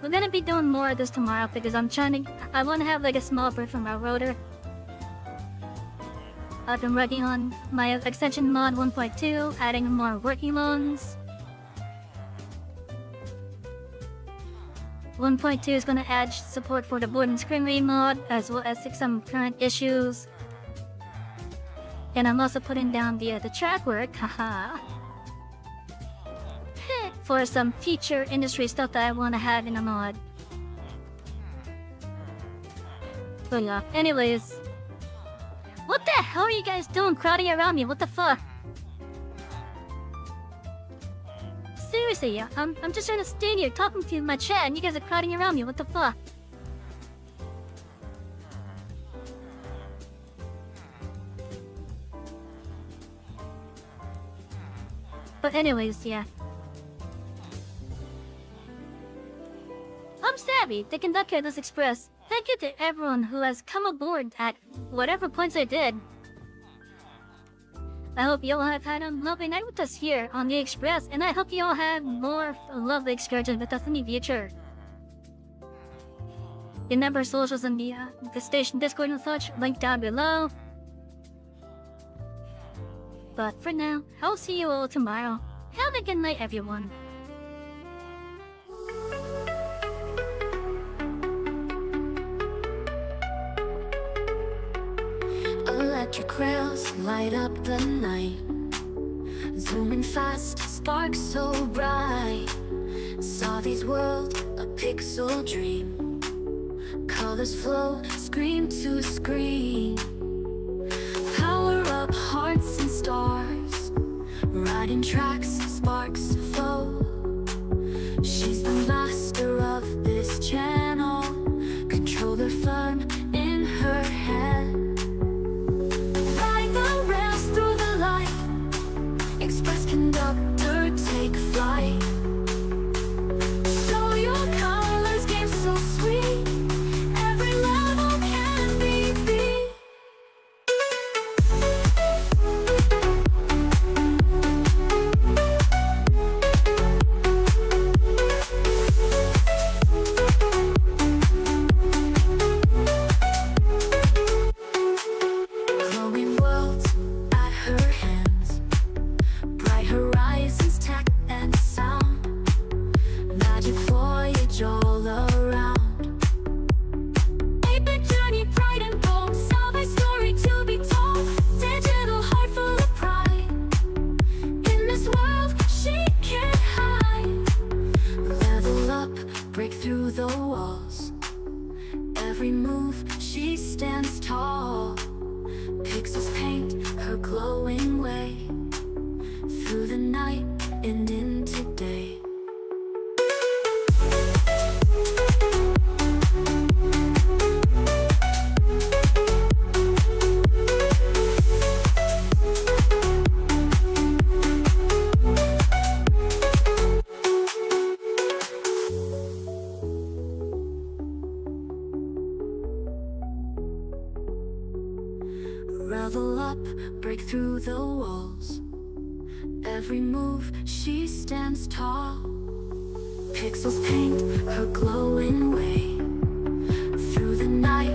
We're gonna be doing more of this tomorrow because I want to have like a small break from my rotor. I've been working on my extension mod 1.2, adding more working loans. 1.2 is going to add support for the board and screen read mod, as well as fix some current issues. And I'm also putting down the track work, haha, for some future industry stuff that I want to have in a mod. But yeah, anyways. What the hell are you guys doing crowding around me? What the fuck? Seriously, I'm just trying to stand here talking to my chat and you guys are crowding around me. What the fuck? But anyways, yeah. I'm Savy, the conductor of this express. Thank you to everyone who has come aboard at whatever points I did. I hope you all have had a lovely night with us here on the Express, and I hope you all have more lovely excursions with us in the future. Remember socials and the station Discord and such, linked down below. But for now, I'll see you all tomorrow. Have a good night, everyone. Electric rails light up the night, zooming fast, sparks so bright. Savy's world, a pixel dream. Colors flow, screen to screen. Power up hearts and stars, riding tracks, sparks flow. She's the master of this channel, controller firm in her hand. Ride the rails through the light, express conductor, take flight. Show your colors, game so sweet, every level can be beat. Glowing worlds at her hands, bright horizons, tech and sound. Magic voyage all around. 8-bit journey, pride and bold. Savy story to be told. Digital heart full of pride. In this world she can't hide. Level up, break through the walls. Every move she stands tall. Pixels paint her glowing way, through the night and into day. Revel up, break through the walls. Every move she stands tall. Pixels paint her glowing way, through the night